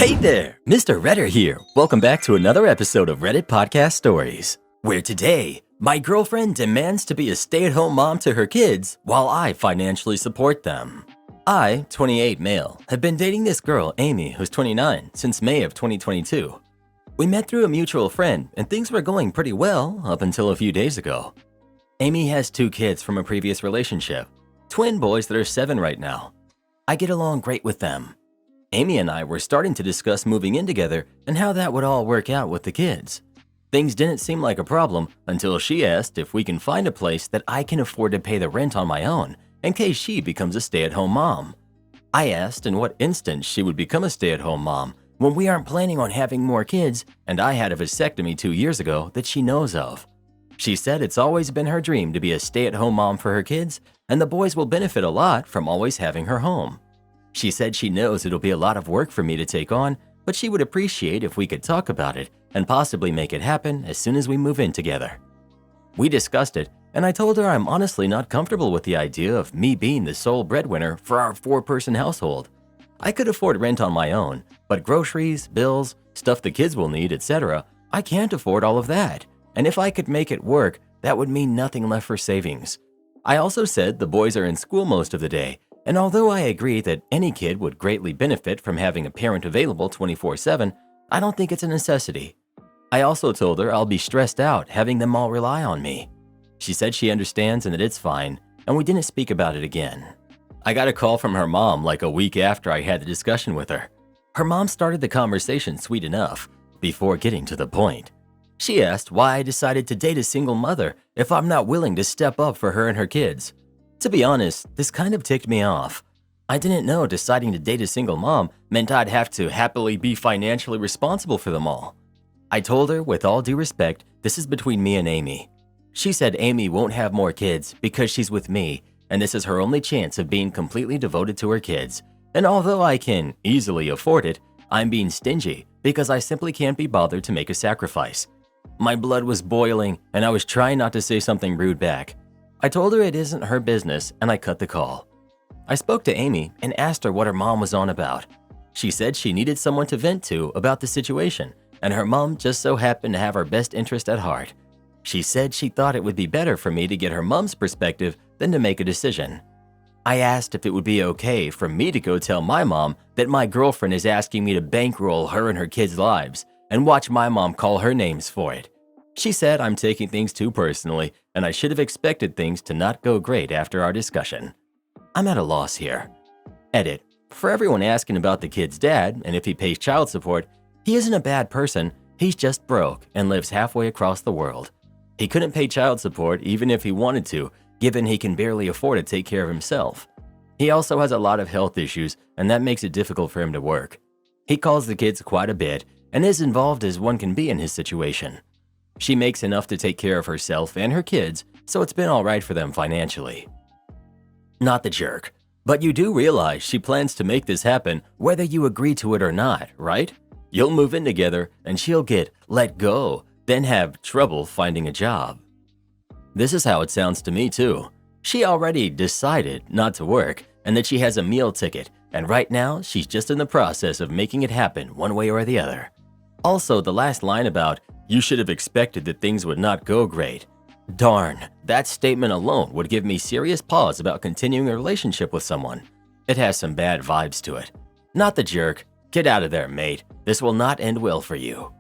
Hey there, Mr. Redder here. Welcome back to another episode of Reddit Podcast Stories, where today, my girlfriend demands to be a stay-at-home mom to her kids while I financially support them. I, 28 male, have been dating this girl, Amy, who's 29, since May of 2022. We met through a mutual friend, and things were going pretty well up until a few days ago. Amy has 2 kids from a previous relationship, twin boys that are 7 right now. I get along great with them. Amy and I were starting to discuss moving in together and how that would all work out with the kids. Things didn't seem like a problem until she asked if we can find a place that I can afford to pay the rent on my own in case she becomes a stay-at-home mom. I asked in what instance she would become a stay-at-home mom when we aren't planning on having more kids and I had a vasectomy 2 years ago that she knows of. She said it's always been her dream to be a stay-at-home mom for her kids and the boys will benefit a lot from always having her home. She said she knows it'll be a lot of work for me to take on, but she would appreciate if we could talk about it and possibly make it happen as soon as we move in together. We discussed it, and I told her I'm honestly not comfortable with the idea of me being the sole breadwinner for our 4-person household. I could afford rent on my own, but groceries, bills, stuff the kids will need, etc., I can't afford all of that. And if I could make it work, that would mean nothing left for savings. I also said the boys are in school most of the day, and although I agree that any kid would greatly benefit from having a parent available 24/7, I don't think it's a necessity. I also told her I'll be stressed out having them all rely on me. She said she understands and that it's fine, and we didn't speak about it again. I got a call from her mom like a week after I had the discussion with her. Her mom started the conversation sweet enough before getting to the point. She asked why I decided to date a single mother if I'm not willing to step up for her and her kids. To be honest, this kind of ticked me off. I didn't know deciding to date a single mom meant I'd have to happily be financially responsible for them all. I told her, with all due respect, this is between me and Amy. She said Amy won't have more kids because she's with me, and this is her only chance of being completely devoted to her kids. And although I can easily afford it, I'm being stingy because I simply can't be bothered to make a sacrifice. My blood was boiling, and I was trying not to say something rude back. I told her it isn't her business, and I cut the call. I spoke to Amy and asked her what her mom was on about. She said she needed someone to vent to about the situation, and her mom just so happened to have her best interest at heart. She said she thought it would be better for me to get her mom's perspective than to make a decision. I asked if it would be okay for me to go tell my mom that my girlfriend is asking me to bankroll her and her kids' lives and watch my mom call her names for it. She said I'm taking things too personally and I should have expected things to not go great after our discussion. I'm at a loss here. Edit. For everyone asking about the kid's dad and if he pays child support, he isn't a bad person, he's just broke and lives halfway across the world. He couldn't pay child support even if he wanted to, given he can barely afford to take care of himself. He also has a lot of health issues and that makes it difficult for him to work. He calls the kids quite a bit and is involved as one can be in his situation. She makes enough to take care of herself and her kids, so it's been alright for them financially. Not the jerk, but you do realize she plans to make this happen whether you agree to it or not, right? You'll move in together and she'll get let go, then have trouble finding a job. This is how it sounds to me too. She already decided not to work and that she has a meal ticket, and right now she's just in the process of making it happen one way or the other. Also, the last line about, "You should have expected that things would not go great." Darn, that statement alone would give me serious pause about continuing a relationship with someone. It has some bad vibes to it. Not the jerk. Get out of there, mate. This will not end well for you.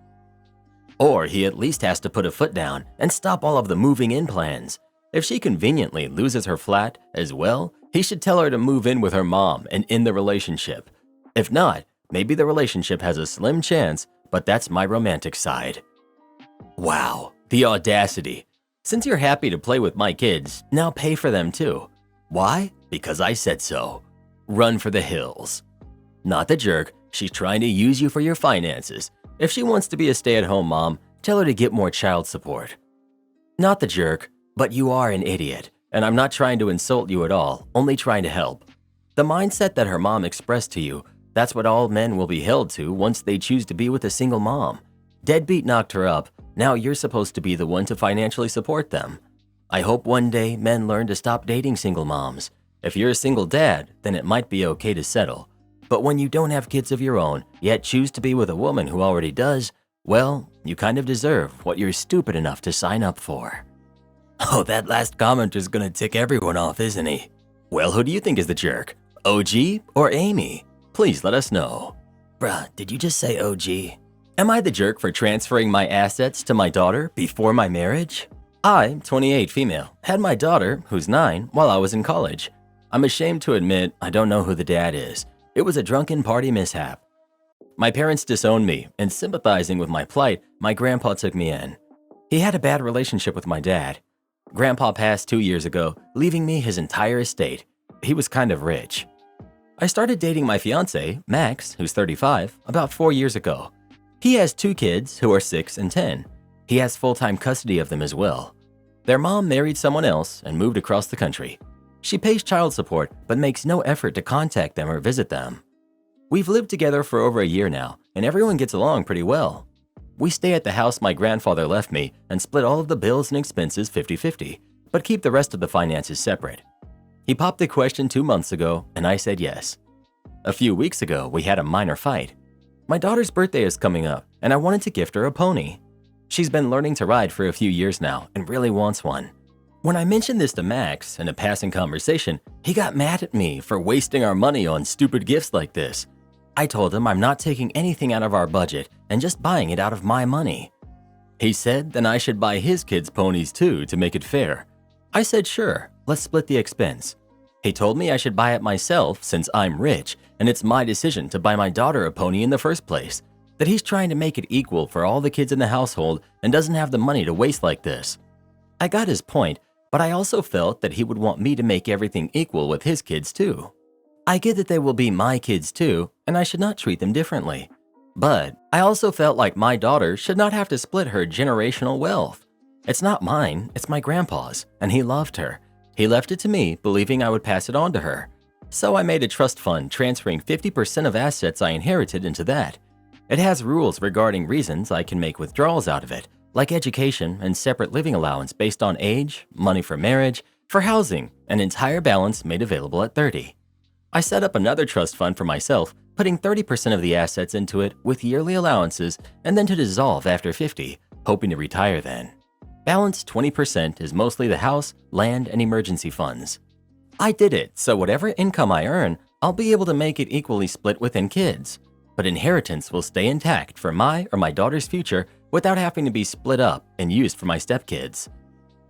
Or he at least has to put a foot down and stop all of the moving in plans. If she conveniently loses her flat as well, he should tell her to move in with her mom and end the relationship. If not, maybe the relationship has a slim chance, but that's my romantic side. Wow, the audacity. Since you're happy to play with my kids, now pay for them too. Why? Because I said so. Run for the hills. Not the jerk, she's trying to use you for your finances. If she wants to be a stay-at-home mom, tell her to get more child support. Not the jerk, but you are an idiot, and I'm not trying to insult you at all, only trying to help. The mindset that her mom expressed to you, that's what all men will be held to once they choose to be with a single mom. Deadbeat knocked her up, now you're supposed to be the one to financially support them. I hope one day men learn to stop dating single moms. If you're a single dad, then it might be okay to settle. But when you don't have kids of your own, yet choose to be with a woman who already does, well, you kind of deserve what you're stupid enough to sign up for. Oh, that last comment is gonna tick everyone off, isn't he? Well, who do you think is the jerk? OG or Amy? Please let us know. Bruh, did you just say OG? Am I the jerk for transferring my assets to my daughter before my marriage? I, 28 female, had my daughter, who's 9, while I was in college. I'm ashamed to admit I don't know who the dad is. It was a drunken party mishap. My parents disowned me, and sympathizing with my plight, my grandpa took me in. He had a bad relationship with my dad. Grandpa passed 2 years ago, leaving me his entire estate. He was kind of rich. I started dating my fiance, Max, who's 35, about 4 years ago. He has 2 kids who are 6 and 10. He has full-time custody of them as well. Their mom married someone else and moved across the country. She pays child support but makes no effort to contact them or visit them. We've lived together for over a year now, and everyone gets along pretty well. We stay at the house my grandfather left me and split all of the bills and expenses 50-50, but keep the rest of the finances separate. He popped the question 2 months ago, and I said yes. A few weeks ago, we had a minor fight. My daughter's birthday is coming up, and I wanted to gift her a pony. She's been learning to ride for a few years now and really wants one. When I mentioned this to Max in a passing conversation, he got mad at me for wasting our money on stupid gifts like this. I told him I'm not taking anything out of our budget and just buying it out of my money. He said then I should buy his kids ponies too to make it fair. I said sure, let's split the expense. He told me I should buy it myself since I'm rich and it's my decision to buy my daughter a pony in the first place, that he's trying to make it equal for all the kids in the household and doesn't have the money to waste like this. I got his point, but I also felt that he would want me to make everything equal with his kids too. I get that they will be my kids too, and I should not treat them differently. But I also felt like my daughter should not have to split her generational wealth. It's not mine, it's my grandpa's, and he loved her. He left it to me, believing I would pass it on to her. So I made a trust fund transferring 50% of assets I inherited into that. It has rules regarding reasons I can make withdrawals out of it, like education and separate living allowance based on age, money for marriage, for housing, an entire balance made available at 30. I set up another trust fund for myself, putting 30% of the assets into it with yearly allowances and then to dissolve after 50, hoping to retire then. Balance 20% is mostly the house, land, and emergency funds. I did it so whatever income I earn, I'll be able to make it equally split within kids. But inheritance will stay intact for my or my daughter's future without having to be split up and used for my stepkids.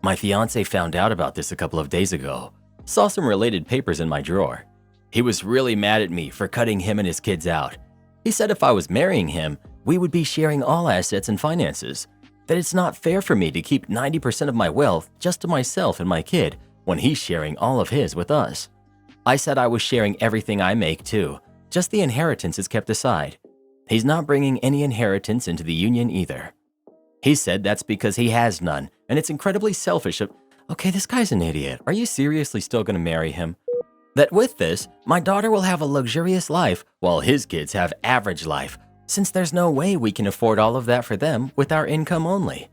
My fiance found out about this a couple of days ago, saw some related papers in my drawer. He was really mad at me for cutting him and his kids out. He said if I was marrying him, we would be sharing all assets and finances, that it's not fair for me to keep 90% of my wealth just to myself and my kid when he's sharing all of his with us. I said I was sharing everything I make too, just the inheritance is kept aside. He's not bringing any inheritance into the union either. He said that's because he has none, and it's incredibly selfish of— Okay, this guy's an idiot. Are you seriously still gonna marry him? That with this, my daughter will have a luxurious life while his kids have average life, since there's no way we can afford all of that for them with our income only.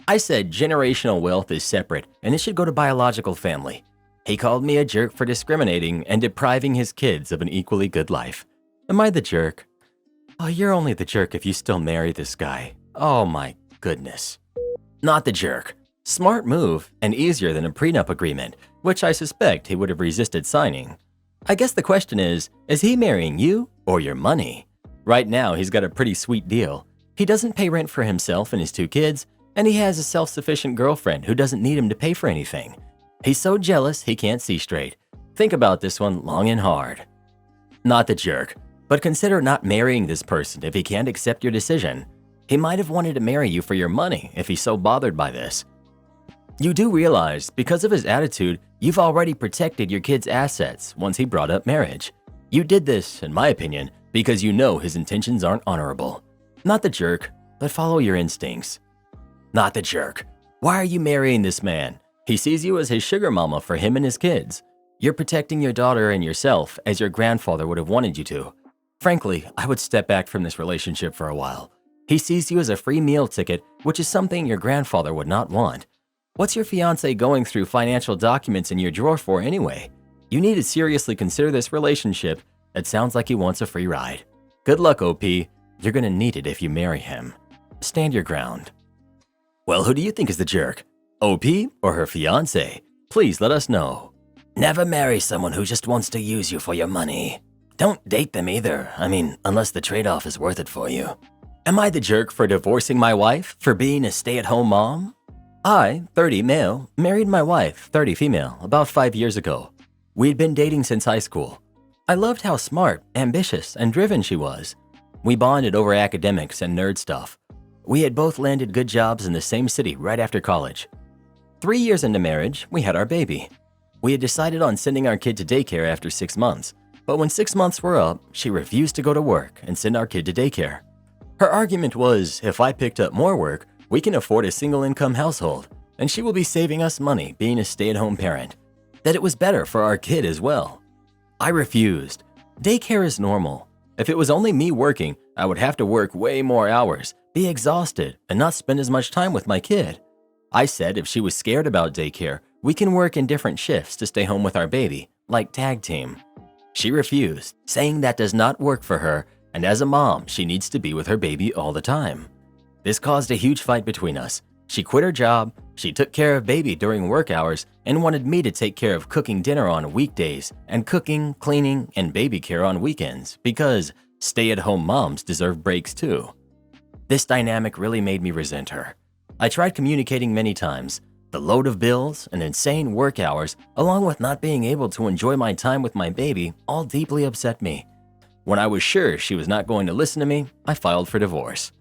I said generational wealth is separate and it should go to biological family. He called me a jerk for discriminating and depriving his kids of an equally good life. Am I the jerk? Oh, you're only the jerk if you still marry this guy. Oh my goodness. Not the jerk. Smart move and easier than a prenup agreement, which I suspect he would have resisted signing. I guess the question is he marrying you or your money? Right now, he's got a pretty sweet deal. He doesn't pay rent for himself and his 2 kids, and he has a self-sufficient girlfriend who doesn't need him to pay for anything. He's so jealous he can't see straight. Think about this one long and hard. Not the jerk, but consider not marrying this person if he can't accept your decision. He might have wanted to marry you for your money if he's so bothered by this. You do realize, because of his attitude, you've already protected your kid's assets once he brought up marriage. You did this, in my opinion, because you know his intentions aren't honorable. Not the jerk, but follow your instincts. Not the jerk. Why are you marrying this man? He sees you as his sugar mama for him and his kids. You're protecting your daughter and yourself as your grandfather would have wanted you to. Frankly, I would step back from this relationship for a while. He sees you as a free meal ticket, which is something your grandfather would not want. What's your fiance going through financial documents in your drawer for anyway? You need to seriously consider this relationship It sounds like he wants a free ride. Good luck, OP. You're gonna need it if you marry him. Stand your ground. Well, who do you think is the jerk? OP or her fiancé? Please let us know. Never marry someone who just wants to use you for your money. Don't date them either. I mean, unless the trade-off is worth it for you. Am I the jerk for divorcing my wife for being a stay-at-home mom? I, 30 male, married my wife, 30 female, about 5 years ago. We'd been dating since high school. I loved how smart, ambitious, and driven she was. We bonded over academics and nerd stuff. We had both landed good jobs in the same city right after college. 3 years into marriage, we had our baby. We had decided on sending our kid to daycare after 6 months, but when 6 months were up, she refused to go to work and send our kid to daycare. Her argument was, if I picked up more work, we can afford a single-income household, and she will be saving us money being a stay-at-home parent. That it was better for our kid as well. I refused. Daycare is normal. If it was only me working, I would have to work way more hours, be exhausted, and not spend as much time with my kid. I said if she was scared about daycare, we can work in different shifts to stay home with our baby, like tag team. She refused, saying that does not work for her, and as a mom, she needs to be with her baby all the time. This caused a huge fight between us. She quit her job, she took care of baby during work hours, and wanted me to take care of cooking dinner on weekdays and cooking, cleaning, and baby care on weekends because stay-at-home moms deserve breaks too. This dynamic really made me resent her. I tried communicating many times. The load of bills and insane work hours, along with not being able to enjoy my time with my baby, all deeply upset me. When I was sure she was not going to listen to me, I filed for divorce.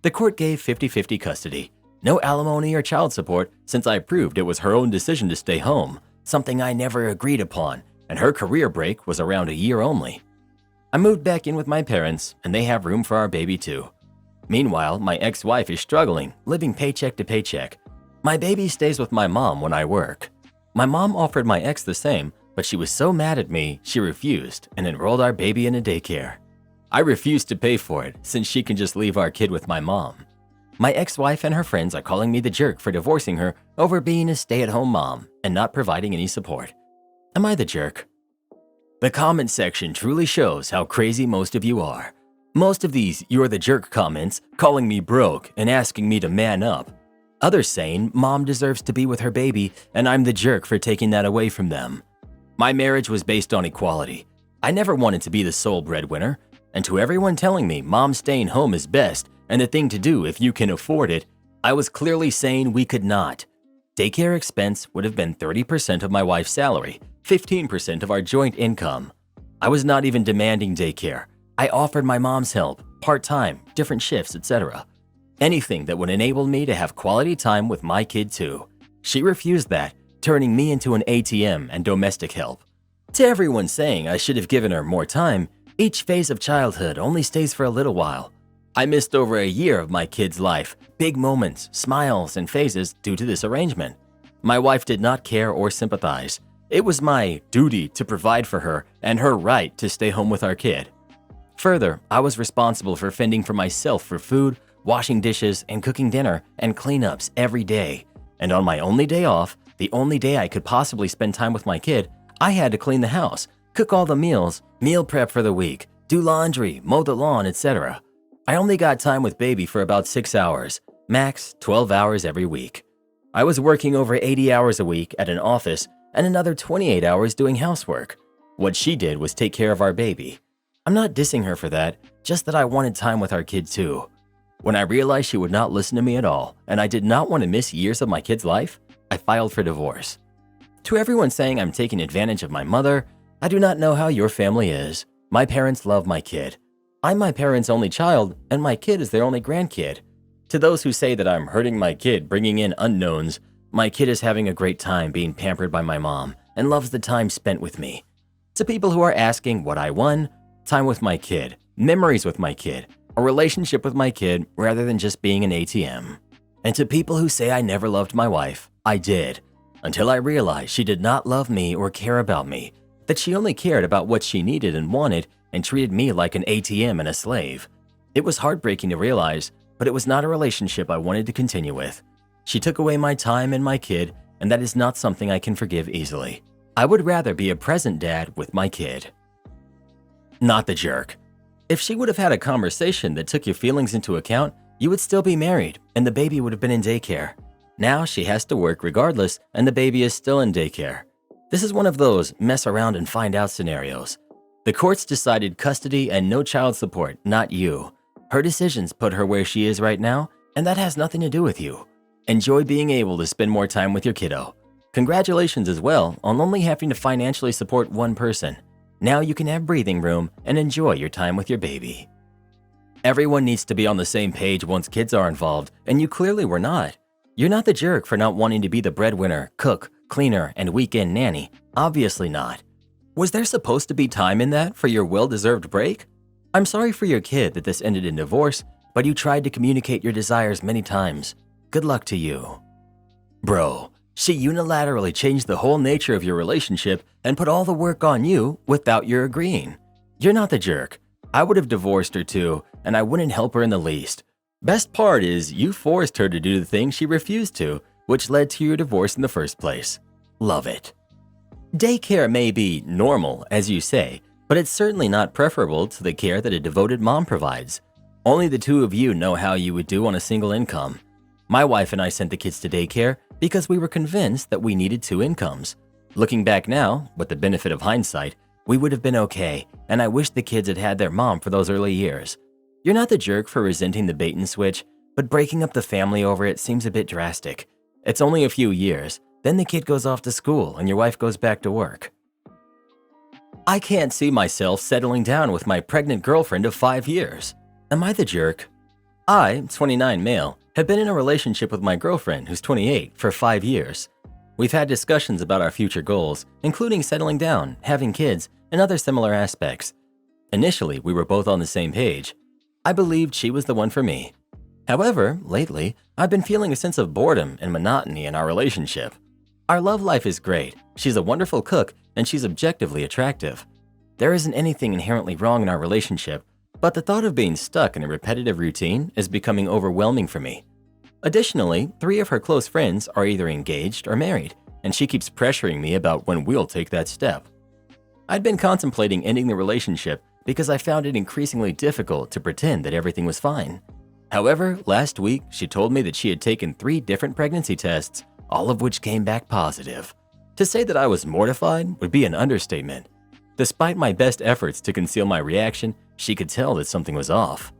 The court gave 50-50 custody. No alimony or child support since I proved it was her own decision to stay home, something I never agreed upon, and her career break was around a year only. I moved back in with my parents, and they have room for our baby too. Meanwhile, my ex-wife is struggling, living paycheck to paycheck. My baby stays with my mom when I work. My mom offered my ex the same, but she was so mad at me, she refused and enrolled our baby in a daycare. I refused to pay for it since she can just leave our kid with my mom. My ex-wife and her friends are calling me the jerk for divorcing her over being a stay-at-home mom and not providing any support. Am I the jerk? The comment section truly shows how crazy most of you are. Most of these "you're the jerk" comments calling me broke and asking me to man up. Others saying mom deserves to be with her baby and I'm the jerk for taking that away from them. My marriage was based on equality. I never wanted to be the sole breadwinner. And to everyone telling me mom staying home is best and the thing to do if you can afford it, I was clearly saying we could not. Daycare expense would have been 30% of my wife's salary, 15% of our joint income. I was not even demanding daycare. I offered my mom's help, part-time, different shifts, etc. Anything that would enable me to have quality time with my kid too. She refused that, turning me into an ATM and domestic help. To everyone saying I should have given her more time, each phase of childhood only stays for a little while. I missed over a year of my kid's life, big moments, smiles, and phases due to this arrangement. My wife did not care or sympathize. It was my duty to provide for her and her right to stay home with our kid. Further, I was responsible for fending for myself for food, washing dishes, and cooking dinner and cleanups every day. And on my only day off, the only day I could possibly spend time with my kid, I had to clean the house, cook all the meals, meal prep for the week, do laundry, mow the lawn, etc. I only got time with baby for about 6 hours, max 12 hours every week. I was working over 80 hours a week at an office and another 28 hours doing housework. What she did was take care of our baby. I'm not dissing her for that, just that I wanted time with our kid too. When I realized she would not listen to me at all and I did not want to miss years of my kid's life, I filed for divorce. To everyone saying I'm taking advantage of my mother, I do not know how your family is. My parents love my kid. I'm my parents' only child, and my kid is their only grandkid. To those who say that I'm hurting my kid bringing in unknowns, my kid is having a great time being pampered by my mom and loves the time spent with me. To people who are asking what I won, time with my kid, memories with my kid, a relationship with my kid rather than just being an ATM. And to people who say I never loved my wife, I did, until I realized she did not love me or care about me, that she only cared about what she needed and wanted and treated me like an ATM and a slave. It was heartbreaking to realize, but it was not a relationship I wanted to continue with. She took away my time and my kid, and that is not something I can forgive easily. I would rather be a present dad with my kid. Not the jerk. If she would have had a conversation that took your feelings into account, you would still be married and the baby would have been in daycare. Now she has to work regardless and the baby is still in daycare. This is one of those mess around and find out scenarios. The courts decided custody and no child support, not you. Her decisions put her where she is right now, and that has nothing to do with you. Enjoy being able to spend more time with your kiddo. Congratulations as well on only having to financially support one person. Now you can have breathing room and enjoy your time with your baby. Everyone needs to be on the same page once kids are involved, and you clearly were not. You're not the jerk for not wanting to be the breadwinner, cook, cleaner, and weekend nanny. Obviously not. Was there supposed to be time in that for your well-deserved break? I'm sorry for your kid that this ended in divorce, but you tried to communicate your desires many times. Good luck to you. Bro, she unilaterally changed the whole nature of your relationship and put all the work on you without your agreeing. You're not the jerk. I would have divorced her too, and I wouldn't help her in the least. Best part is you forced her to do the thing she refused to, which led to your divorce in the first place. Love it. Daycare may be normal, as you say, but it's certainly not preferable to the care that a devoted mom provides. Only the two of you know how you would do on a single income. My wife and I sent the kids to daycare because we were convinced that we needed two incomes. Looking back now, with the benefit of hindsight, we would have been okay, and I wish the kids had had their mom for those early years. You're not the jerk for resenting the bait and switch, but breaking up the family over it seems a bit drastic. It's only a few years, then the kid goes off to school and your wife goes back to work. I can't see myself settling down with my pregnant girlfriend of 5 years. Am I the jerk? I, 29 male, have been in a relationship with my girlfriend, who's 28, for 5 years. We've had discussions about our future goals, including settling down, having kids, and other similar aspects. Initially, we were both on the same page. I believed she was the one for me. However, lately, I've been feeling a sense of boredom and monotony in our relationship. Our love life is great. She's a wonderful cook, and she's objectively attractive. There isn't anything inherently wrong in our relationship, but the thought of being stuck in a repetitive routine is becoming overwhelming for me. Additionally, 3 of her close friends are either engaged or married, and she keeps pressuring me about when we'll take that step. I'd been contemplating ending the relationship because I found it increasingly difficult to pretend that everything was fine. However, last week, she told me that she had taken 3 different pregnancy tests, all of which came back positive. To say that I was mortified would be an understatement. Despite my best efforts to conceal my reaction, she could tell that something was off.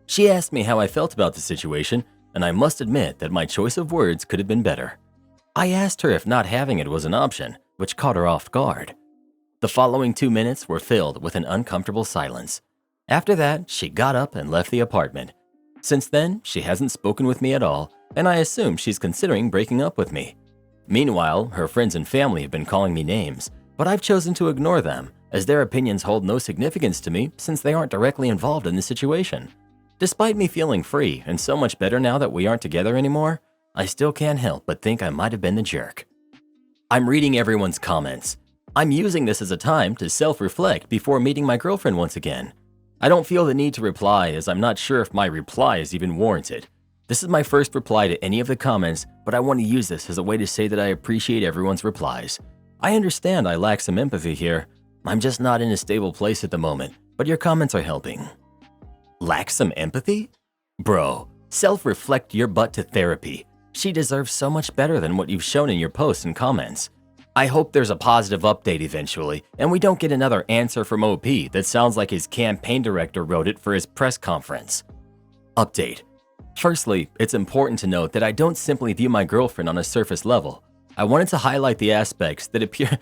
She asked me how I felt about the situation, and I must admit that my choice of words could have been better. I asked her if not having it was an option, which caught her off guard. The following 2 minutes were filled with an uncomfortable silence. After that, she got up and left the apartment. Since then, she hasn't spoken with me at all, and I assume she's considering breaking up with me. Meanwhile, her friends and family have been calling me names, but I've chosen to ignore them, as their opinions hold no significance to me since they aren't directly involved in the situation. Despite me feeling free and so much better now that we aren't together anymore, I still can't help but think I might have been the jerk. I'm reading everyone's comments. I'm using this as a time to self-reflect before meeting my girlfriend once again. I don't feel the need to reply as I'm not sure if my reply is even warranted. This is my first reply to any of the comments, but I want to use this as a way to say that I appreciate everyone's replies. I understand I lack some empathy here. I'm just not in a stable place at the moment, but your comments are helping. Lack some empathy? Bro, self-reflect your butt to therapy. She deserves so much better than what you've shown in your posts and comments. I hope there's a positive update eventually, and we don't get another answer from OP that sounds like his campaign director wrote it for his press conference. Update. Firstly, it's important to note that I don't simply view my girlfriend on a surface level. I wanted to highlight the aspects that appear…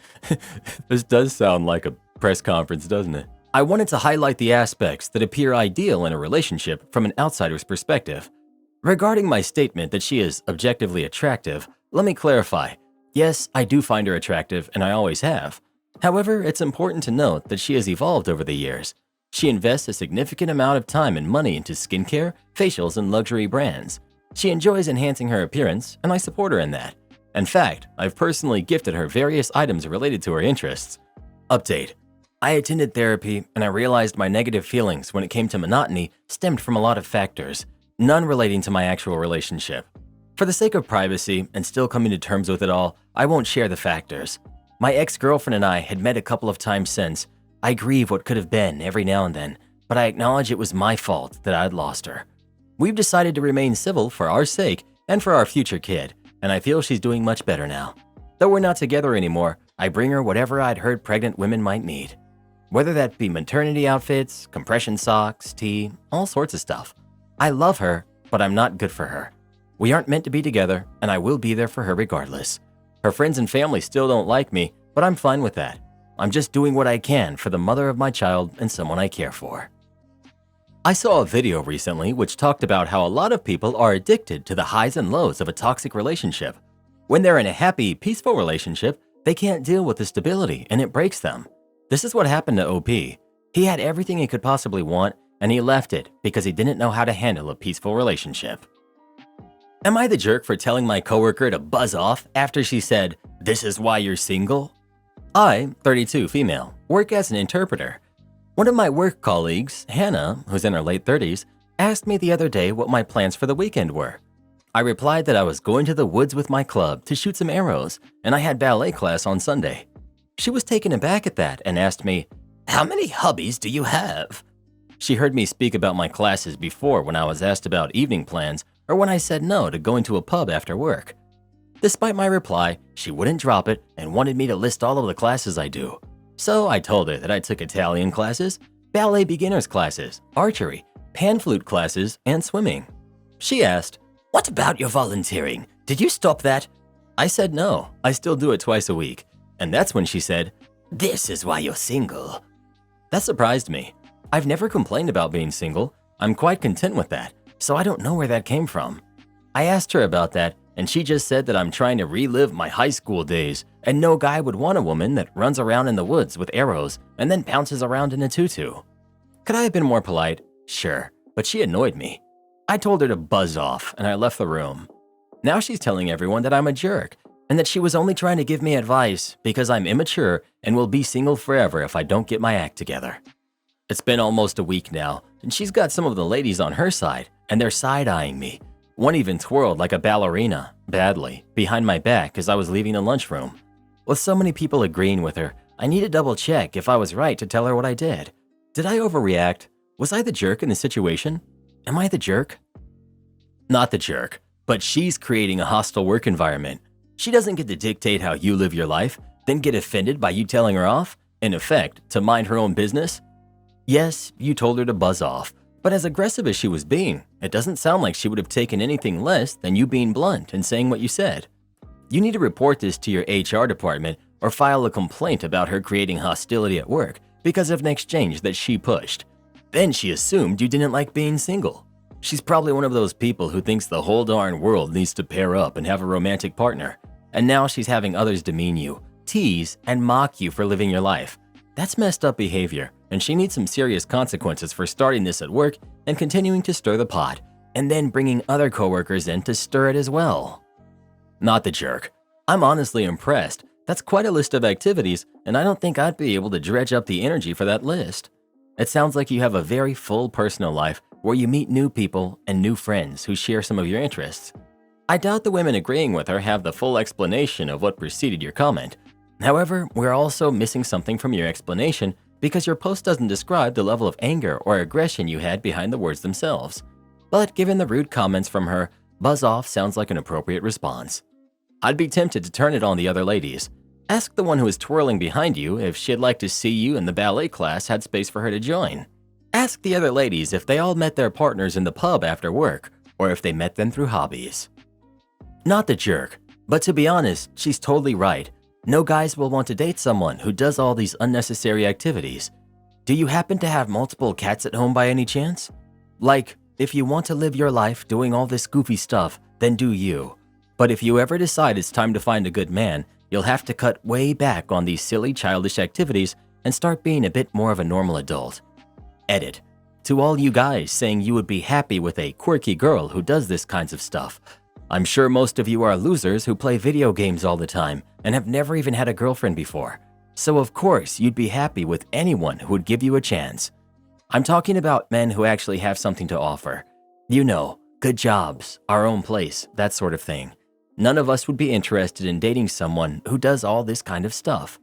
This does sound like a press conference, doesn't it? I wanted to highlight the aspects that appear ideal in a relationship from an outsider's perspective. Regarding my statement that she is objectively attractive, let me clarify. Yes, I do find her attractive, and I always have. However, it's important to note that she has evolved over the years. She invests a significant amount of time and money into skincare, facials, and luxury brands. She enjoys enhancing her appearance, and I support her in that. In fact, I've personally gifted her various items related to her interests. Update. I attended therapy, and I realized my negative feelings when it came to monotony stemmed from a lot of factors, none relating to my actual relationship. For the sake of privacy and still coming to terms with it all, I won't share the factors. My ex-girlfriend and I had met a couple of times since. I grieve what could have been every now and then, but I acknowledge it was my fault that I'd lost her. We've decided to remain civil for our sake and for our future kid, and I feel she's doing much better now. Though we're not together anymore, I bring her whatever I'd heard pregnant women might need. Whether that be maternity outfits, compression socks, tea, all sorts of stuff. I love her, but I'm not good for her. We aren't meant to be together, and I will be there for her regardless. Her friends and family still don't like me, but I'm fine with that. I'm just doing what I can for the mother of my child and someone I care for. I saw a video recently which talked about how a lot of people are addicted to the highs and lows of a toxic relationship. When they're in a happy, peaceful relationship, they can't deal with the stability and it breaks them. This is what happened to OP. He had everything he could possibly want, and he left it because he didn't know how to handle a peaceful relationship. Am I the jerk for telling my coworker to buzz off after she said, "This is why you're single"? I, 32 female, work as an interpreter. One of my work colleagues, Hannah, who's in her late 30s, asked me the other day what my plans for the weekend were. I replied that I was going to the woods with my club to shoot some arrows, and I had ballet class on Sunday. She was taken aback at that and asked me, "How many hubbies do you have?" She heard me speak about my classes before when I was asked about evening plans or when I said no to going to a pub after work. Despite my reply, she wouldn't drop it and wanted me to list all of the classes I do. So I told her that I took Italian classes, ballet beginners classes, archery, pan flute classes, and swimming. She asked, "What about your volunteering? Did you stop that?" I said no, I still do it twice a week. And that's when she said, "This is why you're single." That surprised me. I've never complained about being single. I'm quite content with that, so I don't know where that came from. I asked her about that, and she just said that I'm trying to relive my high school days, and no guy would want a woman that runs around in the woods with arrows and then bounces around in a tutu. Could I have been more polite? Sure, but she annoyed me. I told her to buzz off, and I left the room. Now she's telling everyone that I'm a jerk, and that she was only trying to give me advice because I'm immature and will be single forever if I don't get my act together. It's been almost a week now, and she's got some of the ladies on her side, and they're side-eyeing me. One even twirled like a ballerina, badly, behind my back as I was leaving the lunchroom. With so many people agreeing with her, I need to double-check if I was right to tell her what I did. Did I overreact? Was I the jerk in the situation? Am I the jerk? Not the jerk, but she's creating a hostile work environment. She doesn't get to dictate how you live your life, then get offended by you telling her off, in effect, to mind her own business. Yes, you told her to buzz off, but as aggressive as she was being, it doesn't sound like she would have taken anything less than you being blunt and saying what you said. You need to report this to your HR department or file a complaint about her creating hostility at work because of an exchange that she pushed. Then she assumed you didn't like being single. She's probably one of those people who thinks the whole darn world needs to pair up and have a romantic partner. And now she's having others demean you, tease, and mock you for living your life. That's messed up behavior, and she needs some serious consequences for starting this at work and continuing to stir the pot, and then bringing other coworkers in to stir it as well. Not the jerk. I'm honestly impressed. That's quite a list of activities, and I don't think I'd be able to dredge up the energy for that list. It sounds like you have a very full personal life where you meet new people and new friends who share some of your interests. I doubt the women agreeing with her have the full explanation of what preceded your comment. However, we're also missing something from your explanation because your post doesn't describe the level of anger or aggression you had behind the words themselves. But given the rude comments from her, buzz off sounds like an appropriate response. I'd be tempted to turn it on the other ladies. Ask the one who is twirling behind you if she'd like to see you in the ballet class had space for her to join. Ask the other ladies if they all met their partners in the pub after work, or if they met them through hobbies. Not the jerk, but to be honest, she's totally right. No guys will want to date someone who does all these unnecessary activities. Do you happen to have multiple cats at home by any chance? Like, if you want to live your life doing all this goofy stuff, then do you. But if you ever decide it's time to find a good man, you'll have to cut way back on these silly childish activities and start being a bit more of a normal adult. Edit. To all you guys saying you would be happy with a quirky girl who does this kinds of stuff, I'm sure most of you are losers who play video games all the time and have never even had a girlfriend before. So of course you'd be happy with anyone who would give you a chance. I'm talking about men who actually have something to offer. You know, good jobs, our own place, that sort of thing. None of us would be interested in dating someone who does all this kind of stuff.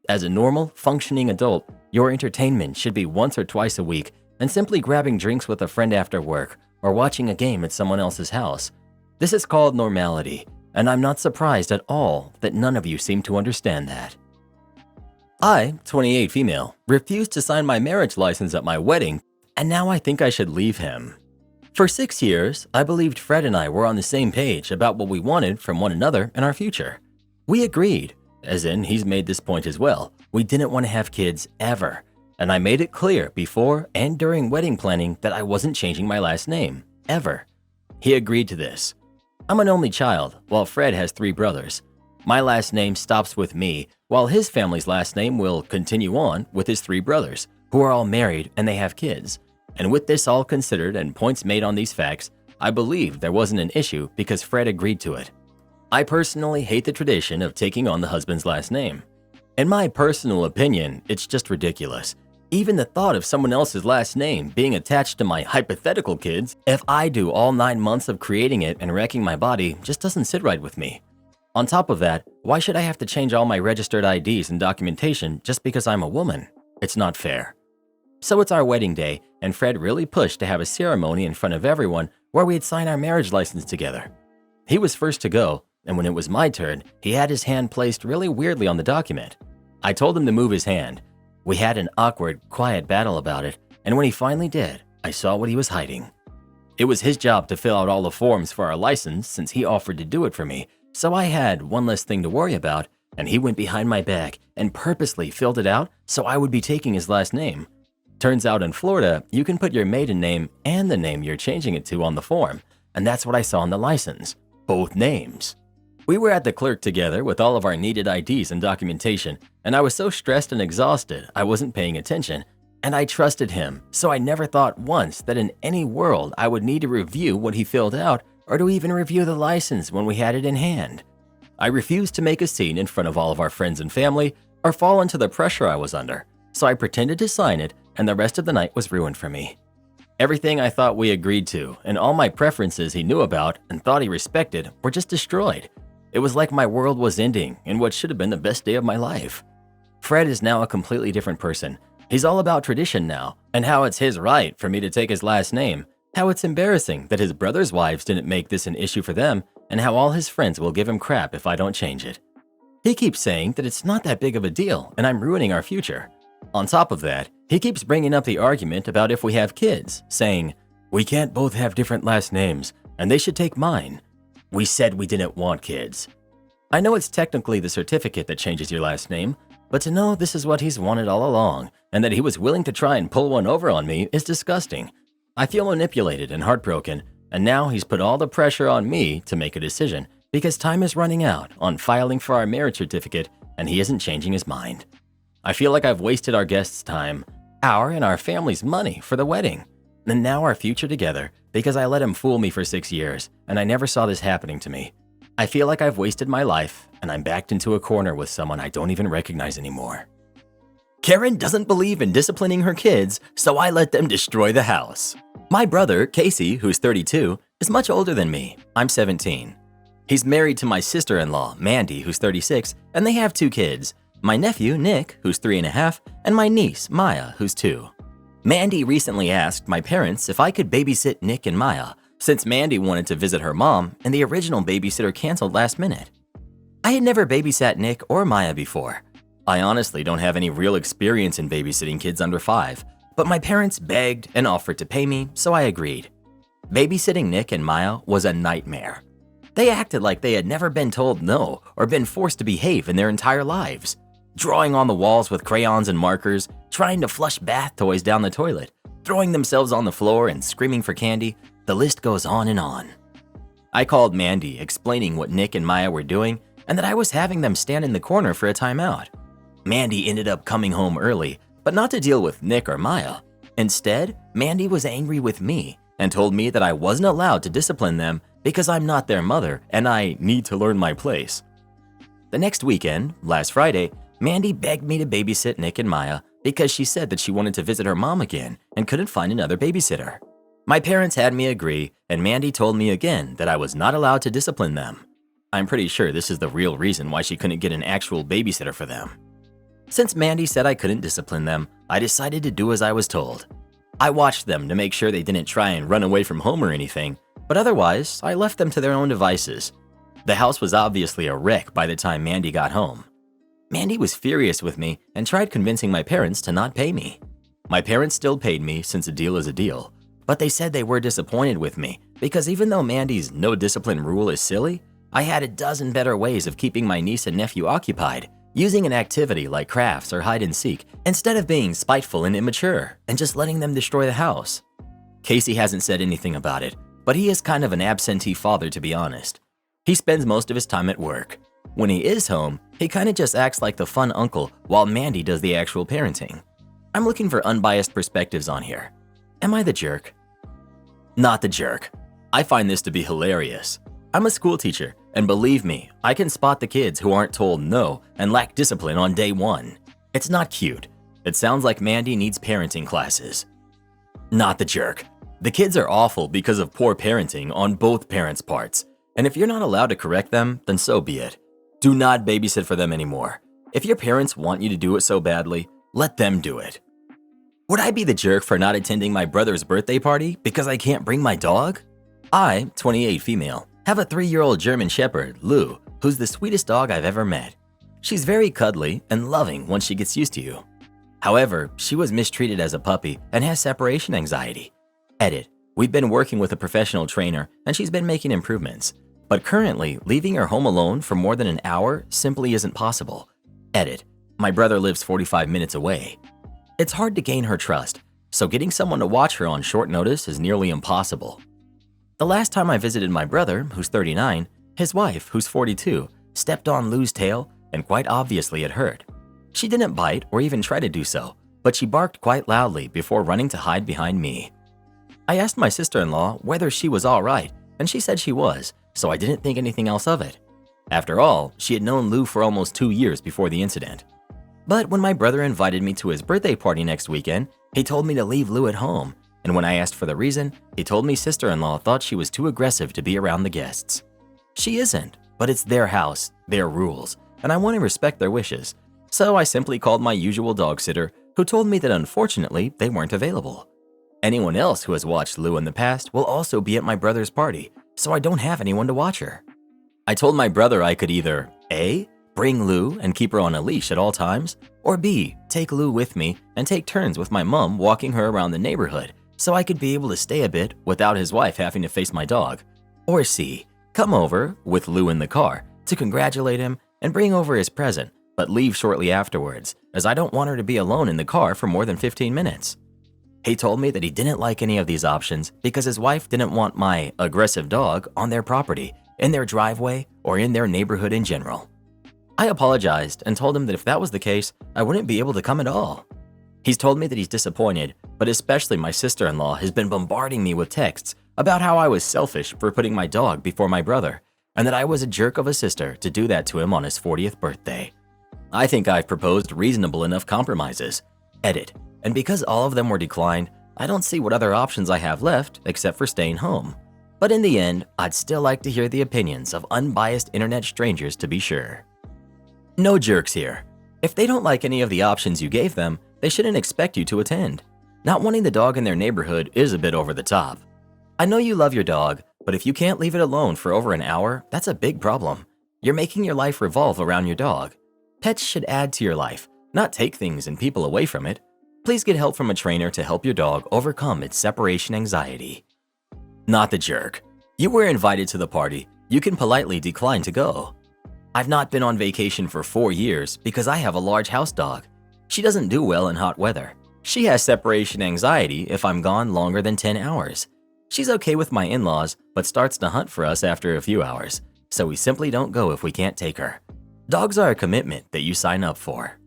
As a normal, functioning adult, your entertainment should be once or twice a week and simply grabbing drinks with a friend after work or watching a game at someone else's house. This is called normality, and I'm not surprised at all that none of you seem to understand that. I, 28 female, refused to sign my marriage license at my wedding, and now I think I should leave him. For 6 years, I believed Fred and I were on the same page about what we wanted from one another in our future. We agreed, as in he's made this point as well, we didn't want to have kids ever, and I made it clear before and during wedding planning that I wasn't changing my last name, ever. He agreed to this. I'm an only child, while Fred has 3 brothers. My last name stops with me, while his family's last name will continue on with his 3 brothers, who are all married and they have kids. And with this all considered and points made on these facts, I believe there wasn't an issue because Fred agreed to it. I personally hate the tradition of taking on the husband's last name. In my personal opinion, it's just ridiculous. Even the thought of someone else's last name being attached to my hypothetical kids, if I do all 9 months of creating it and wrecking my body, just doesn't sit right with me. On top of that, why should I have to change all my registered IDs and documentation just because I'm a woman? It's not fair. So it's our wedding day, and Fred really pushed to have a ceremony in front of everyone where we'd sign our marriage license together. He was first to go, and when it was my turn, he had his hand placed really weirdly on the document. I told him to move his hand. We had an awkward, quiet battle about it, and when he finally did, I saw what he was hiding. It was his job to fill out all the forms for our license since he offered to do it for me, so I had one less thing to worry about, and he went behind my back and purposely filled it out so I would be taking his last name. Turns out in Florida, you can put your maiden name and the name you're changing it to on the form, and that's what I saw on the license, both names. We were at the clerk together with all of our needed IDs and documentation, and I was so stressed and exhausted I wasn't paying attention, and I trusted him, so I never thought once that in any world I would need to review what he filled out or to even review the license when we had it in hand. I refused to make a scene in front of all of our friends and family or fall into the pressure I was under, so I pretended to sign it, and the rest of the night was ruined for me. Everything I thought we agreed to and all my preferences he knew about and thought he respected were just destroyed. It was like my world was ending in what should have been the best day of my life. Fred is now a completely different person. He's all about tradition now and how it's his right for me to take his last name, how it's embarrassing that his brothers' wives didn't make this an issue for them, and how all his friends will give him crap if I don't change it. He keeps saying that it's not that big of a deal and I'm ruining our future. On top of that, he keeps bringing up the argument about if we have kids, saying, "We can't both have different last names, and they should take mine. We said we didn't want kids." I know it's technically the certificate that changes your last name, but to know this is what he's wanted all along, and that he was willing to try and pull one over on me is disgusting. I feel manipulated and heartbroken, and now he's put all the pressure on me to make a decision because time is running out on filing for our marriage certificate and he isn't changing his mind. I feel like I've wasted our guests' time, our and our family's money for the wedding, and now our future together because I let him fool me for 6 years and I never saw this happening to me. I feel like I've wasted my life and I'm backed into a corner with someone I don't even recognize anymore. Karen doesn't believe in disciplining her kids, so I let them destroy the house. My brother, Casey, who's 32, is much older than me. I'm 17. He's married to my sister-in-law, Mandy, who's 36, and they have 2 kids. My nephew, Nick, who's 3.5, and my niece, Maya, who's 2. Mandy recently asked my parents if I could babysit Nick and Maya, since Mandy wanted to visit her mom and the original babysitter canceled last minute. I had never babysat Nick or Maya before. I honestly don't have any real experience in babysitting kids under 5, but my parents begged and offered to pay me, so I agreed. Babysitting Nick and Maya was a nightmare. They acted like they had never been told no or been forced to behave in their entire lives. Drawing on the walls with crayons and markers, trying to flush bath toys down the toilet, throwing themselves on the floor and screaming for candy, the list goes on and on. I called Mandy explaining what Nick and Maya were doing and that I was having them stand in the corner for a timeout. Mandy ended up coming home early, but not to deal with Nick or Maya. Instead, Mandy was angry with me and told me that I wasn't allowed to discipline them because I'm not their mother and I need to learn my place. The next weekend, last Friday, Mandy begged me to babysit Nick and Maya because she said that she wanted to visit her mom again and couldn't find another babysitter. My parents had me agree, and Mandy told me again that I was not allowed to discipline them. I'm pretty sure this is the real reason why she couldn't get an actual babysitter for them. Since Mandy said I couldn't discipline them, I decided to do as I was told. I watched them to make sure they didn't try and run away from home or anything, but otherwise, I left them to their own devices. The house was obviously a wreck by the time Mandy got home. Mandy was furious with me and tried convincing my parents to not pay me. My parents still paid me since a deal is a deal, but they said they were disappointed with me because even though Mandy's no discipline rule is silly, I had a dozen better ways of keeping my niece and nephew occupied, using an activity like crafts or hide and seek instead of being spiteful and immature and just letting them destroy the house. Casey hasn't said anything about it, but he is kind of an absentee father, to be honest. He spends most of his time at work. When he is home, he kind of just acts like the fun uncle while Mandy does the actual parenting. I'm looking for unbiased perspectives on here. Am I the jerk? Not the jerk. I find this to be hilarious. I'm a school teacher, and believe me, I can spot the kids who aren't told no and lack discipline on day one. It's not cute. It sounds like Mandy needs parenting classes. Not the jerk. The kids are awful because of poor parenting on both parents' parts, and if you're not allowed to correct them, then so be it. Do not babysit for them anymore. If your parents want you to do it so badly, let them do it. Would I be the jerk for not attending my brother's birthday party because I can't bring my dog? I, 28 female, have a 3-year-old German Shepherd, Lou, who's the sweetest dog I've ever met. She's very cuddly and loving once she gets used to you. However, she was mistreated as a puppy and has separation anxiety. Edit. We've been working with a professional trainer and she's been making improvements. But currently, leaving her home alone for more than an hour simply isn't possible. Edit. My brother lives 45 minutes away. It's hard to gain her trust, so getting someone to watch her on short notice is nearly impossible. The last time I visited my brother, who's 39, his wife, who's 42, stepped on Lou's tail and quite obviously it hurt. She didn't bite or even try to do so, but she barked quite loudly before running to hide behind me. I asked my sister-in-law whether she was all right, and she said she was, so I didn't think anything else of it. After all, she had known Lou for almost 2 years before the incident. But when my brother invited me to his birthday party next weekend, he told me to leave Lou at home, and when I asked for the reason, he told me sister-in-law thought she was too aggressive to be around the guests. She isn't, but it's their house, their rules, and I want to respect their wishes. So I simply called my usual dog sitter, who told me that unfortunately they weren't available. Anyone else who has watched Lou in the past will also be at my brother's party, so I don't have anyone to watch her. I told my brother I could either A, bring Lou and keep her on a leash at all times, or B, take Lou with me and take turns with my mom walking her around the neighborhood so I could be able to stay a bit without his wife having to face my dog, or C, come over with Lou in the car to congratulate him and bring over his present, but leave shortly afterwards, as I don't want her to be alone in the car for more than 15 minutes. He told me that he didn't like any of these options because his wife didn't want my aggressive dog on their property, in their driveway, or in their neighborhood in general. I apologized and told him that if that was the case, I wouldn't be able to come at all. He's told me that he's disappointed, but especially my sister-in-law has been bombarding me with texts about how I was selfish for putting my dog before my brother, and that I was a jerk of a sister to do that to him on his 40th birthday. I think I've proposed reasonable enough compromises. Edit. And because all of them were declined, I don't see what other options I have left except for staying home. But in the end, I'd still like to hear the opinions of unbiased internet strangers to be sure. No jerks here. If they don't like any of the options you gave them, they shouldn't expect you to attend. Not wanting the dog in their neighborhood is a bit over the top. I know you love your dog, but if you can't leave it alone for over an hour, that's a big problem. You're making your life revolve around your dog. Pets should add to your life, not take things and people away from it. Please get help from a trainer to help your dog overcome its separation anxiety. Not the jerk. You were invited to the party. You can politely decline to go. I've not been on vacation for 4 years because I have a large house dog. She doesn't do well in hot weather. She has separation anxiety if I'm gone longer than 10 hours. She's okay with my in-laws, but starts to hunt for us after a few hours, so we simply don't go if we can't take her. Dogs are a commitment that you sign up for.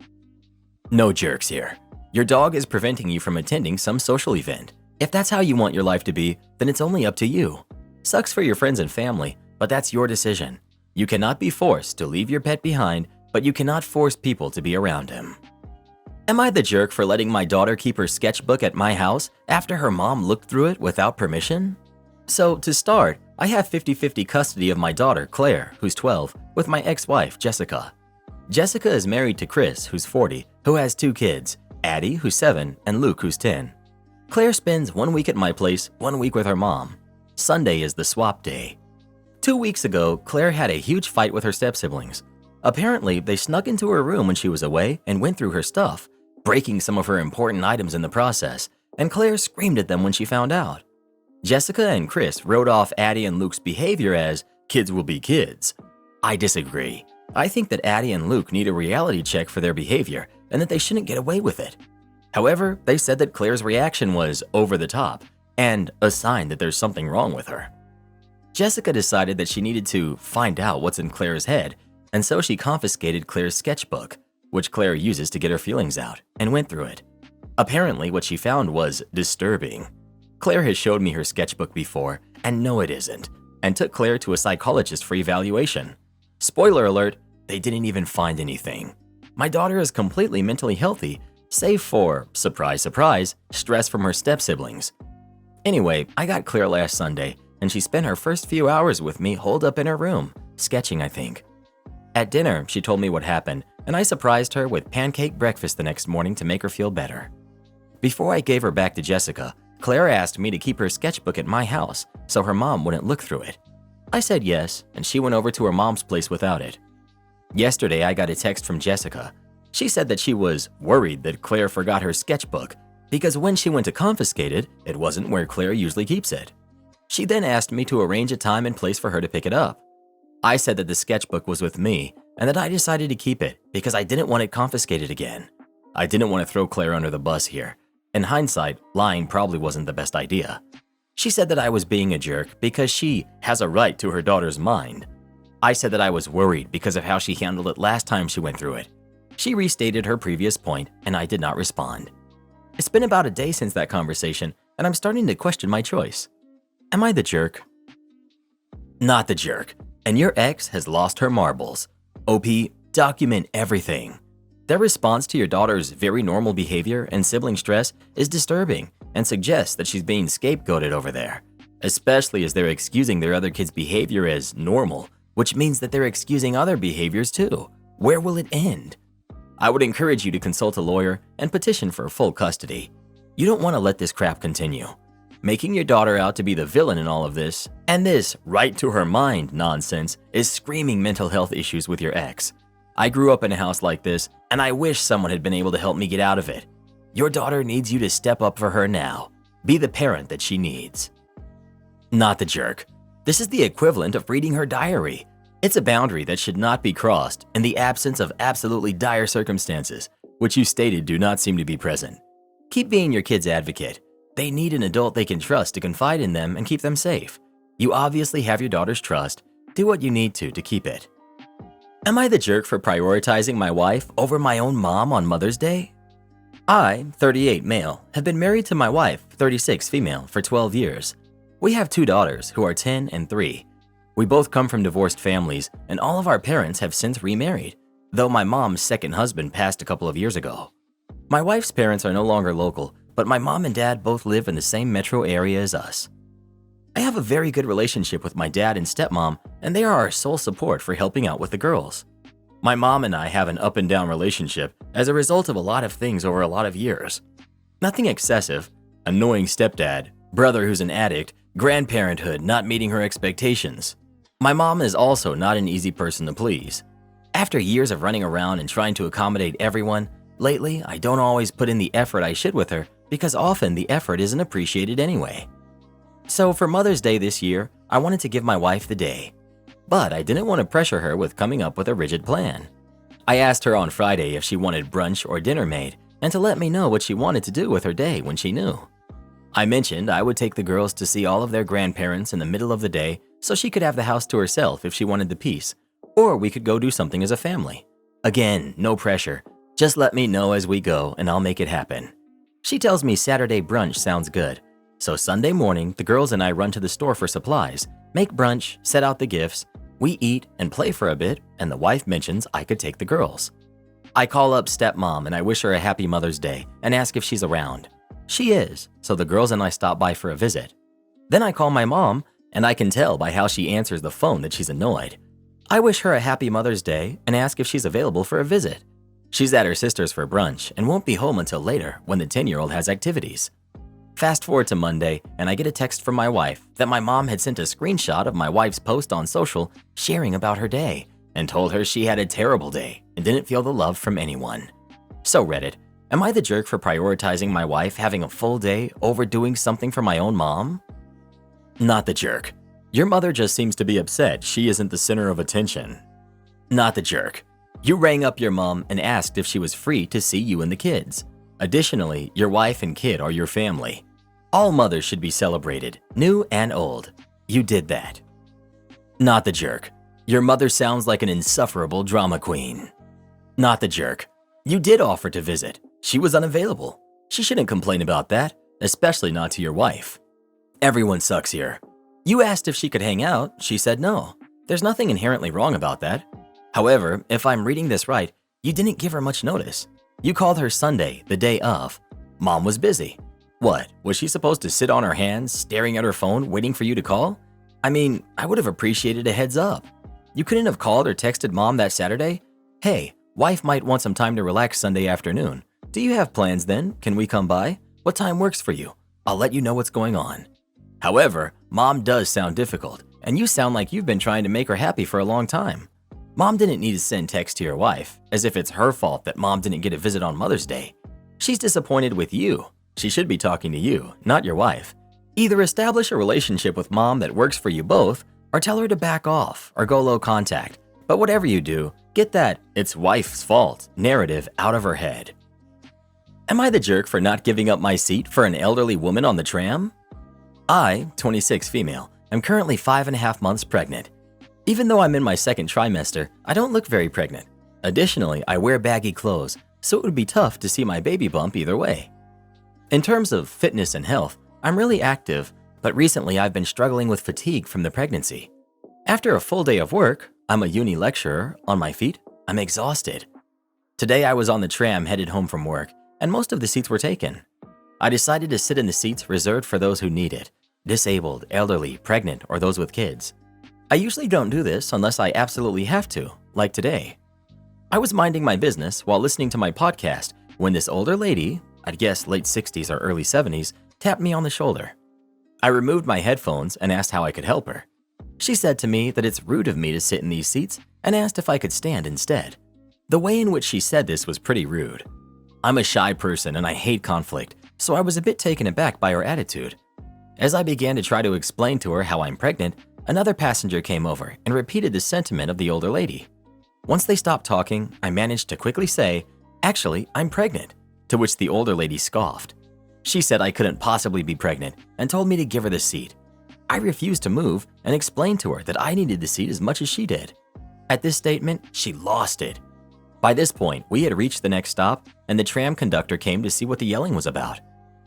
No jerks here. Your dog is preventing you from attending some social event. If that's how you want your life to be, then it's only up to you. Sucks for your friends and family, but that's your decision. You cannot be forced to leave your pet behind, but you cannot force people to be around him. Am I the jerk for letting my daughter keep her sketchbook at my house after her mom looked through it without permission? So to start, I have 50-50 custody of my daughter, Claire, who's 12, with my ex-wife, Jessica. Jessica is married to Chris, who's 40, who has 2 kids, Addie, who's 7, and Luke, who's 10. Claire spends 1 week at my place, 1 week with her mom. Sunday is the swap day. 2 weeks ago, Claire had a huge fight with her step-siblings. Apparently, they snuck into her room when she was away and went through her stuff, breaking some of her important items in the process, and Claire screamed at them when she found out. Jessica and Chris wrote off Addie and Luke's behavior as kids will be kids. I disagree. I think that Addie and Luke need a reality check for their behavior and that they shouldn't get away with it. However, they said that Claire's reaction was over the top and a sign that there's something wrong with her. Jessica decided that she needed to find out what's in Claire's head, and so she confiscated Claire's sketchbook, which Claire uses to get her feelings out, and went through it. Apparently, what she found was disturbing. Claire has showed me her sketchbook before, and no it isn't, and took Claire to a psychologist for evaluation. Spoiler alert, they didn't even find anything. My daughter is completely mentally healthy, save for, surprise, surprise, stress from her step-siblings. Anyway, I got Claire last Sunday, and she spent her first few hours with me holed up in her room, sketching, I think. At dinner, she told me what happened, and I surprised her with pancake breakfast the next morning to make her feel better. Before I gave her back to Jessica, Claire asked me to keep her sketchbook at my house so her mom wouldn't look through it. I said yes, and she went over to her mom's place without it. Yesterday, I got a text from Jessica. She said that she was worried that Claire forgot her sketchbook because when she went to confiscate it, it wasn't where Claire usually keeps it. She then asked me to arrange a time and place for her to pick it up. I said that the sketchbook was with me and that I decided to keep it because I didn't want it confiscated again. I didn't want to throw Claire under the bus here. In hindsight, lying probably wasn't the best idea. She said that I was being a jerk because she has a right to her daughter's mind. I said that I was worried because of how she handled it last time she went through it. She restated her previous point, and I did not respond. It's been about a day since that conversation, and I'm starting to question my choice. Am I the jerk? Not the jerk, and your ex has lost her marbles. OP, document everything. Their response to your daughter's very normal behavior and sibling stress is disturbing and suggests that she's being scapegoated over there, especially as they're excusing their other kids' behavior as normal, which means that they're excusing other behaviors too. Where will it end? I would encourage you to consult a lawyer and petition for full custody. You don't want to let this crap continue. Making your daughter out to be the villain in all of this, and this right to her mind nonsense, is screaming mental health issues with your ex. I grew up in a house like this, and I wish someone had been able to help me get out of it. Your daughter needs you to step up for her now. Be the parent that she needs. Not the jerk. This is the equivalent of reading her diary. It's a boundary that should not be crossed in the absence of absolutely dire circumstances, which you stated do not seem to be present. Keep being your kid's advocate. They need an adult they can trust to confide in them and keep them safe. You obviously have your daughter's trust. Do what you need to keep it. Am I the jerk for prioritizing my wife over my own mom on Mother's Day? I, 38 male, have been married to my wife, 36 female, for 12 years. We have 2 daughters who are 10 and 3. We both come from divorced families, and all of our parents have since remarried, though my mom's second husband passed a couple of years ago. My wife's parents are no longer local, but my mom and dad both live in the same metro area as us. I have a very good relationship with my dad and stepmom, and they are our sole support for helping out with the girls. My mom and I have an up and down relationship as a result of a lot of things over a lot of years. Nothing excessive, annoying stepdad, brother who's an addict, grandparenthood not meeting her expectations. My mom is also not an easy person to please. After years of running around and trying to accommodate everyone, lately I don't always put in the effort I should with her because often the effort isn't appreciated anyway. So for Mother's Day this year, I wanted to give my wife the day. But I didn't want to pressure her with coming up with a rigid plan. I asked her on Friday if she wanted brunch or dinner made and to let me know what she wanted to do with her day when she knew. I mentioned I would take the girls to see all of their grandparents in the middle of the day so she could have the house to herself if she wanted the peace, or we could go do something as a family. Again, no pressure. Just let me know as we go and I'll make it happen. She tells me Saturday brunch sounds good. So Sunday morning, the girls and I run to the store for supplies, make brunch, set out the gifts, we eat and play for a bit, and the wife mentions I could take the girls. I call up stepmom and I wish her a happy Mother's Day and ask if she's around. She is, so the girls and I stop by for a visit. Then I call my mom, and I can tell by how she answers the phone that she's annoyed. I wish her a happy Mother's Day and ask if she's available for a visit. She's at her sister's for brunch and won't be home until later when the 10-year-old has activities. Fast forward to Monday, and I get a text from my wife that my mom had sent a screenshot of my wife's post on social sharing about her day and told her she had a terrible day and didn't feel the love from anyone. So Reddit, am I the jerk for prioritizing my wife having a full day over doing something for my own mom? Not the jerk. Your mother just seems to be upset she isn't the center of attention. Not the jerk. You rang up your mom and asked if she was free to see you and the kids. Additionally, your wife and kid are your family. All mothers should be celebrated, new and old. You did that. Not the jerk. Your mother sounds like an insufferable drama queen. Not the jerk. You did offer to visit. She was unavailable. She shouldn't complain about that, especially not to your wife. Everyone sucks here. You asked if she could hang out. She said no. There's nothing inherently wrong about that. However, if I'm reading this right, you didn't give her much notice. You called her Sunday, the day of. Mom was busy. What, was she supposed to sit on her hands, staring at her phone, waiting for you to call? I mean, I would have appreciated a heads up. You couldn't have called or texted mom that Saturday? Hey, wife might want some time to relax Sunday afternoon. Do you have plans then? Can we come by? What time works for you? I'll let you know what's going on. However, mom does sound difficult, and you sound like you've been trying to make her happy for a long time. Mom didn't need to send text to your wife, as if it's her fault that mom didn't get a visit on Mother's Day. She's disappointed with you. She should be talking to you, not your wife. Either establish a relationship with mom that works for you both, or tell her to back off or go low contact. But whatever you do, get that "it's wife's fault" narrative out of her head. Am I the jerk for not giving up my seat for an elderly woman on the tram? I, 26 female, am currently 5.5 months pregnant. Even though I'm in my second trimester, I don't look very pregnant. Additionally, I wear baggy clothes, so it would be tough to see my baby bump either way. In terms of fitness and health, I'm really active, but recently I've been struggling with fatigue from the pregnancy. After a full day of work, I'm a uni lecturer, on my feet, I'm exhausted. Today I was on the tram headed home from work, and most of the seats were taken. I decided to sit in the seats reserved for those who need it, disabled, elderly, pregnant, or those with kids. I usually don't do this unless I absolutely have to, like today. I was minding my business while listening to my podcast when this older lady, I'd guess late 60s or early 70s, tapped me on the shoulder. I removed my headphones and asked how I could help her. She said to me that it's rude of me to sit in these seats and asked if I could stand instead. The way in which she said this was pretty rude. I'm a shy person and I hate conflict, so I was a bit taken aback by her attitude. As I began to try to explain to her how I'm pregnant, another passenger came over and repeated the sentiment of the older lady. Once they stopped talking, I managed to quickly say, "Actually, I'm pregnant," to which the older lady scoffed. She said I couldn't possibly be pregnant and told me to give her the seat. I refused to move and explained to her that I needed the seat as much as she did. At this statement, she lost it. By this point, we had reached the next stop and the tram conductor came to see what the yelling was about.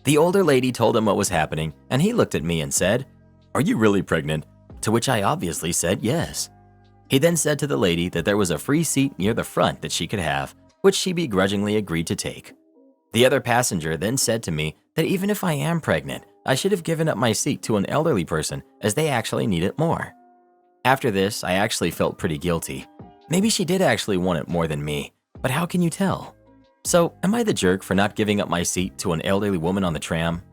The older lady told him what was happening and he looked at me and said, "Are you really pregnant?" To which I obviously said yes. He then said to the lady that there was a free seat near the front that she could have, which she begrudgingly agreed to take. The other passenger then said to me that even if I am pregnant, I should have given up my seat to an elderly person as they actually need it more. After this, I actually felt pretty guilty. Maybe she did actually want it more than me, but how can you tell? So, am I the jerk for not giving up my seat to an elderly woman on the tram?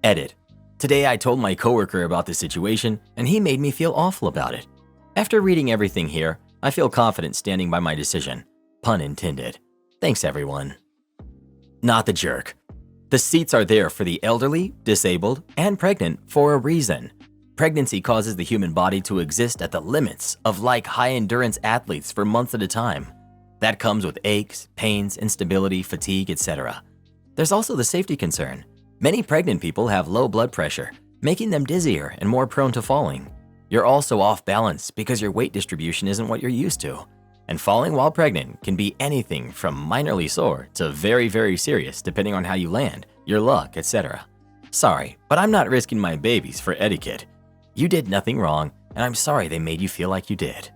Edit. Today I told my coworker about the situation and he made me feel awful about it. After reading everything here, I feel confident standing by my decision. Pun intended. Thanks everyone. Not the jerk. The seats are there for the elderly, disabled, and pregnant for a reason. Pregnancy causes the human body to exist at the limits of like high-endurance athletes for months at a time. That comes with aches, pains, instability, fatigue, etc. There's also the safety concern. Many pregnant people have low blood pressure, making them dizzier and more prone to falling. You're also off balance because your weight distribution isn't what you're used to. And falling while pregnant can be anything from minorly sore to very, very serious depending on how you land, your luck, etc. Sorry, but I'm not risking my babies for etiquette. You did nothing wrong, and I'm sorry they made you feel like you did.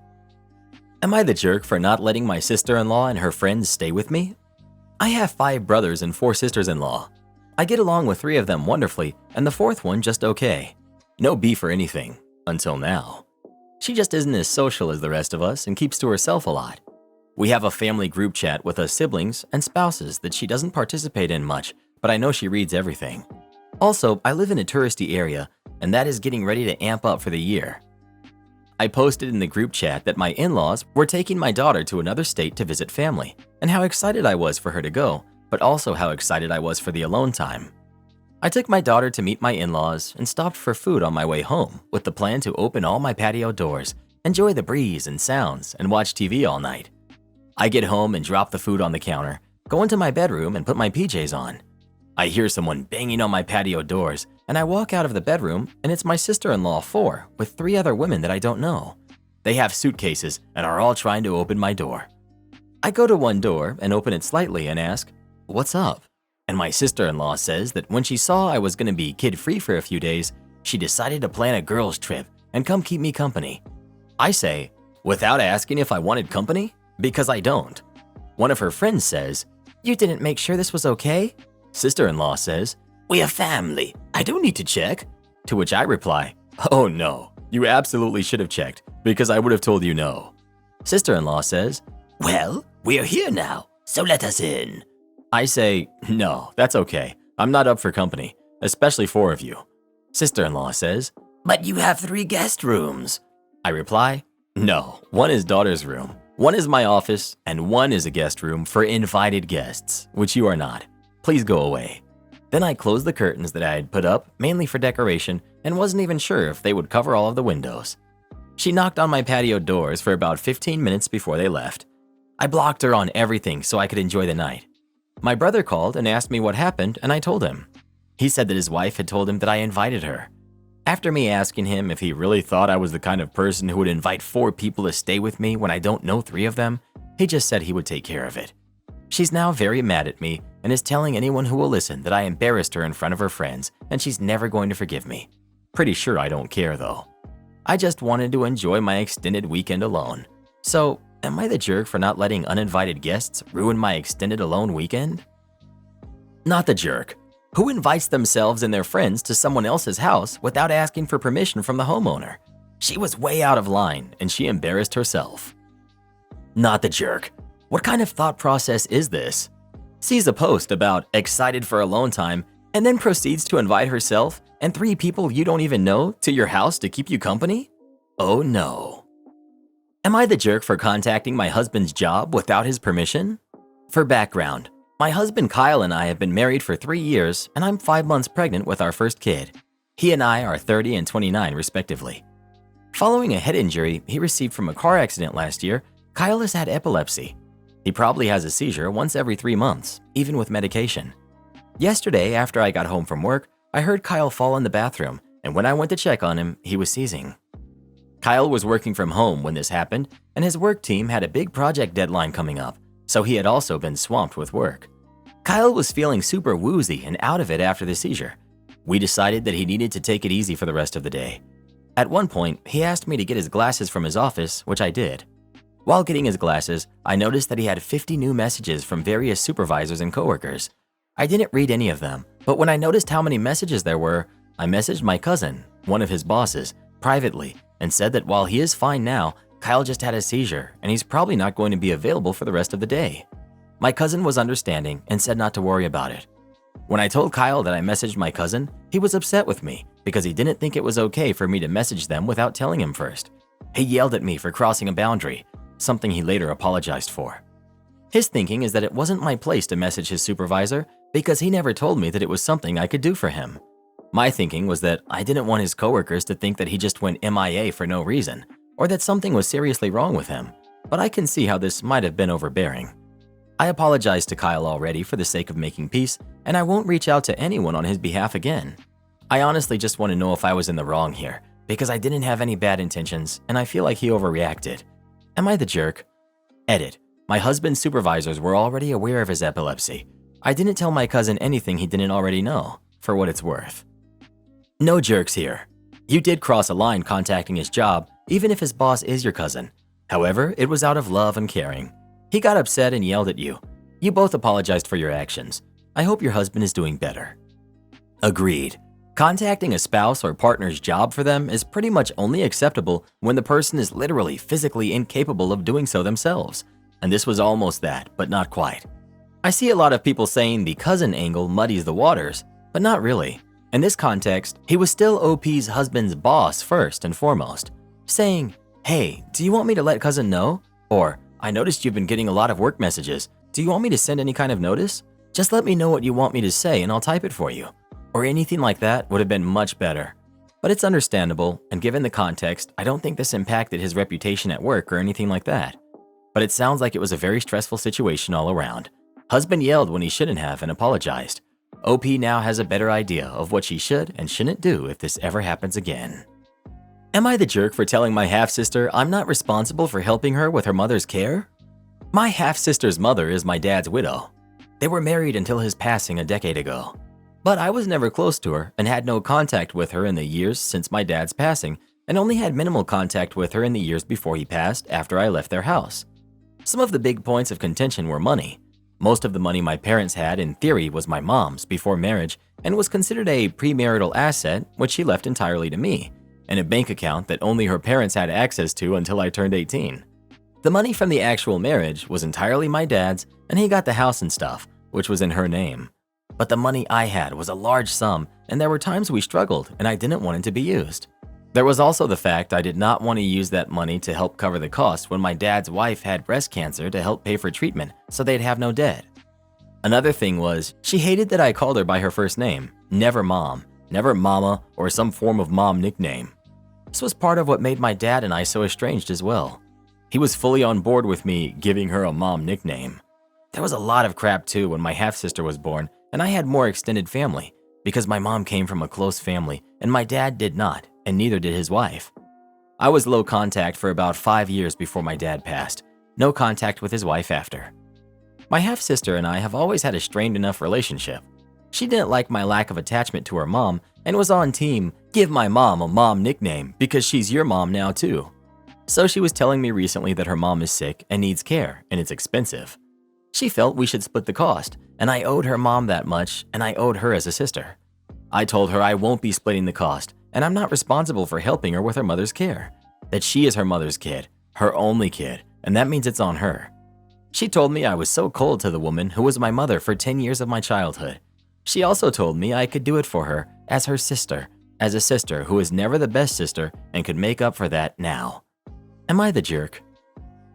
Am I the jerk for not letting my sister-in-law and her friends stay with me? I have 5 brothers and 4 sisters-in-law. I get along with 3 of them wonderfully, and the 4th one just okay. No beef or anything, until now. She just isn't as social as the rest of us and keeps to herself a lot. We have a family group chat with us siblings and spouses that she doesn't participate in much, but I know she reads everything. Also, I live in a touristy area, and that is getting ready to amp up for the year. I posted in the group chat that my in-laws were taking my daughter to another state to visit family, and how excited I was for her to go, but also how excited I was for the alone time. I took my daughter to meet my in-laws and stopped for food on my way home with the plan to open all my patio doors, enjoy the breeze and sounds, and watch TV all night. I get home and drop the food on the counter, go into my bedroom and put my PJs on. I hear someone banging on my patio doors, and I walk out of the bedroom, and it's my sister-in-law 4 with 3 other women that I don't know. They have suitcases and are all trying to open my door. I go to one door and open it slightly and ask, "What's up?" And my sister-in-law says that when she saw I was going to be kid-free for a few days, she decided to plan a girls' trip and come keep me company. I say, without asking if I wanted company, because I don't. One of her friends says, "You didn't make sure this was okay?" Sister-in-law says, "We are family. I don't need to check." To which I reply, "Oh no, you absolutely should have checked because I would have told you no." Sister-in-law says, "Well, we are here now, so let us in." I say, "No, that's okay. I'm not up for company, especially 4 of you." Sister-in-law says, "But you have 3 guest rooms." I reply, "No, one is daughter's room, one is my office, and one is a guest room for invited guests, which you are not. Please go away." Then I closed the curtains that I had put up, mainly for decoration, and wasn't even sure if they would cover all of the windows. She knocked on my patio doors for about 15 minutes before they left. I blocked her on everything so I could enjoy the night. My brother called and asked me what happened, and I told him. He said that his wife had told him that I invited her. After me asking him if he really thought I was the kind of person who would invite 4 people to stay with me when I don't know 3 of them, he just said he would take care of it. She's now very mad at me and is telling anyone who will listen that I embarrassed her in front of her friends and she's never going to forgive me. Pretty sure I don't care though. I just wanted to enjoy my extended weekend alone. So, am I the jerk for not letting uninvited guests ruin my extended alone weekend? Not the jerk. Who invites themselves and their friends to someone else's house without asking for permission from the homeowner? She was way out of line and she embarrassed herself. Not the jerk. What kind of thought process is this? Sees a post about excited for alone time and then proceeds to invite herself and 3 people you don't even know to your house to keep you company? Oh no. Am I the jerk for contacting my husband's job without his permission? For background, my husband Kyle and I have been married for 3 years and I'm 5 months pregnant with our first kid. He and I are 30 and 29 respectively. Following a head injury he received from a car accident last year, Kyle has had epilepsy. He probably has a seizure once every 3 months, even with medication. Yesterday, after I got home from work, I heard Kyle fall in the bathroom, and when I went to check on him, he was seizing. Kyle was working from home when this happened, and his work team had a big project deadline coming up, so he had also been swamped with work. Kyle was feeling super woozy and out of it after the seizure. We decided that he needed to take it easy for the rest of the day. At one point, he asked me to get his glasses from his office, which I did. While getting his glasses, I noticed that he had 50 new messages from various supervisors and coworkers. I didn't read any of them, but when I noticed how many messages there were, I messaged my cousin, one of his bosses, privately and said that while he is fine now, Kyle just had a seizure and he's probably not going to be available for the rest of the day. My cousin was understanding and said not to worry about it. When I told Kyle that I messaged my cousin, he was upset with me because he didn't think it was okay for me to message them without telling him first. He yelled at me for crossing a boundary, something he later apologized for. His thinking is that it wasn't my place to message his supervisor because he never told me that it was something I could do for him. My thinking was that I didn't want his coworkers to think that he just went MIA for no reason, or that something was seriously wrong with him, but I can see how this might have been overbearing. I apologized to Kyle already for the sake of making peace, and I won't reach out to anyone on his behalf again. I honestly just want to know if I was in the wrong here, because I didn't have any bad intentions, and I feel like he overreacted. Am I the jerk? Edit. My husband's supervisors were already aware of his epilepsy. I didn't tell my cousin anything he didn't already know, for what it's worth. No jerks here. You did cross a line contacting his job, even if his boss is your cousin. However, it was out of love and caring. He got upset and yelled at you. You both apologized for your actions. I hope your husband is doing better. Agreed. Contacting a spouse or partner's job for them is pretty much only acceptable when the person is literally physically incapable of doing so themselves. and this was almost that, but not quite. I see a lot of people saying the cousin angle muddies the waters, but not really. In this context, he was still OP's husband's boss first and foremost, saying, "Hey, do you want me to let cousin know?" Or, "I noticed you've been getting a lot of work messages. Do you want me to send any kind of notice? Just let me know what you want me to say and I'll type it for you." Or anything like that would have been much better. But it's understandable, and given the context, I don't think this impacted his reputation at work or anything like that. But it sounds like it was a very stressful situation all around. Husband yelled when he shouldn't have and apologized. OP now has a better idea of what she should and shouldn't do if this ever happens again. Am I the jerk for telling my half-sister I'm not responsible for helping her with her mother's care? My half-sister's mother is my dad's widow. They were married until his passing a decade ago. But I was never close to her and had no contact with her in the years since my dad's passing, and only had minimal contact with her in the years before he passed after I left their house. Some of the big points of contention were money. Most of the money my parents had, in theory, was my mom's before marriage and was considered a premarital asset, which she left entirely to me, and a bank account that only her parents had access to until I turned 18. The money from the actual marriage was entirely my dad's, and he got the house and stuff, which was in her name. But the money I had was a large sum, and there were times we struggled and I didn't want it to be used. There was also the fact I did not want to use that money to help cover the cost when my dad's wife had breast cancer to help pay for treatment so they'd have no debt. Another thing was, she hated that I called her by her first name, never mom, never mama, or some form of mom nickname. This was part of what made my dad and I so estranged as well. He was fully on board with me giving her a mom nickname. There was a lot of crap too when my half-sister was born and I had more extended family because my mom came from a close family and my dad did not, and neither did his wife. I was low contact for about 5 years before my dad passed, no contact with his wife after. My half-sister and I have always had a strained enough relationship. She didn't like my lack of attachment to her mom and was on team, give my mom a mom nickname because she's your mom now too. So she was telling me recently that her mom is sick and needs care and it's expensive. She felt we should split the cost, and I owed her mom that much and I owed her as a sister. I told her I won't be splitting the cost and I'm not responsible for helping her with her mother's care. That she is her mother's kid, her only kid, and that means it's on her. She told me I was so cold to the woman who was my mother for 10 years of my childhood. She also told me I could do it for her as her sister, as a sister who is never the best sister and could make up for that now. Am I the jerk?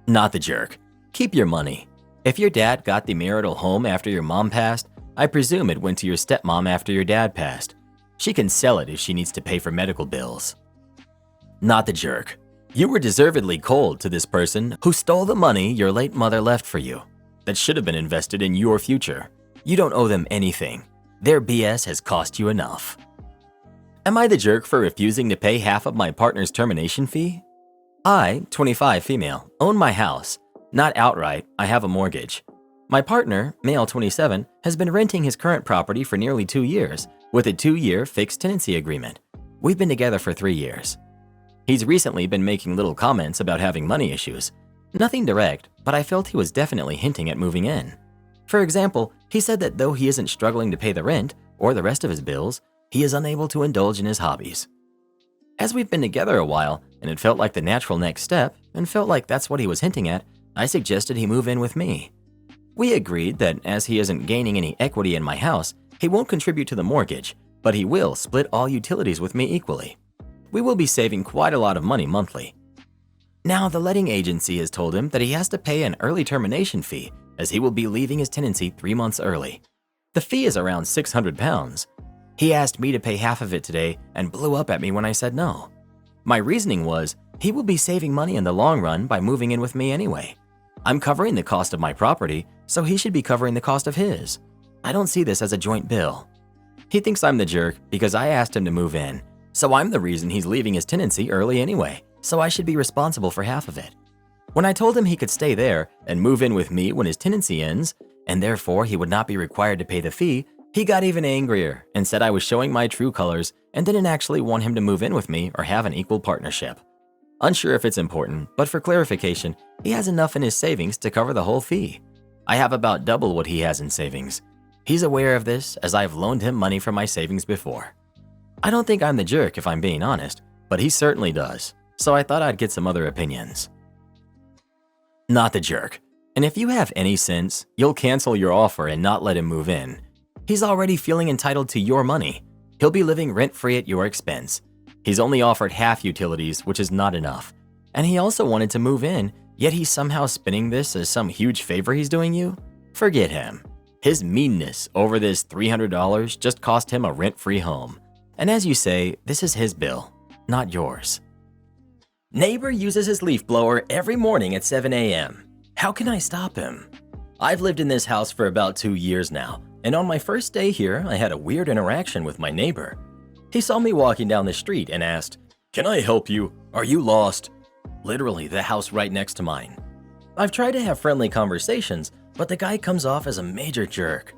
Not the jerk. Keep your money. If your dad got the marital home after your mom passed, I presume it went to your stepmom after your dad passed. She can sell it if she needs to pay for medical bills. Not the jerk. You were deservedly cold to this person who stole the money your late mother left for you that should have been invested in your future. You don't owe them anything. Their BS has cost you enough. Am I the jerk for refusing to pay half of my partner's termination fee? I, 25 female, own my house. Not outright, I have a mortgage. My partner, male 27, has been renting his current property for nearly 2 years with a 2-year fixed tenancy agreement. We've been together for 3 years. He's recently been making little comments about having money issues. Nothing direct, but I felt he was definitely hinting at moving in. For example, he said that though he isn't struggling to pay the rent or the rest of his bills, he is unable to indulge in his hobbies. As we've been together a while, and it felt like the natural next step, and felt like that's what he was hinting at, I suggested he move in with me. We agreed that as he isn't gaining any equity in my house, he won't contribute to the mortgage, but he will split all utilities with me equally. We will be saving quite a lot of money monthly. Now, the letting agency has told him that he has to pay an early termination fee as he will be leaving his tenancy 3 months early. The fee is around £600. He asked me to pay half of it today and blew up at me when I said no. My reasoning was, he will be saving money in the long run by moving in with me anyway. I'm covering the cost of my property, so he should be covering the cost of his. I don't see this as a joint bill. He thinks I'm the jerk because I asked him to move in, so I'm the reason he's leaving his tenancy early anyway, so I should be responsible for half of it. When I told him he could stay there and move in with me when his tenancy ends, and therefore he would not be required to pay the fee, he got even angrier and said I was showing my true colors and didn't actually want him to move in with me or have an equal partnership. Unsure if it's important, but for clarification, he has enough in his savings to cover the whole fee. I have about double what he has in savings. He's aware of this as I've loaned him money from my savings before. I don't think I'm the jerk if I'm being honest, but he certainly does, so I thought I'd get some other opinions. Not the jerk. And if you have any sense, you'll cancel your offer and not let him move in. He's already feeling entitled to your money. He'll be living rent-free at your expense. He's only offered half utilities, which is not enough. And he also wanted to move in, yet he's somehow spinning this as some huge favor he's doing you? Forget him. His meanness over this $300 just cost him a rent-free home. And as you say, this is his bill, not yours. Neighbor uses his leaf blower every morning at 7 a.m. How can I stop him? I've lived in this house for about 2 years now, and on my first day here, I had a weird interaction with my neighbor. He saw me walking down the street and asked, "Can I help you? Are you lost?" Literally the house right next to mine. I've tried to have friendly conversations, but the guy comes off as a major jerk.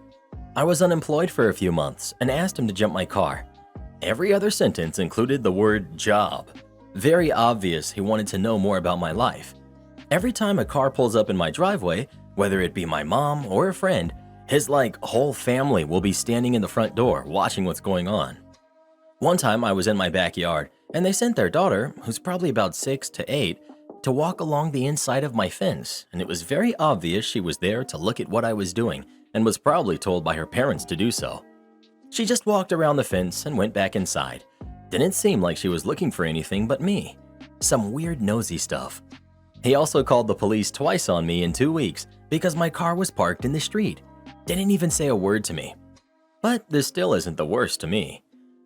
I was unemployed for a few months and asked him to jump my car. Every other sentence included the word job. Very obvious he wanted to know more about my life. Every time a car pulls up in my driveway, whether it be my mom or a friend, his whole family will be standing in the front door watching what's going on. One time I was in my backyard and they sent their daughter, who's probably about 6 to 8, to walk along the inside of my fence, and it was very obvious she was there to look at what I was doing and was probably told by her parents to do so. She just walked around the fence and went back inside. Didn't seem like she was looking for anything but me. Some weird nosy stuff. He also called the police twice on me in 2 weeks because my car was parked in the street. Didn't even say a word to me. But this still isn't the worst to me.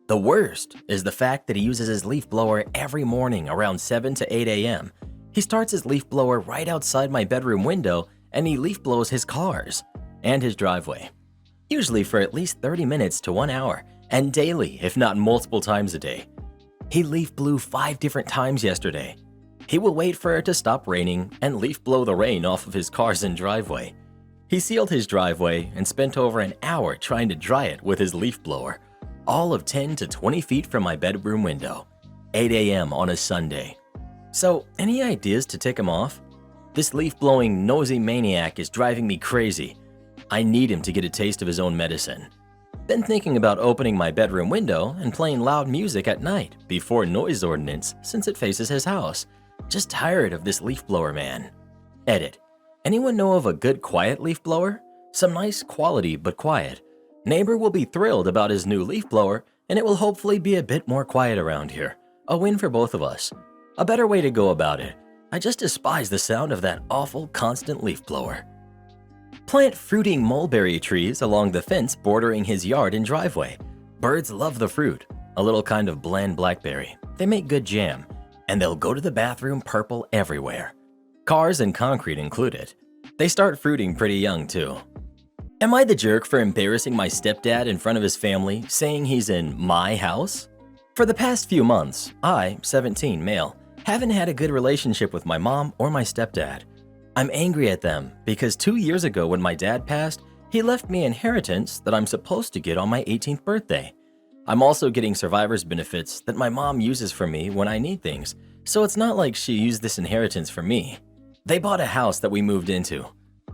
The worst is the fact that he uses his leaf blower every morning around 7 to 8 a.m. He starts his leaf blower right outside my bedroom window and he leaf blows his cars and his driveway. Usually for at least 30 minutes to 1 hour, and daily, if not multiple times a day. He leaf blew 5 different times yesterday. He will wait for it to stop raining and leaf blow the rain off of his cars and driveway. He sealed his driveway and spent over an hour trying to dry it with his leaf blower, all of 10 to 20 feet from my bedroom window, 8 a.m. on a Sunday. So, any ideas to tick him off? This leaf-blowing, nosy maniac is driving me crazy. I need him to get a taste of his own medicine. Been thinking about opening my bedroom window and playing loud music at night before noise ordinance since it faces his house. Just tired of this leaf blower man. Edit. Anyone know of a good quiet leaf blower? Some nice quality but quiet. Neighbor will be thrilled about his new leaf blower and it will hopefully be a bit more quiet around here. A win for both of us. A better way to go about it. I just despise the sound of that awful constant leaf blower. Plant fruiting mulberry trees along the fence bordering his yard and driveway. Birds love the fruit, a little kind of bland blackberry. They make good jam, and they'll go to the bathroom purple everywhere. Cars and concrete included. They start fruiting pretty young too. Am I the jerk for embarrassing my stepdad in front of his family, saying he's in my house? For the past few months, I, 17, male, haven't had a good relationship with my mom or my stepdad. I'm angry at them because 2 years ago when my dad passed, he left me inheritance that I'm supposed to get on my 18th birthday. I'm also getting survivor's benefits that my mom uses for me when I need things, so it's not like she used this inheritance for me. They bought a house that we moved into.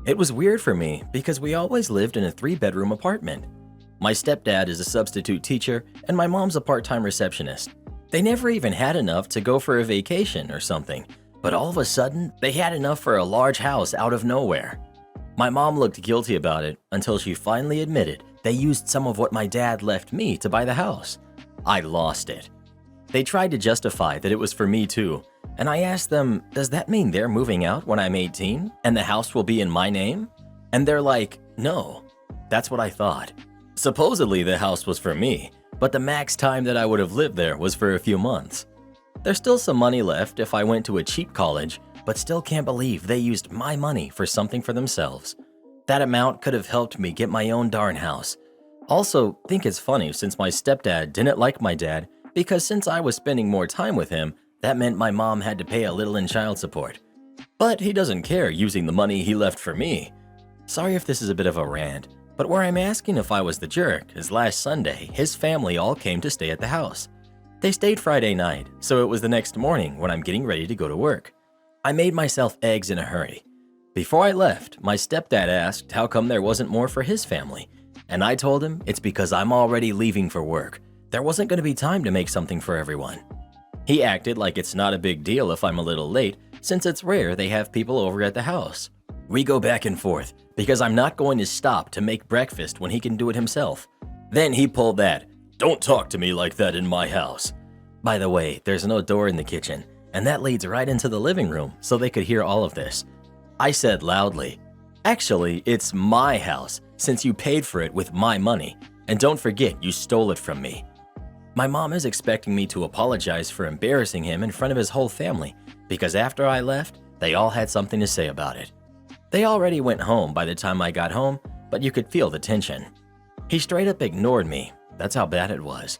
It was weird for me because we always lived in a 3-bedroom apartment. My stepdad is a substitute teacher and my mom's a part-time receptionist. They never even had enough to go for a vacation or something. But all of a sudden, they had enough for a large house out of nowhere. My mom looked guilty about it until she finally admitted they used some of what my dad left me to buy the house. I lost it. They tried to justify that it was for me too, and I asked them, does that mean they're moving out when I'm 18 and the house will be in my name? And they're like, no. That's what I thought. Supposedly the house was for me, but the max time that I would have lived there was for a few months. There's still some money left if I went to a cheap college, but still can't believe they used my money for something for themselves. That amount could have helped me get my own darn house. Also, think it's funny since my stepdad didn't like my dad because since I was spending more time with him, that meant my mom had to pay a little in child support. But he doesn't care using the money he left for me. Sorry if this is a bit of a rant, but where I'm asking if I was the jerk is last Sunday, his family all came to stay at the house. They stayed Friday night, so it was the next morning when I'm getting ready to go to work. I made myself eggs in a hurry. Before I left, my stepdad asked how come there wasn't more for his family, and I told him it's because I'm already leaving for work. There wasn't going to be time to make something for everyone. He acted like it's not a big deal if I'm a little late, since it's rare they have people over at the house. We go back and forth because I'm not going to stop to make breakfast when he can do it himself. Then he pulled that, "Don't talk to me like that in my house." By the way, there's no door in the kitchen, and that leads right into the living room so they could hear all of this. I said loudly, "Actually, it's my house since you paid for it with my money, and don't forget you stole it from me." My mom is expecting me to apologize for embarrassing him in front of his whole family because after I left, they all had something to say about it. They already went home by the time I got home, but you could feel the tension. He straight up ignored me. That's how bad it was.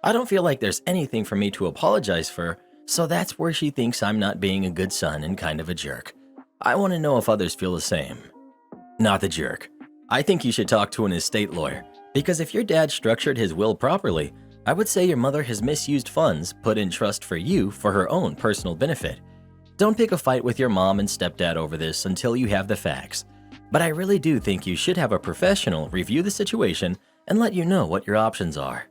I don't feel like there's anything for me to apologize for, so that's where she thinks I'm not being a good son and kind of a jerk. I want to know if others feel the same. Not the jerk. I think you should talk to an estate lawyer, because if your dad structured his will properly, I would say your mother has misused funds put in trust for you for her own personal benefit. Don't pick a fight with your mom and stepdad over this until you have the facts. But I really do think you should have a professional review the situation and let you know what your options are.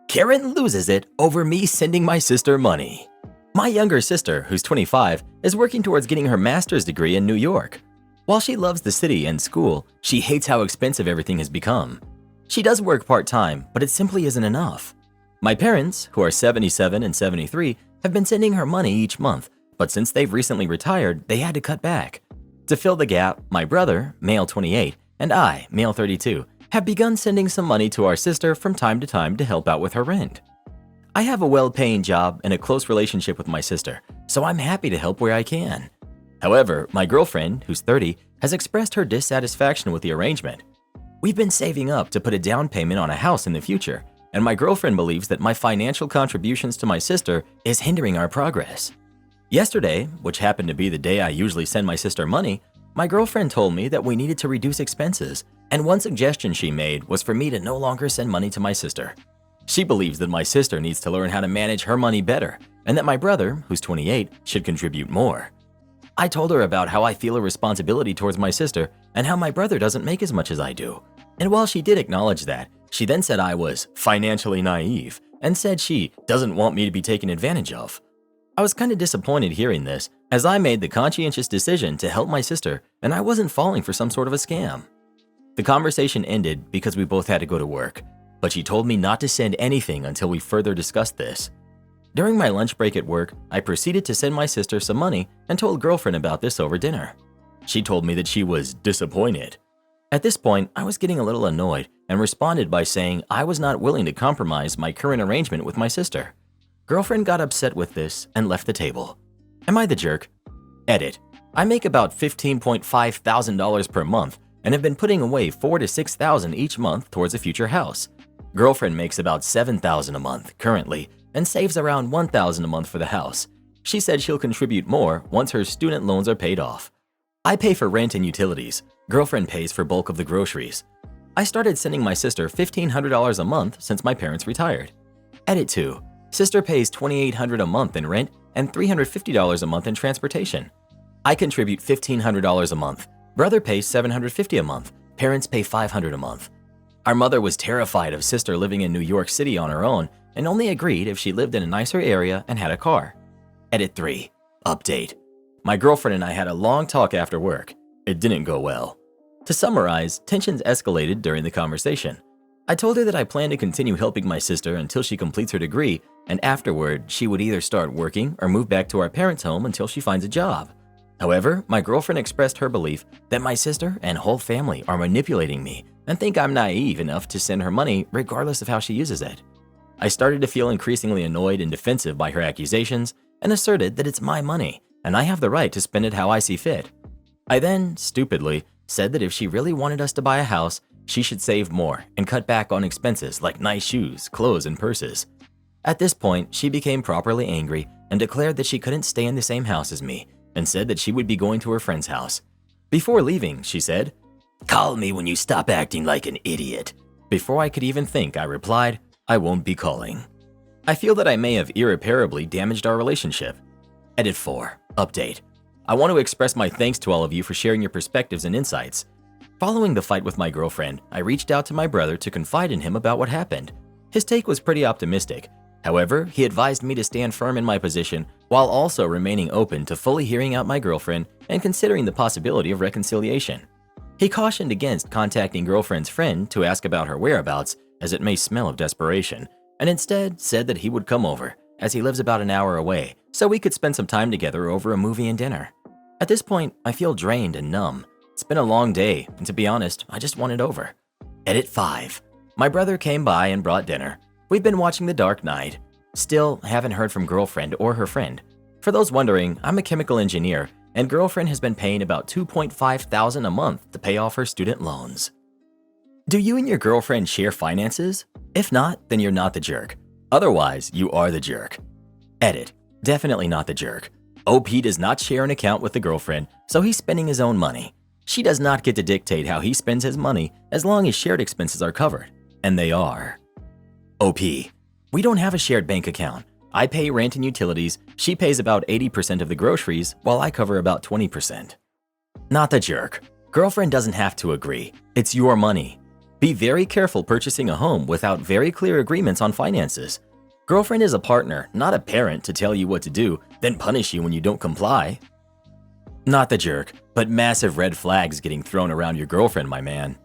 Karen loses it over me sending my sister money. My younger sister, who's 25, is working towards getting her master's degree in New York. While she loves the city and school, she hates how expensive everything has become. She does work part-time, but it simply isn't enough. My parents, who are 77 and 73, have been sending her money each month, but since they've recently retired, they had to cut back. To fill the gap, my brother, male 28, and I, male 32, have begun sending some money to our sister from time to time to help out with her rent. I have a well-paying job and a close relationship with my sister, so I'm happy to help where I can. However, my girlfriend, who's 30, has expressed her dissatisfaction with the arrangement. We've been saving up to put a down payment on a house in the future, and my girlfriend believes that my financial contributions to my sister is hindering our progress. Yesterday, which happened to be the day I usually send my sister money, my girlfriend told me that we needed to reduce expenses, and one suggestion she made was for me to no longer send money to my sister. She believes that my sister needs to learn how to manage her money better, and that my brother, who's 28, should contribute more. I told her about how I feel a responsibility towards my sister and how my brother doesn't make as much as I do. And while she did acknowledge that, she then said I was financially naive and said she doesn't want me to be taken advantage of. I was kind of disappointed hearing this, as I made the conscientious decision to help my sister and I wasn't falling for some sort of a scam. The conversation ended because we both had to go to work, but she told me not to send anything until we further discussed this. During my lunch break at work, I proceeded to send my sister some money and told girlfriend about this over dinner. She told me that she was disappointed. At this point, I was getting a little annoyed and responded by saying I was not willing to compromise my current arrangement with my sister. Girlfriend got upset with this and left the table. Am I the jerk? Edit. I make about $15.5 thousand per month and have been putting away $4,000 to $6,000 each month towards a future house. Girlfriend makes about $7,000 a month currently and saves around $1,000 a month for the house. She said she'll contribute more once her student loans are paid off. I pay for rent and utilities. Girlfriend pays for bulk of the groceries. I started sending my sister $1,500 a month since my parents retired. Edit 2. Sister pays $2,800 a month in rent and $350 a month in transportation. I contribute $1,500 a month. Brother pays $750 a month. Parents pay $500 a month. Our mother was terrified of sister living in New York City on her own and only agreed if she lived in a nicer area and had a car. Edit 3. Update. My girlfriend and I had a long talk after work. It didn't go well. To summarize, tensions escalated during the conversation. I told her that I plan to continue helping my sister until she completes her degree, and afterward, she would either start working or move back to our parents' home until she finds a job. However, my girlfriend expressed her belief that my sister and whole family are manipulating me and think I'm naive enough to send her money regardless of how she uses it. I started to feel increasingly annoyed and defensive by her accusations and asserted that it's my money and I have the right to spend it how I see fit. I then, stupidly, said that if she really wanted us to buy a house, she should save more and cut back on expenses like nice shoes, clothes, and purses. At this point, she became properly angry and declared that she couldn't stay in the same house as me and said that she would be going to her friend's house. Before leaving, she said, "Call me when you stop acting like an idiot." Before I could even think, I replied, "I won't be calling." I feel that I may have irreparably damaged our relationship. Edit 4. Update. I want to express my thanks to all of you for sharing your perspectives and insights. Following the fight with my girlfriend, I reached out to my brother to confide in him about what happened. His take was pretty optimistic. However, he advised me to stand firm in my position while also remaining open to fully hearing out my girlfriend and considering the possibility of reconciliation. He cautioned against contacting girlfriend's friend to ask about her whereabouts, as it may smell of desperation, and instead said that he would come over, as he lives about an hour away, so we could spend some time together over a movie and dinner. At this point, I feel drained and numb. It's been a long day, and to be honest, I just want it over. Edit 5. My brother came by and brought dinner. We've been watching The Dark Knight. Still haven't heard from girlfriend or her friend. For those wondering, I'm a chemical engineer, and girlfriend has been paying about $2,500 a month to pay off her student loans. Do you and your girlfriend share finances? If not, then you're not the jerk. Otherwise, you are the jerk. Edit. Definitely not the jerk. OP does not share an account with the girlfriend, so he's spending his own money. She does not get to dictate how he spends his money as long as shared expenses are covered. And they are. OP. We don't have a shared bank account. I pay rent and utilities, she pays about 80% of the groceries, while I cover about 20%. Not the jerk. Girlfriend doesn't have to agree. It's your money. Be very careful purchasing a home without very clear agreements on finances. Girlfriend is a partner, not a parent to tell you what to do, then punish you when you don't comply. Not the jerk, but massive red flags getting thrown around your girlfriend, my man.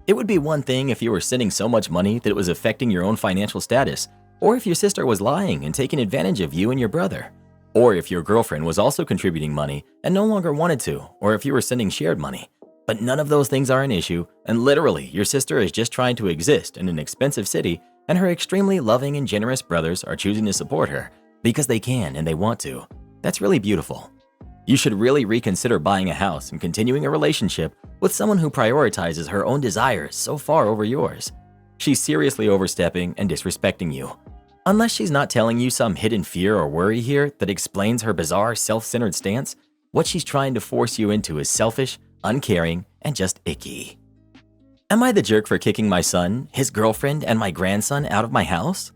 It would be one thing if you were sending so much money that it was affecting your own financial status, or if your sister was lying and taking advantage of you and your brother, or if your girlfriend was also contributing money and no longer wanted to, or if you were sending shared money. But none of those things are an issue, and literally, your sister is just trying to exist in an expensive city, and her extremely loving and generous brothers are choosing to support her because they can and they want to. That's really beautiful. You should really reconsider buying a house and continuing a relationship with someone who prioritizes her own desires so far over yours. She's seriously overstepping and disrespecting you. Unless she's not telling you some hidden fear or worry here that explains her bizarre self-centered stance, what she's trying to force you into is selfish, uncaring, and just icky. Am I the jerk for kicking my son, his girlfriend, and my grandson out of my house?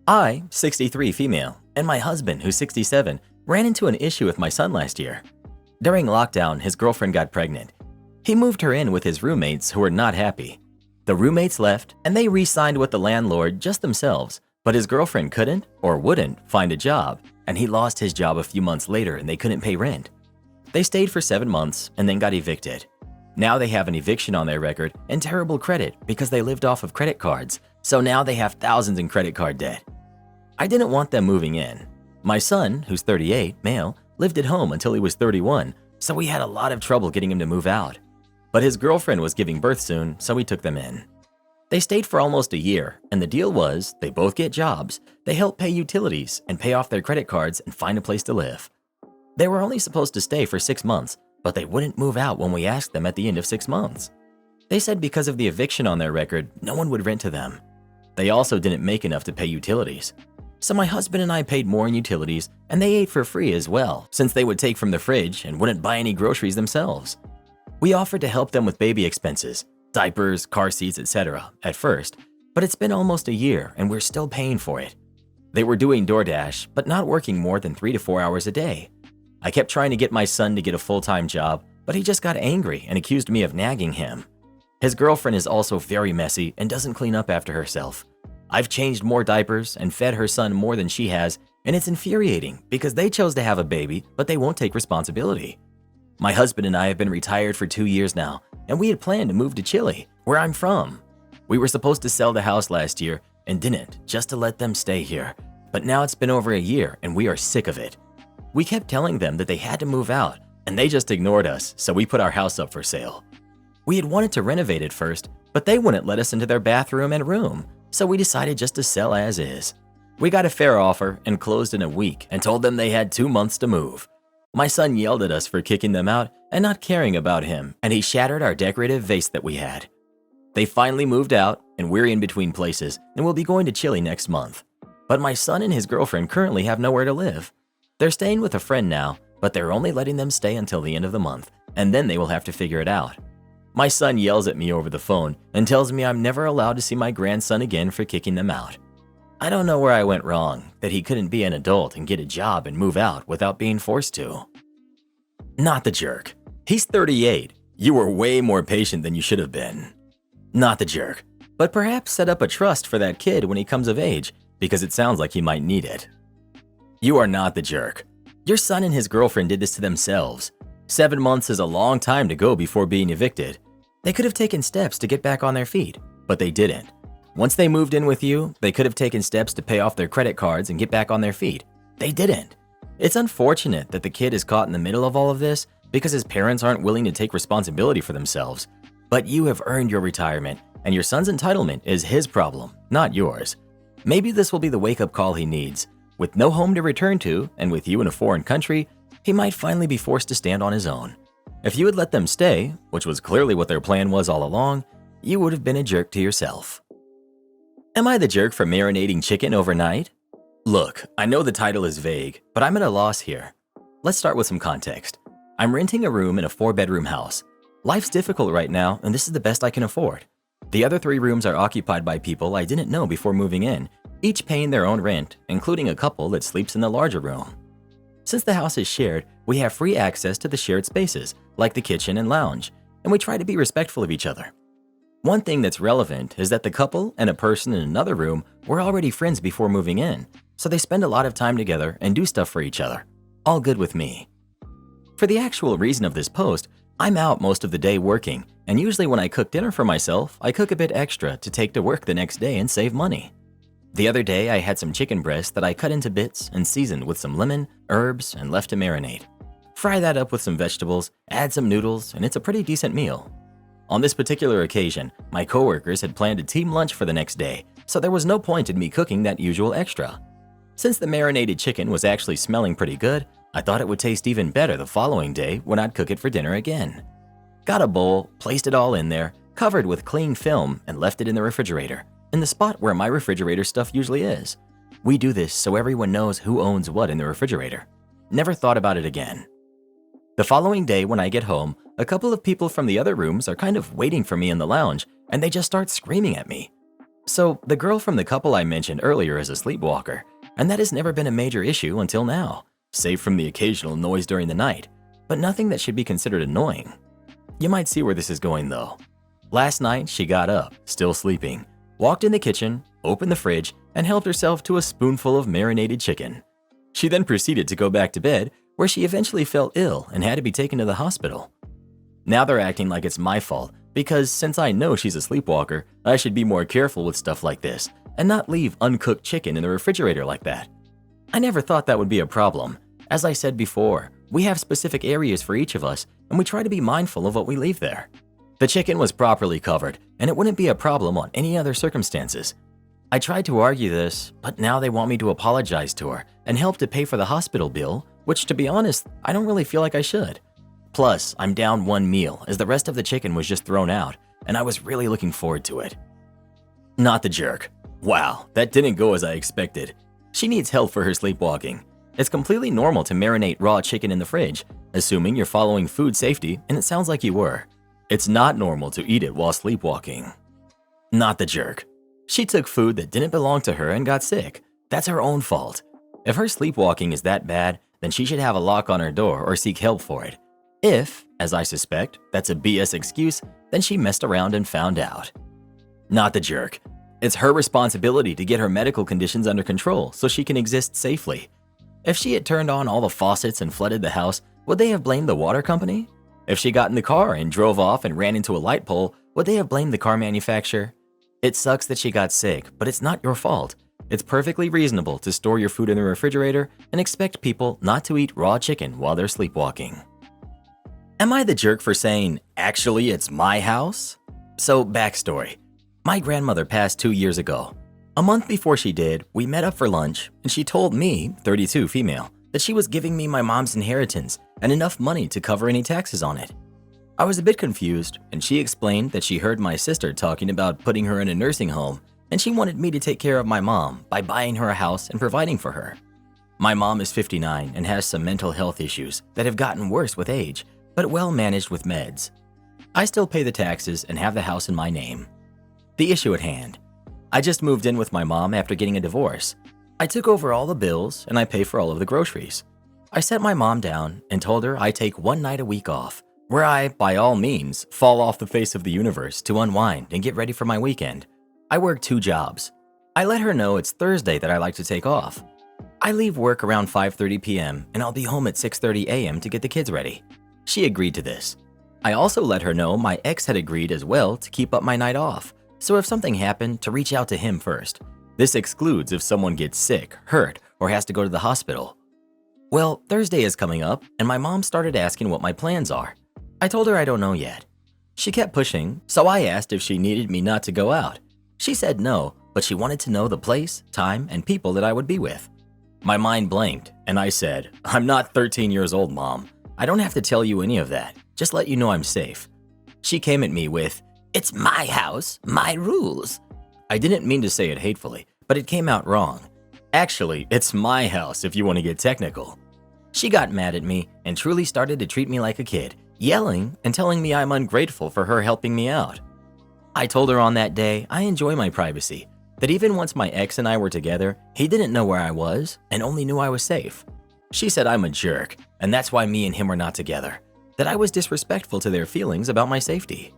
I, 63 female, and my husband, who's 67, ran into an issue with my son last year. During lockdown, his girlfriend got pregnant. He moved her in with his roommates who were not happy. The roommates left, and they re-signed with the landlord just themselves, but his girlfriend couldn't or wouldn't find a job, and he lost his job a few months later and they couldn't pay rent. They stayed for 7 months and then got evicted. Now they have an eviction on their record and terrible credit because they lived off of credit cards, so now they have thousands in credit card debt. I didn't want them moving in. My son, who's 38, male, lived at home until he was 31, so we had a lot of trouble getting him to move out. But his girlfriend was giving birth soon, so we took them in. They stayed for almost a year, and the deal was they both get jobs, they help pay utilities and pay off their credit cards and find a place to live. They were only supposed to stay for 6 months, but they wouldn't move out when we asked them at the end of 6 months. They said because of the eviction on their record, no one would rent to them. They also didn't make enough to pay utilities. So my husband and I paid more in utilities, and they ate for free as well, since they would take from the fridge and wouldn't buy any groceries themselves. We offered to help them with baby expenses, diapers, car seats, etc. at first, but it's been almost a year and we're still paying for it. They were doing DoorDash, but not working more than 3 to 4 hours a day. I kept trying to get my son to get a full-time job, but he just got angry and accused me of nagging him. His girlfriend is also very messy and doesn't clean up after herself. I've changed more diapers and fed her son more than she has, and it's infuriating because they chose to have a baby, but they won't take responsibility. My husband and I have been retired for 2 years now, and we had planned to move to Chile, where I'm from. We were supposed to sell the house last year and didn't, just to let them stay here. But now it's been over a year and we are sick of it. We kept telling them that they had to move out, and they just ignored us, so we put our house up for sale. We had wanted to renovate it first, but they wouldn't let us into their bathroom and room, so we decided just to sell as is. We got a fair offer and closed in a week and told them they had 2 months to move. My son yelled at us for kicking them out and not caring about him, and he shattered our decorative vase that we had. They finally moved out, and we're in between places, and we'll be going to Chile next month. But my son and his girlfriend currently have nowhere to live. They're staying with a friend now, but they're only letting them stay until the end of the month, and then they will have to figure it out. My son yells at me over the phone and tells me I'm never allowed to see my grandson again for kicking them out. I don't know where I went wrong, that he couldn't be an adult and get a job and move out without being forced to. Not the jerk. He's 38. You were way more patient than you should have been. Not the jerk, but perhaps set up a trust for that kid when he comes of age, because it sounds like he might need it. You are not the jerk. Your son and his girlfriend did this to themselves. 7 months is a long time to go before being evicted. They could have taken steps to get back on their feet, but they didn't. Once they moved in with you, they could have taken steps to pay off their credit cards and get back on their feet. They didn't. It's unfortunate that the kid is caught in the middle of all of this because his parents aren't willing to take responsibility for themselves. But you have earned your retirement, and your son's entitlement is his problem, not yours. Maybe this will be the wake-up call he needs. With no home to return to, and with you in a foreign country, he might finally be forced to stand on his own. If you had let them stay, which was clearly what their plan was all along, you would have been a jerk to yourself. Am I the jerk for marinating chicken overnight? Look, I know the title is vague, but I'm at a loss here. Let's start with some context. I'm renting a room in a 4-bedroom house. Life's difficult right now, and this is the best I can afford. The other 3 rooms are occupied by people I didn't know before moving in, each paying their own rent, including a couple that sleeps in the larger room. Since the house is shared, we have free access to the shared spaces, like the kitchen and lounge, and we try to be respectful of each other. One thing that's relevant is that the couple and a person in another room were already friends before moving in, so they spend a lot of time together and do stuff for each other. All good with me. For the actual reason of this post, I'm out most of the day working, and usually when I cook dinner for myself, I cook a bit extra to take to work the next day and save money. The other day, I had some chicken breast that I cut into bits and seasoned with some lemon, herbs, and left to marinate. Fry that up with some vegetables, add some noodles, and it's a pretty decent meal. On this particular occasion, my coworkers had planned a team lunch for the next day, so there was no point in me cooking that usual extra. Since the marinated chicken was actually smelling pretty good, I thought it would taste even better the following day when I'd cook it for dinner again. Got a bowl, placed it all in there, covered with cling film, and left it in the refrigerator, in the spot where my refrigerator stuff usually is. We do this so everyone knows who owns what in the refrigerator. Never thought about it again. The following day when I get home, a couple of people from the other rooms are kind of waiting for me in the lounge, and they just start screaming at me. So the girl from the couple I mentioned earlier is a sleepwalker, and that has never been a major issue until now, save from the occasional noise during the night, but nothing that should be considered annoying. You might see where this is going though. Last night, she got up, still sleeping, walked in the kitchen, opened the fridge, and helped herself to a spoonful of marinated chicken. She then proceeded to go back to bed, where she eventually fell ill and had to be taken to the hospital. Now they're acting like it's my fault, because since I know she's a sleepwalker, I should be more careful with stuff like this and not leave uncooked chicken in the refrigerator like that. I never thought that would be a problem. As I said before, we have specific areas for each of us, and we try to be mindful of what we leave there. The chicken was properly covered, and it wouldn't be a problem on any other circumstances. I tried to argue this, but now they want me to apologize to her and help to pay for the hospital bill, which to be honest, I don't really feel like I should. Plus, I'm down one meal as the rest of the chicken was just thrown out, and I was really looking forward to it. Not the jerk. Wow, that didn't go as I expected. She needs help for her sleepwalking. It's completely normal to marinate raw chicken in the fridge, assuming you're following food safety, and it sounds like you were. It's not normal to eat it while sleepwalking. Not the jerk. She took food that didn't belong to her and got sick. That's her own fault. If her sleepwalking is that bad, then she should have a lock on her door or seek help for it. If, as I suspect, that's a BS excuse, then she messed around and found out. Not the jerk. It's her responsibility to get her medical conditions under control so she can exist safely. If she had turned on all the faucets and flooded the house, would they have blamed the water company? If she got in the car and drove off and ran into a light pole, would they have blamed the car manufacturer? It sucks that she got sick, but it's not your fault. It's perfectly reasonable to store your food in the refrigerator and expect people not to eat raw chicken while they're sleepwalking. Am I the jerk for saying, actually, it's my house? So, backstory. My grandmother passed 2 years ago. A month before she did, we met up for lunch, and she told me, 32 female, that she was giving me my mom's inheritance and enough money to cover any taxes on it. I was a bit confused, and she explained that she heard my sister talking about putting her in a nursing home, and she wanted me to take care of my mom by buying her a house and providing for her. My mom is 59 and has some mental health issues that have gotten worse with age, but well managed with meds. I still pay the taxes and have the house in my name. The issue at hand. I just moved in with my mom after getting a divorce. I took over all the bills and I pay for all of the groceries. I set my mom down and told her I take one night a week off, where I, by all means, fall off the face of the universe to unwind and get ready for my weekend. I work 2 jobs. I let her know it's Thursday that I like to take off. I leave work around 5:30 p.m. and I'll be home at 6:30 a.m. to get the kids ready. She agreed to this. I also let her know my ex had agreed as well to keep up my night off, so if something happened, to reach out to him first. This excludes if someone gets sick, hurt, or has to go to the hospital. Well, Thursday is coming up, and my mom started asking what my plans are. I told her I don't know yet. She kept pushing, so I asked if she needed me not to go out. She said no, but she wanted to know the place, time, and people that I would be with. My mind blanked, and I said, "I'm not 13 years old, Mom. I don't have to tell you any of that. Just let you know I'm safe." She came at me with, "It's my house, my rules." I didn't mean to say it hatefully, but it came out wrong. Actually, it's my house if you want to get technical. She got mad at me and truly started to treat me like a kid, yelling and telling me I'm ungrateful for her helping me out. I told her on that day I enjoy my privacy, that even once my ex and I were together, he didn't know where I was and only knew I was safe. She said I'm a jerk, and that's why me and him are not together, that I was disrespectful to their feelings about my safety.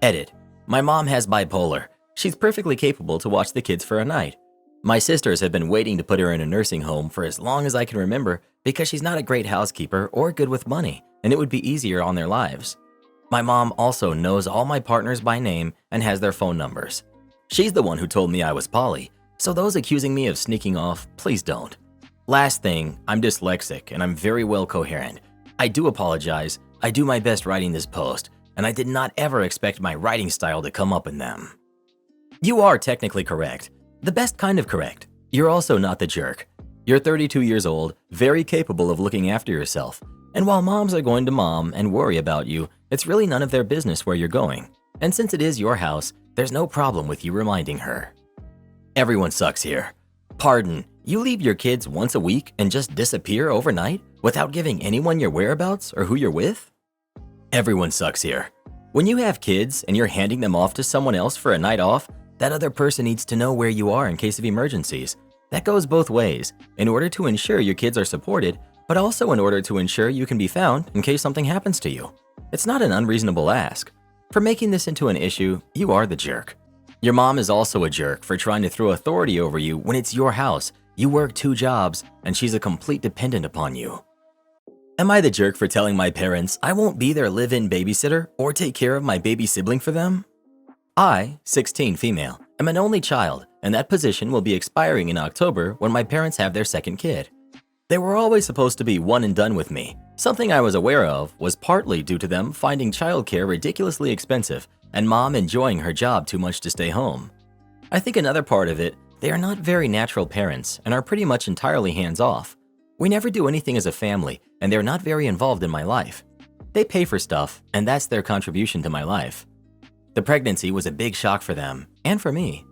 Edit. My mom has bipolar. She's perfectly capable to watch the kids for a night. My sisters have been waiting to put her in a nursing home for as long as I can remember because she's not a great housekeeper or good with money, and it would be easier on their lives. My mom also knows all my partners by name and has their phone numbers. She's the one who told me I was poly, so those accusing me of sneaking off, please don't. Last thing, I'm dyslexic and I'm very well coherent. I do apologize. I do my best writing this post, and I did not ever expect my writing style to come up in them. You are technically correct. The best kind of correct. You're also not the jerk. You're 32 years old, very capable of looking after yourself. And while moms are going to mom and worry about you, it's really none of their business where you're going. And since it is your house, there's no problem with you reminding her. Everyone sucks here. Pardon, you leave your kids once a week and just disappear overnight without giving anyone your whereabouts or who you're with? Everyone sucks here. When you have kids and you're handing them off to someone else for a night off, that other person needs to know where you are in case of emergencies. That goes both ways, in order to ensure your kids are supported, but also in order to ensure you can be found in case something happens to you. It's not an unreasonable ask. For making this into an issue, you are the jerk. Your mom is also a jerk for trying to throw authority over you when it's your house, you work 2 jobs, and she's a complete dependent upon you. Am I the jerk for telling my parents I won't be their live-in babysitter or take care of my baby sibling for them? I, 16 female, am an only child, and that position will be expiring in October when my parents have their second kid. They were always supposed to be one and done with me. Something I was aware of was partly due to them finding childcare ridiculously expensive and mom enjoying her job too much to stay home. I think another part of it, they are not very natural parents and are pretty much entirely hands-off. We never do anything as a family, and they're not very involved in my life. They pay for stuff, and that's their contribution to my life. The pregnancy was a big shock for them, and for me.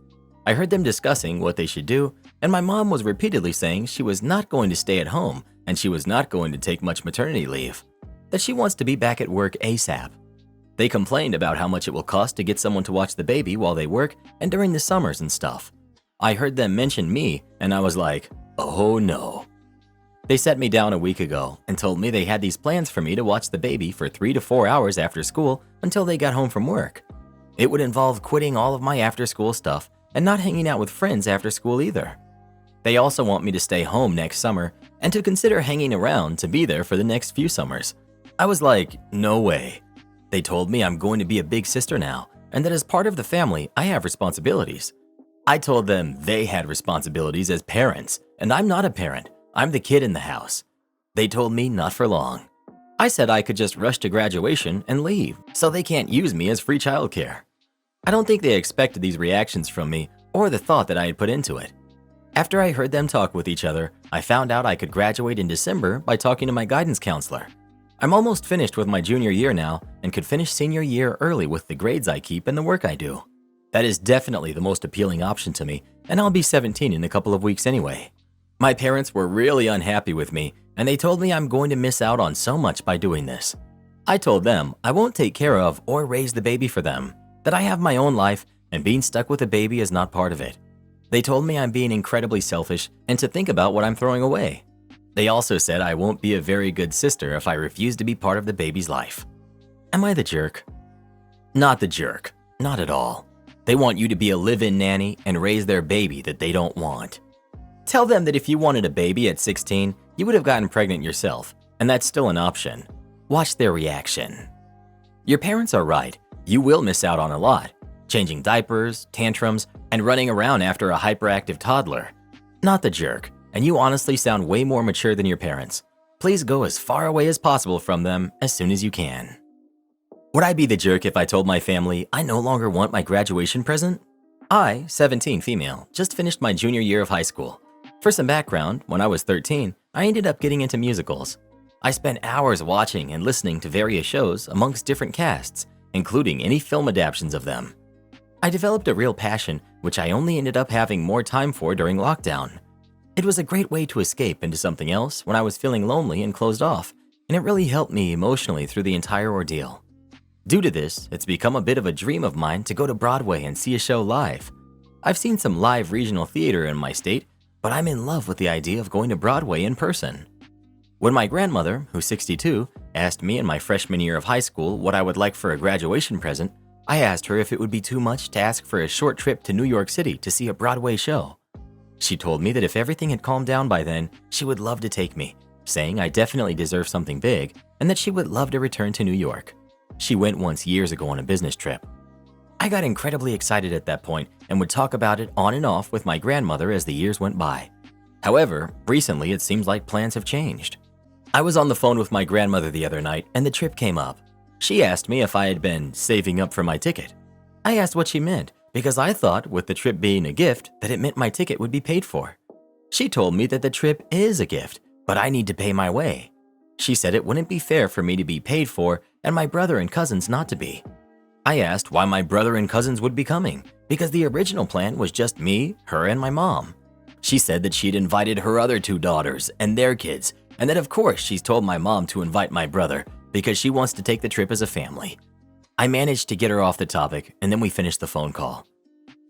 I heard them discussing what they should do, and my mom was repeatedly saying she was not going to stay at home and she was not going to take much maternity leave, that she wants to be back at work ASAP. They complained about how much it will cost to get someone to watch the baby while they work and during the summers and stuff. I heard them mention me, and I was like, oh no. They set me down a week ago and told me they had these plans for me to watch the baby for 3 to 4 hours after school until they got home from work. It would involve quitting all of my after-school stuff and not hanging out with friends after school either. They also want me to stay home next summer and to consider hanging around to be there for the next few summers. I was like, no way. They told me I'm going to be a big sister now and that as part of the family, I have responsibilities. I told them they had responsibilities as parents, and I'm not a parent. I'm the kid in the house. They told me not for long. I said I could just rush to graduation and leave, so they can't use me as free childcare. I don't think they expected these reactions from me or the thought that I had put into it. After I heard them talk with each other, I found out I could graduate in December by talking to my guidance counselor. I'm almost finished with my junior year now and could finish senior year early with the grades I keep and the work I do. That is definitely the most appealing option to me, and I'll be 17 in a couple of weeks anyway. My parents were really unhappy with me, and they told me I'm going to miss out on so much by doing this. I told them I won't take care of or raise the baby for them, that I have my own life and being stuck with a baby is not part of it. They told me I'm being incredibly selfish and to think about what I'm throwing away. They also said I won't be a very good sister if I refuse to be part of the baby's life. Am I the jerk? Not the jerk, not at all. They want you to be a live-in nanny and raise their baby that they don't want. Tell them that if you wanted a baby at 16, you would have gotten pregnant yourself, and that's still an option. Watch their reaction. Your parents are right. You will miss out on a lot. Changing diapers, tantrums, and running around after a hyperactive toddler. Not the jerk, and you honestly sound way more mature than your parents. Please go as far away as possible from them as soon as you can. Would I be the jerk if I told my family I no longer want my graduation present? I, 17 female, just finished my junior year of high school. For some background, when I was 13, I ended up getting into musicals. I spent hours watching and listening to various shows amongst different casts, including any film adaptations of them. I developed a real passion, which I only ended up having more time for during lockdown. It was a great way to escape into something else when I was feeling lonely and closed off, and it really helped me emotionally through the entire ordeal. Due to this, it's become a bit of a dream of mine to go to Broadway and see a show live. I've seen some live regional theater in my state, but I'm in love with the idea of going to Broadway in person. When my grandmother, who's 62, asked me in my freshman year of high school what I would like for a graduation present, I asked her if it would be too much to ask for a short trip to New York City to see a Broadway show. She told me that if everything had calmed down by then, she would love to take me, saying I definitely deserve something big and that she would love to return to New York. She went once years ago on a business trip. I got incredibly excited at that point and would talk about it on and off with my grandmother as the years went by. However, recently it seems like plans have changed. I was on the phone with my grandmother the other night and the trip came up. She asked me if I had been saving up for my ticket. I asked what she meant because I thought with the trip being a gift that it meant my ticket would be paid for. She told me that the trip is a gift, but I need to pay my way. She said it wouldn't be fair for me to be paid for and my brother and cousins not to be. I asked why my brother and cousins would be coming because the original plan was just me, her, and my mom. She said that she'd invited her other 2 daughters and their kids, and that of course she's told my mom to invite my brother because she wants to take the trip as a family. I managed to get her off the topic and then we finished the phone call.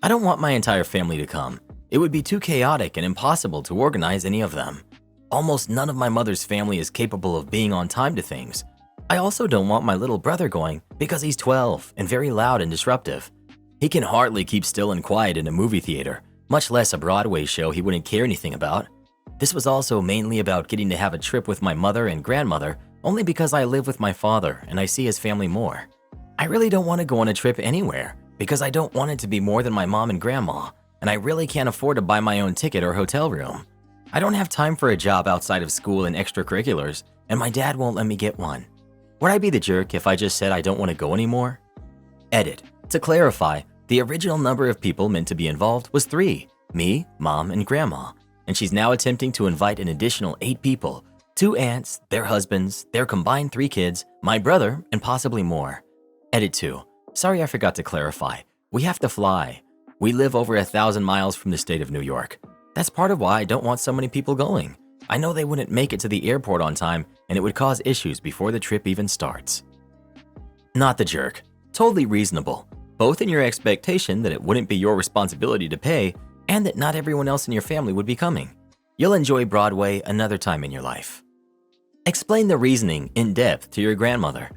I don't want my entire family to come. It would be too chaotic and impossible to organize any of them. Almost none of my mother's family is capable of being on time to things. I also don't want my little brother going because he's 12 and very loud and disruptive. He can hardly keep still and quiet in a movie theater, much less a Broadway show he wouldn't care anything about. This was also mainly about getting to have a trip with my mother and grandmother only because I live with my father and I see his family more. I really don't want to go on a trip anywhere because I don't want it to be more than my mom and grandma, and I really can't afford to buy my own ticket or hotel room. I don't have time for a job outside of school and extracurriculars, and my dad won't let me get one. Would I be the jerk if I just said I don't want to go anymore? Edit. To clarify, the original number of people meant to be involved was 3, me, mom, and grandma, and she's now attempting to invite an additional 8 people, 2 aunts, their husbands, their combined 3 kids, my brother, and possibly more. Edit 2. Sorry I forgot to clarify. We have to fly. We live over 1,000 miles from the state of New York. That's part of why I don't want so many people going. I know they wouldn't make it to the airport on time and it would cause issues before the trip even starts. Not the jerk. Totally reasonable, both in your expectation that it wouldn't be your responsibility to pay and that not everyone else in your family would be coming. You'll enjoy Broadway another time in your life. Explain the reasoning in depth to your grandmother.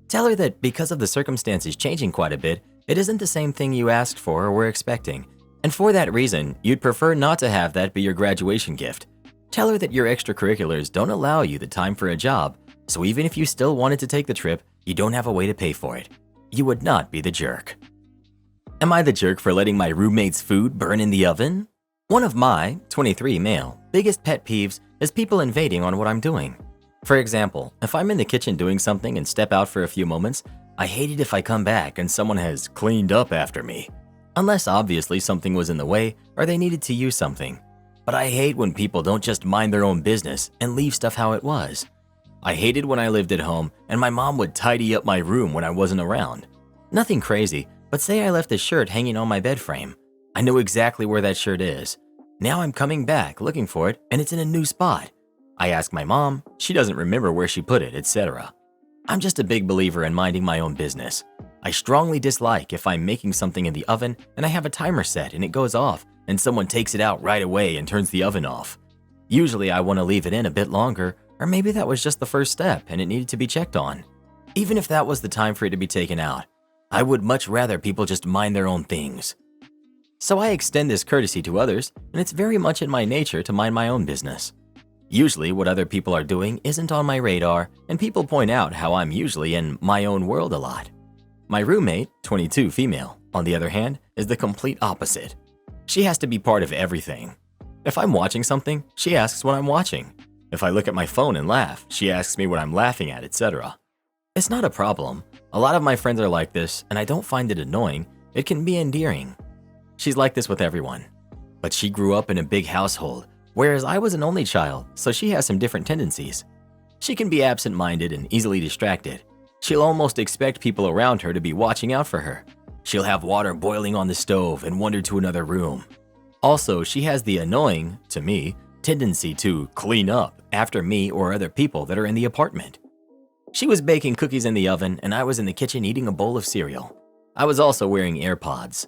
Tell her that because of the circumstances changing quite a bit, it isn't the same thing you asked for or were expecting. And for that reason, you'd prefer not to have that be your graduation gift. Tell her that your extracurriculars don't allow you the time for a job, so even if you still wanted to take the trip, you don't have a way to pay for it. You would not be the jerk. Am I the jerk for letting my roommate's food burn in the oven? One of my, 23 male, biggest pet peeves is people invading on what I'm doing. For example, if I'm in the kitchen doing something and step out for a few moments, I hate it if I come back and someone has cleaned up after me. Unless obviously something was in the way or they needed to use something. But I hate when people don't just mind their own business and leave stuff how it was. I hated when I lived at home and my mom would tidy up my room when I wasn't around. Nothing crazy, but say I left a shirt hanging on my bed frame. I know exactly where that shirt is. Now I'm coming back looking for it and it's in a new spot. I ask my mom, she doesn't remember where she put it, etc. I'm just a big believer in minding my own business. I strongly dislike if I'm making something in the oven and I have a timer set and it goes off and someone takes it out right away and turns the oven off. Usually I want to leave it in a bit longer, or maybe that was just the first step and it needed to be checked on. Even if that was the time for it to be taken out, I would much rather people just mind their own things. So I extend this courtesy to others, and it's very much in my nature to mind my own business. Usually what other people are doing isn't on my radar, and people point out how I'm usually in my own world a lot. My roommate, 22 female, on the other hand, is the complete opposite. She has to be part of everything. If I'm watching something, she asks what I'm watching. If I look at my phone and laugh, she asks me what I'm laughing at, etc. It's not a problem. A lot of my friends are like this, and I don't find it annoying. It can be endearing. She's like this with everyone. But she grew up in a big household, whereas I was an only child, so she has some different tendencies. She can be absent-minded and easily distracted. She'll almost expect people around her to be watching out for her. She'll have water boiling on the stove and wander to another room. Also, she has the annoying, to me, tendency to clean up after me or other people that are in the apartment. She was baking cookies in the oven and I was in the kitchen eating a bowl of cereal. I was also wearing AirPods.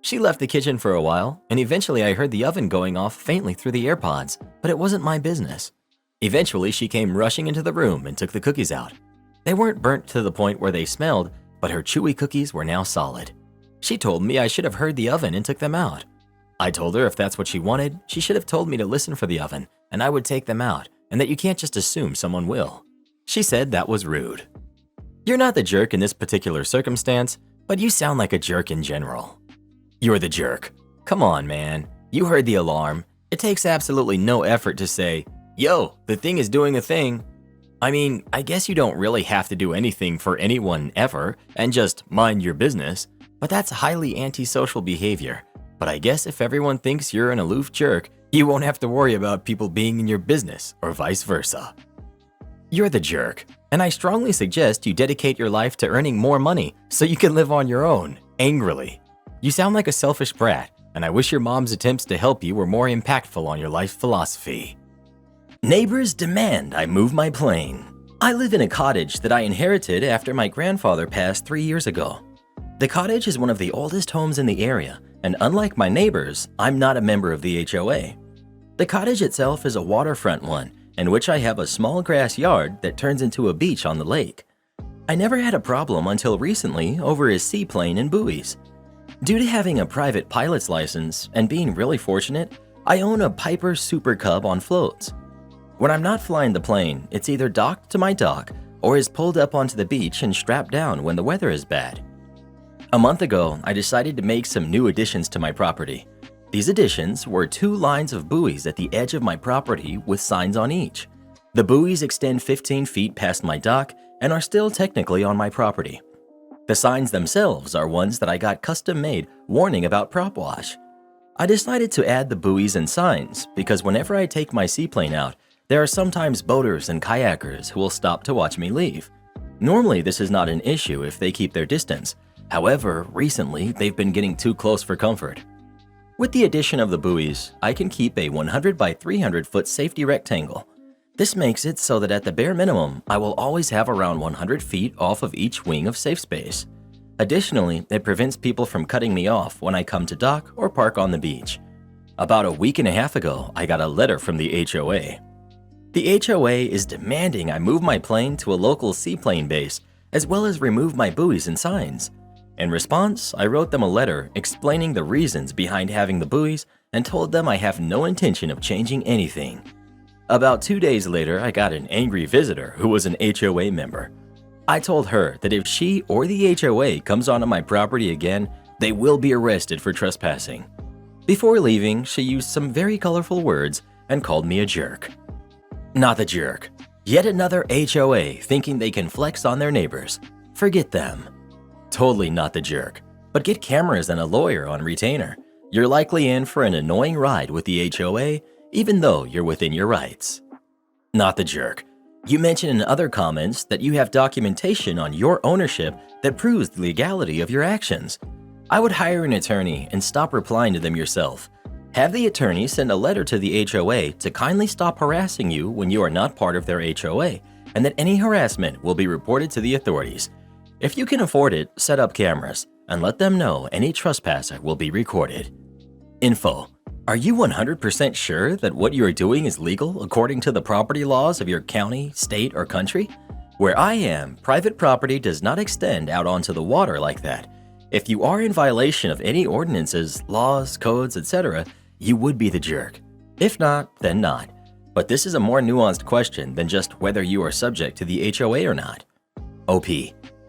She left the kitchen for a while, and eventually I heard the oven going off faintly through the AirPods, but it wasn't my business. Eventually, she came rushing into the room and took the cookies out. They weren't burnt to the point where they smelled, but her chewy cookies were now solid. She told me I should have heard the oven and took them out. I told her if that's what she wanted, she should have told me to listen for the oven, and I would take them out, and that you can't just assume someone will. She said that was rude. You're not the jerk in this particular circumstance, but you sound like a jerk in general. You're the jerk. Come on, man. You heard the alarm. It takes absolutely no effort to say, yo, the thing is doing a thing. I mean, I guess you don't really have to do anything for anyone ever and just mind your business, but that's highly antisocial behavior. But I guess if everyone thinks you're an aloof jerk, you won't have to worry about people being in your business or vice versa. You're the jerk, and I strongly suggest you dedicate your life to earning more money so you can live on your own, angrily. You sound like a selfish brat, and I wish your mom's attempts to help you were more impactful on your life philosophy. Neighbors demand I move my plane. I live in a cottage that I inherited after my grandfather passed 3 years ago. The cottage is one of the oldest homes in the area, and unlike my neighbors, I'm not a member of the HOA. The cottage itself is a waterfront one, in which I have a small grass yard that turns into a beach on the lake. I never had a problem until recently over a seaplane and buoys. Due to having a private pilot's license and being really fortunate, I own a Piper Super Cub on floats. When I'm not flying the plane, it's either docked to my dock or is pulled up onto the beach and strapped down when the weather is bad. A month ago, I decided to make some new additions to my property. These additions were 2 lines of buoys at the edge of my property with signs on each. The buoys extend 15 feet past my dock and are still technically on my property. The signs themselves are ones that I got custom made warning about prop wash. I decided to add the buoys and signs because whenever I take my seaplane out, there are sometimes boaters and kayakers who will stop to watch me leave. Normally, this is not an issue if they keep their distance. However, recently, they've been getting too close for comfort. With the addition of the buoys, I can keep a 100 by 300 foot safety rectangle. This makes it so that at the bare minimum, I will always have around 100 feet off of each wing of safe space. Additionally, it prevents people from cutting me off when I come to dock or park on the beach. About a week and a half ago, I got a letter from the HOA. The HOA is demanding I move my plane to a local seaplane base, as well as remove my buoys and signs. In response, I wrote them a letter explaining the reasons behind having the buoys and told them I have no intention of changing anything. About 2 days later, I got an angry visitor who was an HOA member. I told her that if she or the HOA comes onto my property again, they will be arrested for trespassing. Before leaving, she used some very colorful words and called me a jerk. Not the jerk. Yet another HOA thinking they can flex on their neighbors. Forget them. Totally not the jerk, but get cameras and a lawyer on retainer. You're likely in for an annoying ride with the HOA, even though you're within your rights. Not the jerk. You mentioned in other comments that you have documentation on your ownership that proves the legality of your actions. I would hire an attorney and stop replying to them yourself. Have the attorney send a letter to the HOA to kindly stop harassing you when you are not part of their HOA, and that any harassment will be reported to the authorities. If you can afford it, set up cameras and let them know any trespasser will be recorded. Info: are you 100% sure that what you are doing is legal according to the property laws of your county, state, or country? Where I am, private property does not extend out onto the water like that. If you are in violation of any ordinances, laws, codes, etc., you would be the jerk. If not, then not. But this is a more nuanced question than just whether you are subject to the HOA or not. OP: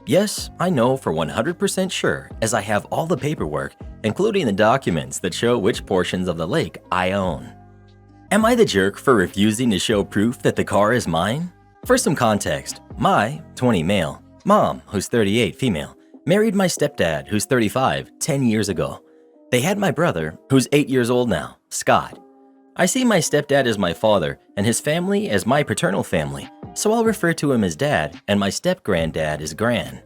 yes, I know for 100% sure, as I have all the paperwork, including the documents that show which portions of the lake I own. Am I the jerk for refusing to show proof that the car is mine? For some context, my 20 male mom, who's 38 female, married my stepdad, who's 35, 10 years ago. They had my brother, who's 8 years old now, Scott. I see my stepdad as my father and his family as my paternal family, so I'll refer to him as Dad and my step-granddad as Gran.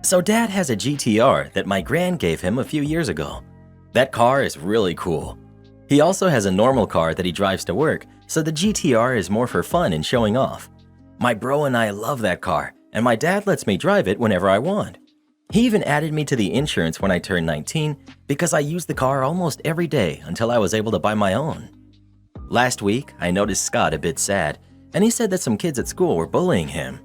So Dad has a GTR that my Gran gave him a few years ago. That car is really cool. He also has a normal car that he drives to work, so the GTR is more for fun and showing off. My bro and I love that car, and my dad lets me drive it whenever I want. He even added me to the insurance when I turned 19 because I used the car almost every day until I was able to buy my own. Last week, I noticed Scott a bit sad, and he said that some kids at school were bullying him.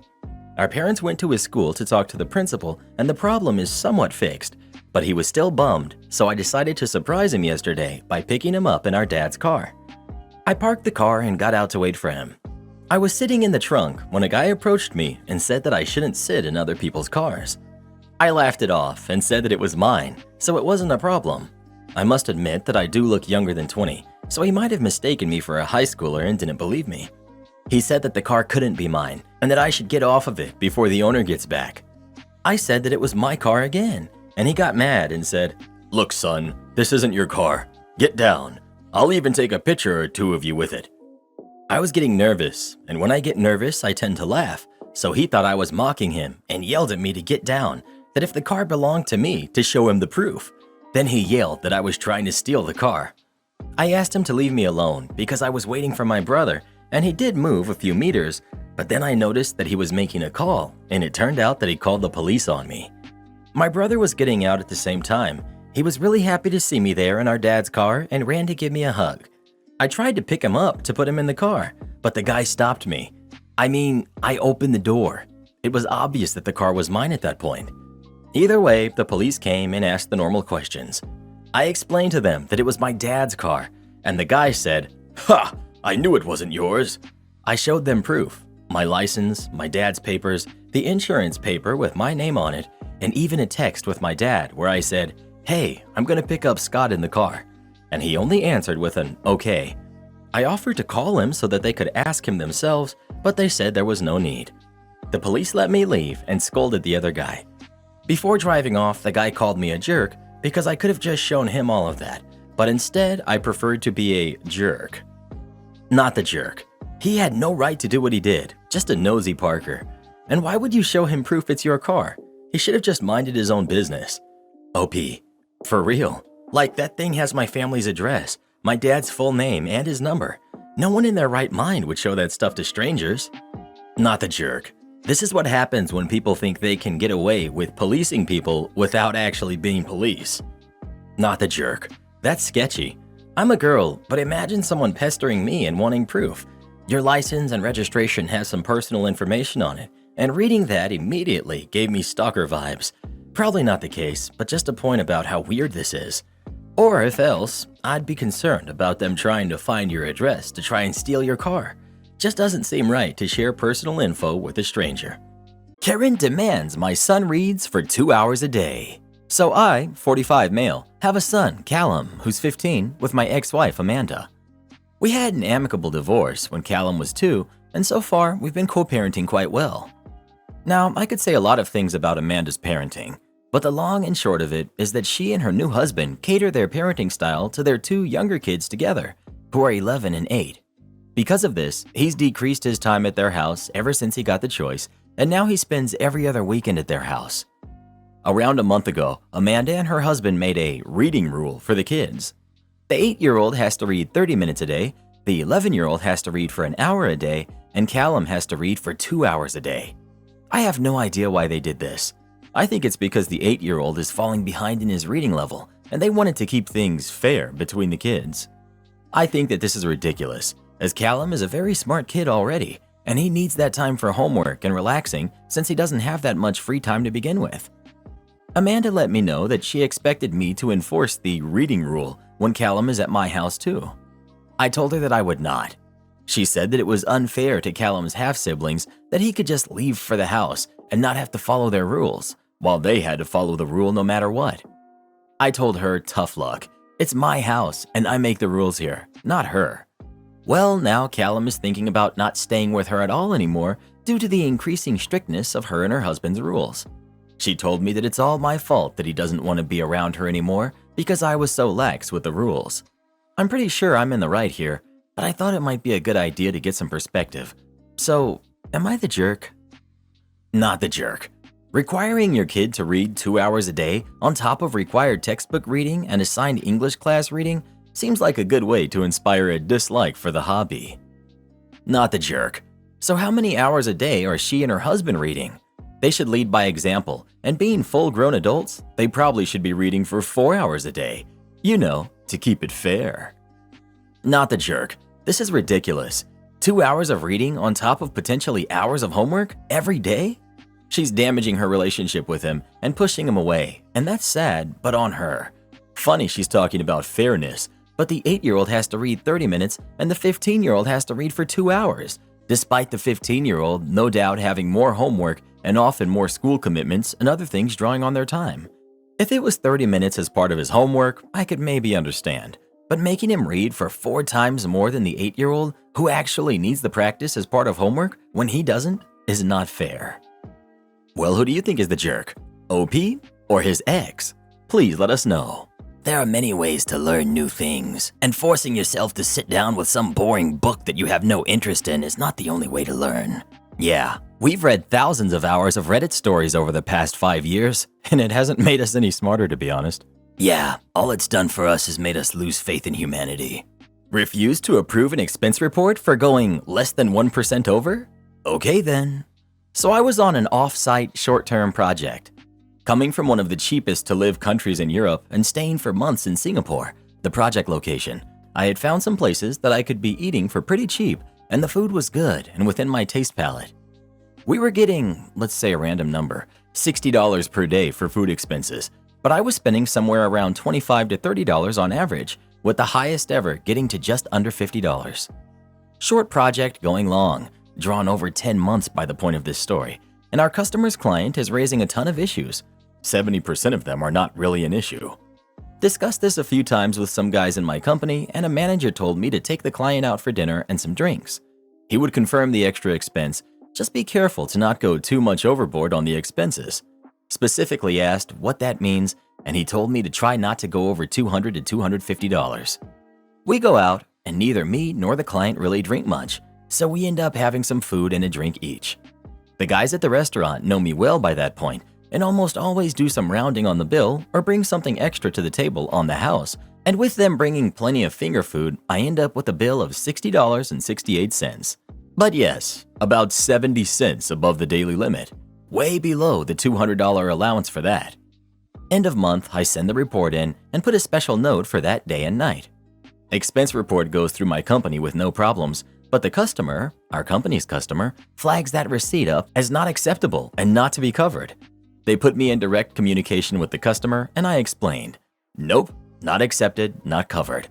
Our parents went to his school to talk to the principal, and the problem is somewhat fixed, but he was still bummed, so I decided to surprise him yesterday by picking him up in our dad's car. I parked the car and got out to wait for him. I was sitting in the trunk when a guy approached me and said that I shouldn't sit in other people's cars. I laughed it off and said that it was mine, so it wasn't a problem. I must admit that I do look younger than 20, so he might have mistaken me for a high schooler and didn't believe me. He said that the car couldn't be mine and that I should get off of it before the owner gets back. I said that it was my car again, and he got mad and said, "Look, son, this isn't your car. Get down. I'll even take a picture or two of you with it." I was getting nervous, and when I get nervous, I tend to laugh, so he thought I was mocking him and yelled at me to get down, that if the car belonged to me, to show him the proof. Then he yelled that I was trying to steal the car. I asked him to leave me alone because I was waiting for my brother, and he did move a few meters, but then I noticed that he was making a call, and it turned out that he called the police on me. My brother was getting out at the same time. He was really happy to see me there in our dad's car and ran to give me a hug. I tried to pick him up to put him in the car, but the guy stopped me. I opened the door. It was obvious that the car was mine at that point. Either way, the police came and asked the normal questions. I explained to them that it was my dad's car, and the guy said, "Ha! I knew it wasn't yours." I showed them proof, my license, my dad's papers, the insurance paper with my name on it, and even a text with my dad where I said, "Hey, I'm gonna pick up Scott in the car." And he only answered with an "okay." I offered to call him so that they could ask him themselves, but they said there was no need. The police let me leave and scolded the other guy. Before driving off, the guy called me a jerk because I could have just shown him all of that, but instead I preferred to be a jerk. Not the jerk. He had no right to do what he did, just a nosy Parker. And why would you show him proof it's your car? He should have just minded his own business. OP. For real. Like, that thing has my family's address, my dad's full name, and his number. No one in their right mind would show that stuff to strangers. Not the jerk. This is what happens when people think they can get away with policing people without actually being police. Not the jerk. That's sketchy. I'm a girl, but imagine someone pestering me and wanting proof. Your license and registration has some personal information on it, and reading that immediately gave me stalker vibes. Probably not the case, but just a point about how weird this is. Or if else, I'd be concerned about them trying to find your address to try and steal your car. Just doesn't seem right to share personal info with a stranger. Karen demands my son reads for 2 hours a day. So I, 45 male, have a son, Callum, who's 15, with my ex-wife, Amanda. We had an amicable divorce when Callum was 2, and so far we've been co-parenting quite well. Now, I could say a lot of things about Amanda's parenting, but the long and short of it is that she and her new husband cater their parenting style to their 2 younger kids together, who are 11 and 8. Because of this, he's decreased his time at their house ever since he got the choice, and now he spends every other weekend at their house. Around a month ago, Amanda and her husband made a reading rule for the kids. The 8-year-old has to read 30 minutes a day, the 11-year-old has to read for an hour a day, and Callum has to read for 2 hours a day. I have no idea why they did this. I think it's because the 8-year-old is falling behind in his reading level, and they wanted to keep things fair between the kids. I think that this is ridiculous, as Callum is a very smart kid already, and he needs that time for homework and relaxing since he doesn't have that much free time to begin with. Amanda let me know that she expected me to enforce the reading rule when Callum is at my house too. I told her that I would not. She said that it was unfair to Callum's half-siblings that he could just leave for the house and not have to follow their rules, while they had to follow the rule no matter what. I told her tough luck. It's my house and I make the rules here, not her. Well, now Callum is thinking about not staying with her at all anymore due to the increasing strictness of her and her husband's rules. She told me that it's all my fault that he doesn't want to be around her anymore because I was so lax with the rules. I'm pretty sure I'm in the right here, but I thought it might be a good idea to get some perspective. So, am I the jerk? Not the jerk. Requiring your kid to read 2 hours a day on top of required textbook reading and assigned English class reading seems like a good way to inspire a dislike for the hobby. Not the jerk. So how many hours a day are she and her husband reading? They should lead by example, and being full-grown adults, they probably should be reading for 4 hours a day. You know, to keep it fair. Not the jerk. This is ridiculous. 2 hours of reading on top of potentially hours of homework every day? She's damaging her relationship with him and pushing him away, and that's sad, but on her. Funny she's talking about fairness, but the 8-year-old has to read 30 minutes and the 15-year-old has to read for 2 hours, despite the 15-year-old no doubt having more homework and often more school commitments and other things drawing on their time. If it was 30 minutes as part of his homework, I could maybe understand, but making him read for 4 times more than the 8-year-old who actually needs the practice as part of homework when he doesn't is not fair. Well, who do you think is the jerk? OP or his ex? Please let us know. There are many ways to learn new things, and forcing yourself to sit down with some boring book that you have no interest in is not the only way to learn. Yeah, we've read thousands of hours of Reddit stories over the past 5 years, and it hasn't made us any smarter, to be honest. Yeah, all it's done for us is made us lose faith in humanity. Refuse to approve an expense report for going less than 1% over? Okay then. So I was on an off-site short-term project. Coming from one of the cheapest to live countries in Europe and staying for months in Singapore, the project location, I had found some places that I could be eating for pretty cheap, and the food was good and within my taste palette. We were getting, let's say a random number, $60 per day for food expenses, but I was spending somewhere around $25 to $30 on average, with the highest ever getting to just under $50. Short project going long, drawn over 10 months by the point of this story, and our customer's client is raising a ton of issues. 70% of them are not really an issue. Discussed this a few times with some guys in my company, and a manager told me to take the client out for dinner and some drinks. He would confirm the extra expense, just be careful to not go too much overboard on the expenses. Specifically asked what that means, and he told me to try not to go over $200 to $250. We go out, and neither me nor the client really drink much, so we end up having some food and a drink each. The guys at the restaurant know me well by that point, and almost always do some rounding on the bill or bring something extra to the table on the house, and with them bringing plenty of finger food, I end up with a bill of $60.68. But yes, about 70 cents above the daily limit, way below the $200 allowance for that. End of month, I send the report in and put a special note for that day and night. Expense report goes through my company with no problems, but the customer, our company's customer, flags that receipt up as not acceptable and not to be covered. They put me in direct communication with the customer, and I explained, nope, not accepted, not covered.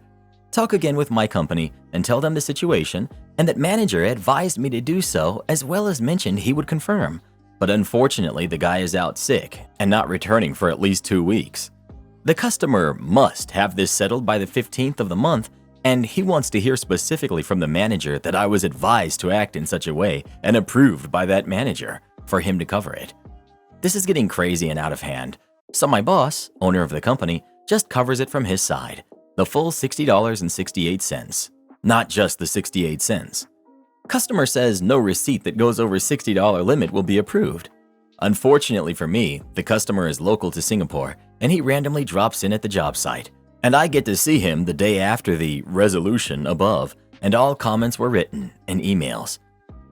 Talk again with my company and tell them the situation, and that manager advised me to do so as well as mentioned he would confirm. But unfortunately, the guy is out sick and not returning for at least 2 weeks. The customer must have this settled by the 15th of the month, and he wants to hear specifically from the manager that I was advised to act in such a way and approved by that manager for him to cover it. This is getting crazy and out of hand, so my boss, owner of the company, just covers it from his side, the full $60.68, not just the 68 cents. Customer says no receipt that goes over $60 limit will be approved. Unfortunately for me, the customer is local to Singapore, and he randomly drops in at the job site, and I get to see him the day after the resolution above, and all comments were written in emails.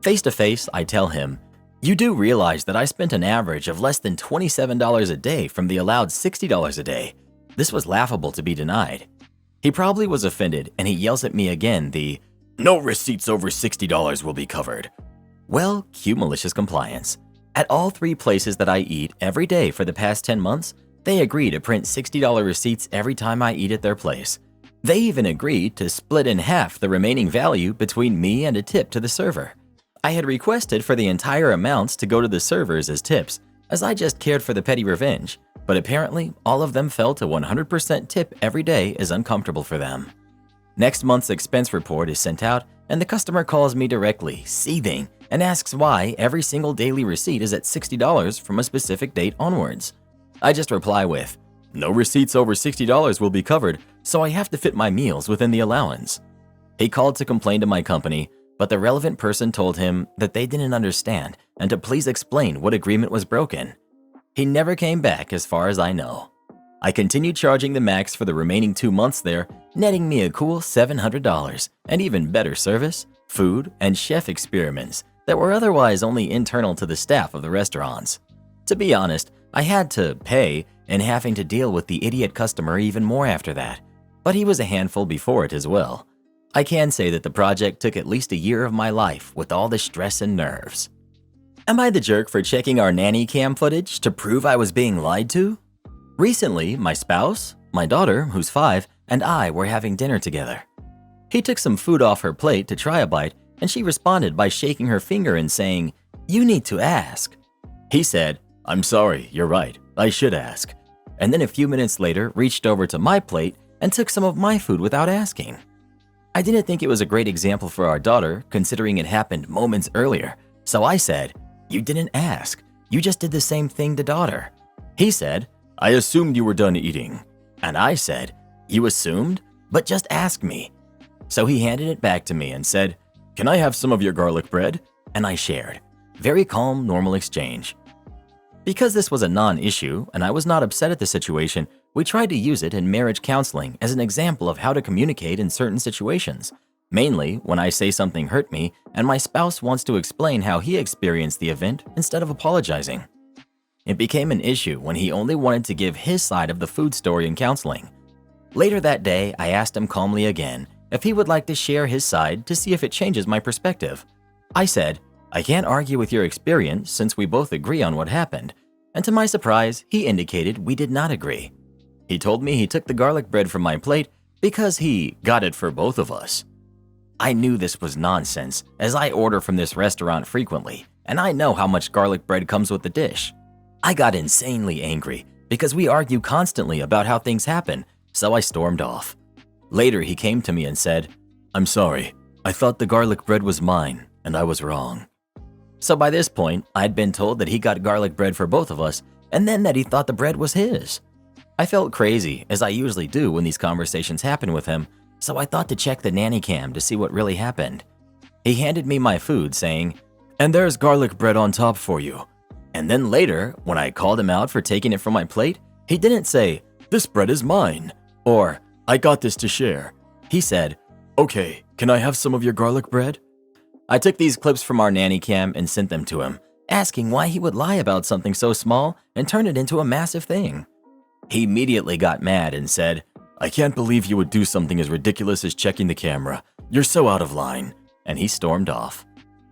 Face to face, I tell him, you do realize that I spent an average of less than $27 a day from the allowed $60 a day. This was laughable to be denied. He probably was offended, and he yells at me again the, no receipts over $60 will be covered. Well, cue malicious compliance. At all 3 places that I eat every day for the past 10 months, they agree to print $60 receipts every time I eat at their place. They even agreed to split in half the remaining value between me and a tip to the server. I had requested for the entire amounts to go to the servers as tips, as I just cared for the petty revenge, but apparently all of them felt a 100% tip every day is uncomfortable for them. Next month's expense report is sent out, and the customer calls me directly, seething, and asks why every single daily receipt is at $60 from a specific date onwards. I just reply with, "No receipts over $60 will be covered, so I have to fit my meals within the allowance." He called to complain to my company, but the relevant person told him that they didn't understand and to please explain what agreement was broken. He never came back as far as I know. I continued charging the max for the remaining 2 months there, netting me a cool $700 and even better service, food, and chef experiments that were otherwise only internal to the staff of the restaurants. To be honest, I had to pay and having to deal with the idiot customer even more after that, but he was a handful before it as well. I can say that the project took at least a year of my life with all the stress and nerves. Am I the jerk for checking our nanny cam footage to prove I was being lied to? Recently, my spouse, my daughter, who's 5, and I were having dinner together. He took some food off her plate to try a bite, and she responded by shaking her finger and saying, "You need to ask." He said, "I'm sorry, you're right, I should ask," and then a few minutes later reached over to my plate and took some of my food without asking. I didn't think it was a great example for our daughter, considering it happened moments earlier, so I said, "You didn't ask, you just did the same thing to daughter." He said, "I assumed you were done eating." And I said, "You assumed? But just ask me." So he handed it back to me and said, "Can I have some of your garlic bread?" And I shared. Very calm, normal exchange. Because this was a non-issue and I was not upset at the situation, we tried to use it in marriage counseling as an example of how to communicate in certain situations. Mainly when I say something hurt me and my spouse wants to explain how he experienced the event instead of apologizing. It became an issue when he only wanted to give his side of the food story in counseling. Later that day, I asked him calmly again if he would like to share his side to see if it changes my perspective. I said, "I can't argue with your experience since we both agree on what happened," and to my surprise, he indicated we did not agree. He told me he took the garlic bread from my plate because he got it for both of us. I knew this was nonsense, as I order from this restaurant frequently, and I know how much garlic bread comes with the dish. I got insanely angry because we argue constantly about how things happen, so I stormed off. Later, he came to me and said, "I'm sorry, I thought the garlic bread was mine, and I was wrong." So by this point, I'd been told that he got garlic bread for both of us, and then that he thought the bread was his. I felt crazy, as I usually do when these conversations happen with him, so I thought to check the nanny cam to see what really happened. He handed me my food saying, "And there's garlic bread on top for you." And then later, when I called him out for taking it from my plate, he didn't say, "This bread is mine," or "I got this to share." He said, "Okay, can I have some of your garlic bread?" I took these clips from our nanny cam and sent them to him, asking why he would lie about something so small and turn it into a massive thing. He immediately got mad and said, "I can't believe you would do something as ridiculous as checking the camera. You're so out of line," and he stormed off.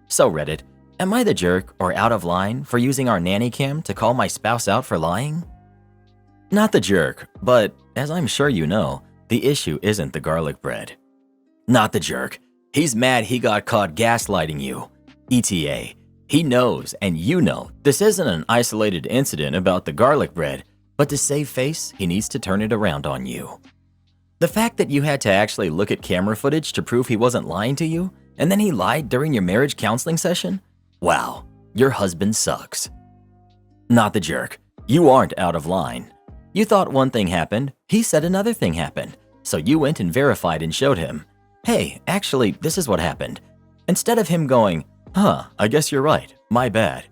So Reddit, am I the jerk or out of line for using our nanny cam to call my spouse out for lying? Not the jerk, but as I'm sure you know, the issue isn't the garlic bread. Not the jerk. He's mad he got caught gaslighting you. ETA. He knows and you know this isn't an isolated incident about the garlic bread, but to save face, he needs to turn it around on you. The fact that you had to actually look at camera footage to prove he wasn't lying to you, and then he lied during your marriage counseling session? Wow, your husband sucks. Not the jerk. You aren't out of line. You thought one thing happened, he said another thing happened, so you went and verified and showed him, "Hey, actually, this is what happened." Instead of him going, I guess you're right, my bad,"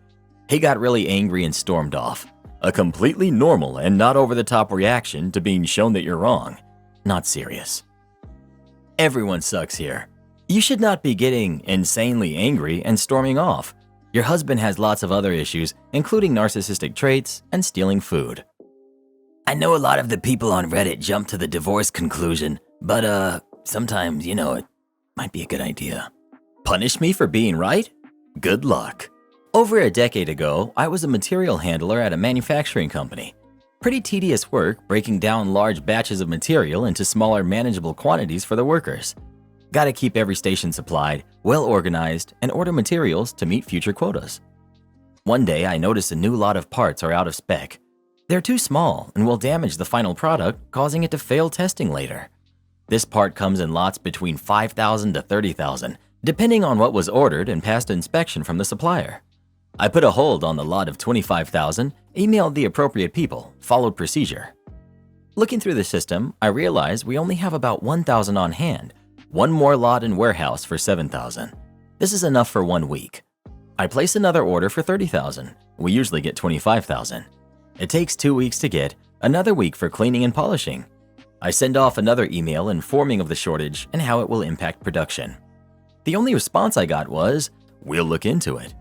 he got really angry and stormed off. A completely normal and not over-the-top reaction to being shown that you're wrong. Not serious. Everyone sucks here. You should not be getting insanely angry and storming off. Your husband has lots of other issues, including narcissistic traits and stealing food. I know a lot of the people on Reddit jump to the divorce conclusion, but sometimes, it might be a good idea. Punish me for being right? Good luck. Over a decade ago, I was a material handler at a manufacturing company. Pretty tedious work breaking down large batches of material into smaller manageable quantities for the workers. Gotta keep every station supplied, well organized, and order materials to meet future quotas. One day I notice a new lot of parts are out of spec. They're too small and will damage the final product, causing it to fail testing later. This part comes in lots between 5,000 to 30,000, depending on what was ordered and passed inspection from the supplier. I put a hold on the lot of 25,000, emailed the appropriate people, followed procedure. Looking through the system, I realize we only have about 1,000 on hand, one more lot in warehouse for 7,000. This is enough for 1 week. I place another order for 30,000. We usually get 25,000. It takes 2 weeks to get, another week for cleaning and polishing. I send off another email informing of the shortage and how it will impact production. The only response I got was, "We'll look into it."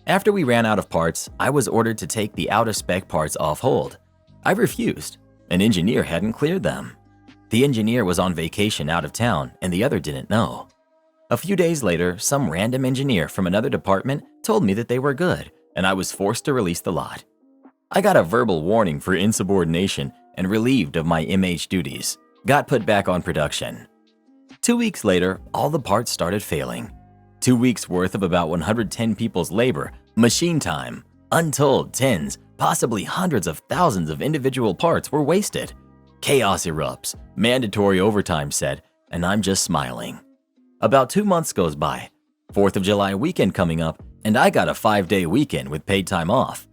After we ran out of parts, I was ordered to take the out-of-spec parts off hold. I refused. An engineer hadn't cleared them. The engineer was on vacation out of town and the other didn't know. A few days later, some random engineer from another department told me that they were good, and I was forced to release the lot. I got a verbal warning for insubordination and relieved of my MH duties. Got put back on production. 2 weeks later, all the parts started failing. 2 weeks worth of about 110 people's labor, machine time, untold tens, possibly hundreds of thousands of individual parts were wasted. Chaos erupts, mandatory overtime set, and I'm just smiling. About 2 months goes by, 4th of July weekend coming up, and I got a 5-day weekend with paid time off.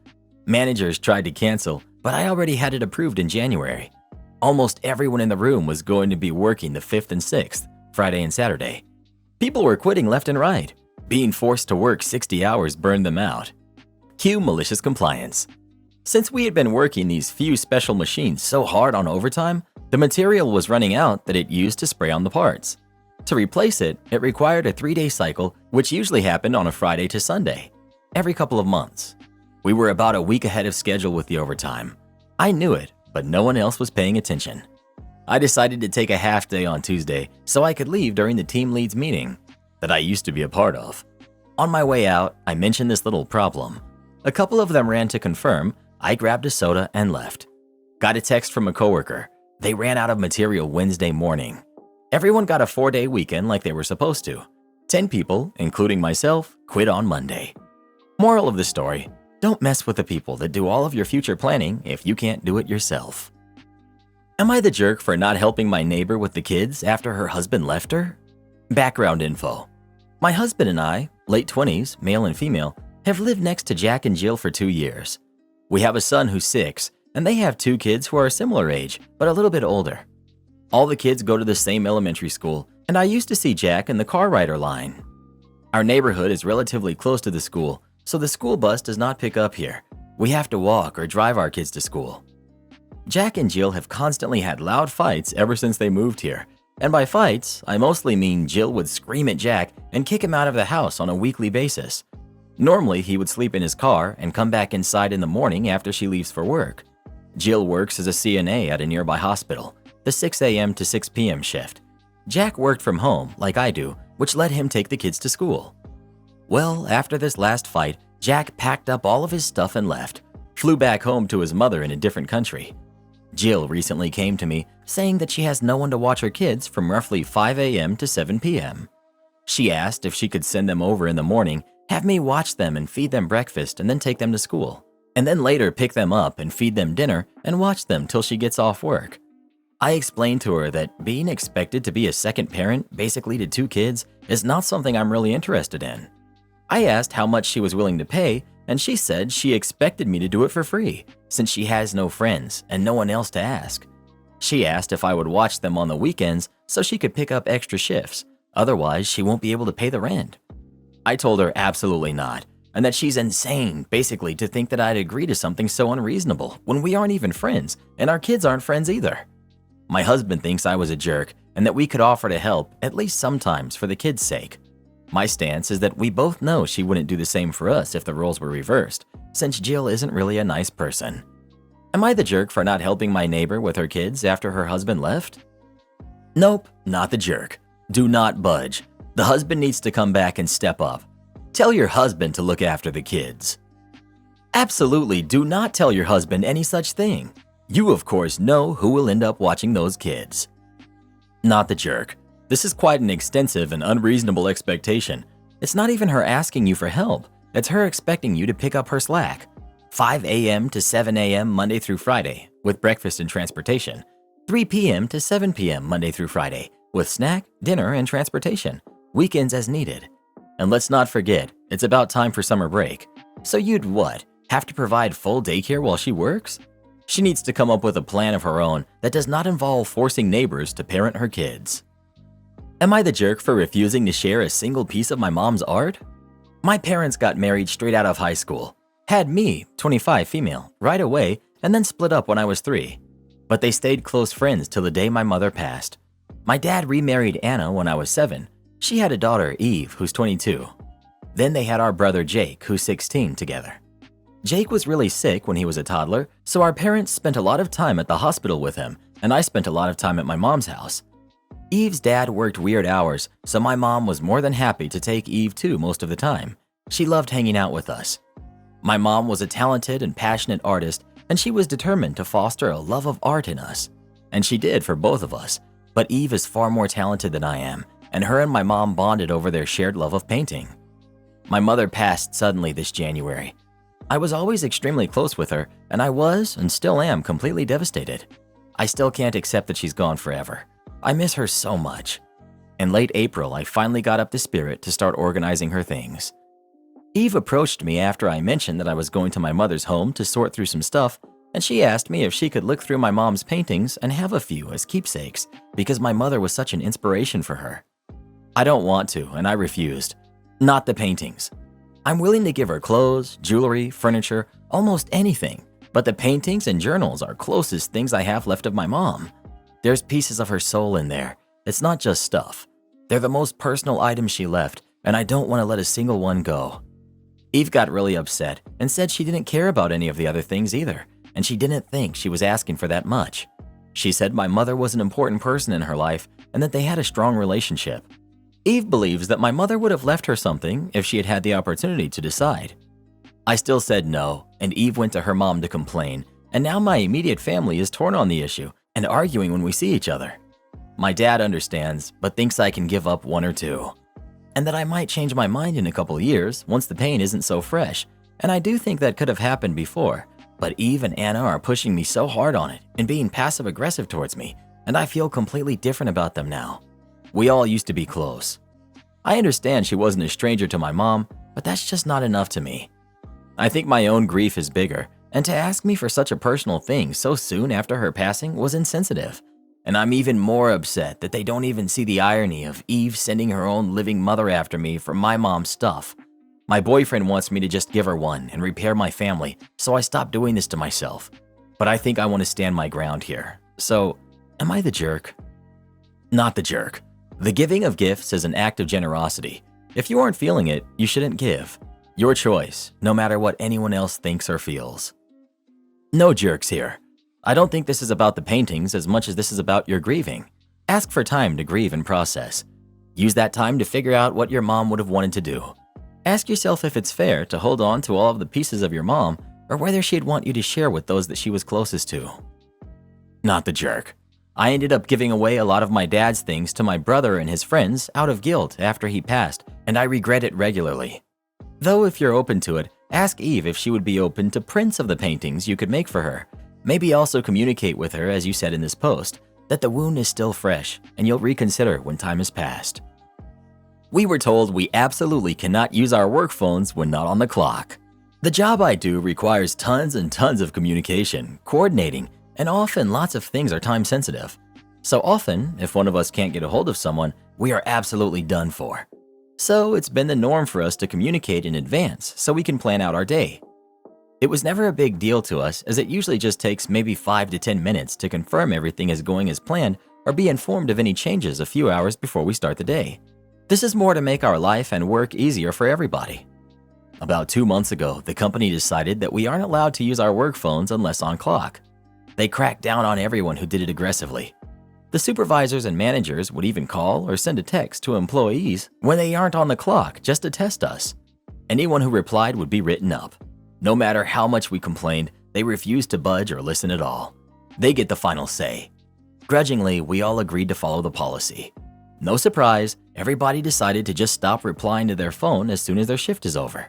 Managers tried to cancel, but I already had it approved in January. Almost everyone in the room was going to be working the 5th and 6th, Friday and Saturday. People were quitting left and right. Being forced to work 60 hours burned them out. Cue malicious compliance. Since we had been working these few special machines so hard on overtime, the material was running out that it used to spray on the parts. To replace it, it required a 3-day cycle, which usually happened on a Friday to Sunday, every couple of months. We were about a week ahead of schedule with the overtime. I knew it, but no one else was paying attention. I decided to take a half day on Tuesday so I could leave during the team leads meeting that I used to be a part of. On my way out, I mentioned this little problem. A couple of them ran to confirm. I grabbed a soda and left. Got a text from a coworker. They ran out of material Wednesday morning. Everyone got a 4-day weekend like they were supposed to. 10 people, including myself, quit on Monday. Moral of the story, don't mess with the people that do all of your future planning if you can't do it yourself. Am I the jerk for not helping my neighbor with the kids after her husband left her? Background info. My husband and I, late 20s, male and female, have lived next to Jack and Jill for 2 years. We have a son who's 6, and they have 2 kids who are a similar age, but a little bit older. All the kids go to the same elementary school, and I used to see Jack in the car rider line. Our neighborhood is relatively close to the school, so the school bus does not pick up here. We have to walk or drive our kids to school. Jack and Jill have constantly had loud fights ever since they moved here, and by fights, I mostly mean Jill would scream at Jack and kick him out of the house on a weekly basis. Normally, he would sleep in his car and come back inside in the morning after she leaves for work. Jill works as a CNA at a nearby hospital, the 6 a.m. to 6 p.m. shift. Jack worked from home, like I do, which let him take the kids to school. Well, after this last fight, Jack packed up all of his stuff and left, flew back home to his mother in a different country. Jill recently came to me saying that she has no one to watch her kids from roughly 5 a.m. to 7 p.m. She asked if she could send them over in the morning, have me watch them and feed them breakfast and then take them to school, and then later pick them up and feed them dinner and watch them till she gets off work. I explained to her that being expected to be a second parent, basically to 2 kids, is not something I'm really interested in. I asked how much she was willing to pay, and she said she expected me to do it for free, since she has no friends and no one else to ask. She asked if I would watch them on the weekends so she could pick up extra shifts, otherwise she won't be able to pay the rent. I told her absolutely not, and that she's insane, basically, to think that I'd agree to something so unreasonable when we aren't even friends, and our kids aren't friends either. My husband thinks I was a jerk and that we could offer to help, at least sometimes, for the kids' sake. My stance is that we both know she wouldn't do the same for us if the roles were reversed, since Jill isn't really a nice person. Am I the jerk for not helping my neighbor with her kids after her husband left? Nope, not the jerk. Do not budge. The husband needs to come back and step up. Tell your husband to look after the kids. Absolutely do not tell your husband any such thing. You of course know who will end up watching those kids. Not the jerk. This is quite an extensive and unreasonable expectation. It's not even her asking you for help. It's her expecting you to pick up her slack. 5 a.m. to 7 a.m. Monday through Friday, with breakfast and transportation. 3 p.m. to 7 p.m. Monday through Friday, with snack, dinner, and transportation. Weekends as needed. And let's not forget, it's about time for summer break. So you'd what? Have to provide full daycare while she works? She needs to come up with a plan of her own that does not involve forcing neighbors to parent her kids. Am I the jerk for refusing to share a single piece of my mom's art? My parents got married straight out of high school, had me, 25 female, right away, and then split up when I was 3. But they stayed close friends till the day my mother passed. My dad remarried Anna when I was 7. She had a daughter, Eve, who's 22. Then they had our brother Jake, who's 16, together. Jake was really sick when he was a toddler, so our parents spent a lot of time at the hospital with him, and I spent a lot of time at my mom's house. Eve's dad worked weird hours, so my mom was more than happy to take Eve too most of the time. She loved hanging out with us. My mom was a talented and passionate artist, and she was determined to foster a love of art in us. And she did for both of us, but Eve is far more talented than I am, and her and my mom bonded over their shared love of painting. My mother passed suddenly this January. I was always extremely close with her, and I was and still am completely devastated. I still can't accept that she's gone forever. I miss her so much. In late April, I finally got up the spirit to start organizing her things. Eve approached me after I mentioned that I was going to my mother's home to sort through some stuff, and she asked me if she could look through my mom's paintings and have a few as keepsakes because my mother was such an inspiration for her. I don't want to, and I refused. Not the paintings. I'm willing to give her clothes, jewelry, furniture, almost anything, but the paintings and journals are closest things I have left of my mom. There's pieces of her soul in there. It's not just stuff. They're the most personal items she left, and I don't want to let a single one go. Eve got really upset and said she didn't care about any of the other things either, and she didn't think she was asking for that much. She said my mother was an important person in her life and that they had a strong relationship. Eve believes that my mother would have left her something if she had had the opportunity to decide. I still said no, and Eve went to her mom to complain, and now my immediate family is torn on the issue and arguing when we see each other. My dad understands, but thinks I can give up 1 or 2, and that I might change my mind in a couple years once the pain isn't so fresh, and I do think that could have happened before, but Eve and Anna are pushing me so hard on it and being passive-aggressive towards me, and I feel completely different about them now. We all used to be close. I understand she wasn't a stranger to my mom, but that's just not enough to me. I think my own grief is bigger, and to ask me for such a personal thing so soon after her passing was insensitive. And I'm even more upset that they don't even see the irony of Eve sending her own living mother after me for my mom's stuff. My boyfriend wants me to just give her one and repair my family, so I stopped doing this to myself. But I think I want to stand my ground here. So, am I the jerk? Not the jerk. The giving of gifts is an act of generosity. If you aren't feeling it, you shouldn't give. Your choice, no matter what anyone else thinks or feels. No jerks here. I don't think this is about the paintings as much as this is about your grieving. Ask for time to grieve and process. Use that time to figure out what your mom would have wanted to do. Ask yourself if it's fair to hold on to all of the pieces of your mom or whether she'd want you to share with those that she was closest to. Not the jerk. I ended up giving away a lot of my dad's things to my brother and his friends out of guilt after he passed, and I regret it regularly. Though if you're open to it, ask Eve if she would be open to prints of the paintings you could make for her. Maybe also communicate with her, as you said in this post, that the wound is still fresh and you'll reconsider when time has passed. We were told we absolutely cannot use our work phones when not on the clock. The job I do requires tons and tons of communication, coordinating, and often lots of things are time sensitive. So often, if one of us can't get a hold of someone, we are absolutely done for. So it's been the norm for us to communicate in advance so we can plan out our day. It was never a big deal to us as it usually just takes maybe 5 to 10 minutes to confirm everything is going as planned or be informed of any changes a few hours before we start the day. This is more to make our life and work easier for everybody. About 2 months ago, the company decided that we aren't allowed to use our work phones unless on clock. They cracked down on everyone who did it aggressively. The supervisors and managers would even call or send a text to employees when they aren't on the clock just to test us. Anyone who replied would be written up. No matter how much we complained, they refused to budge or listen at all. They get the final say. Grudgingly, we all agreed to follow the policy. No surprise, everybody decided to just stop replying to their phone as soon as their shift is over.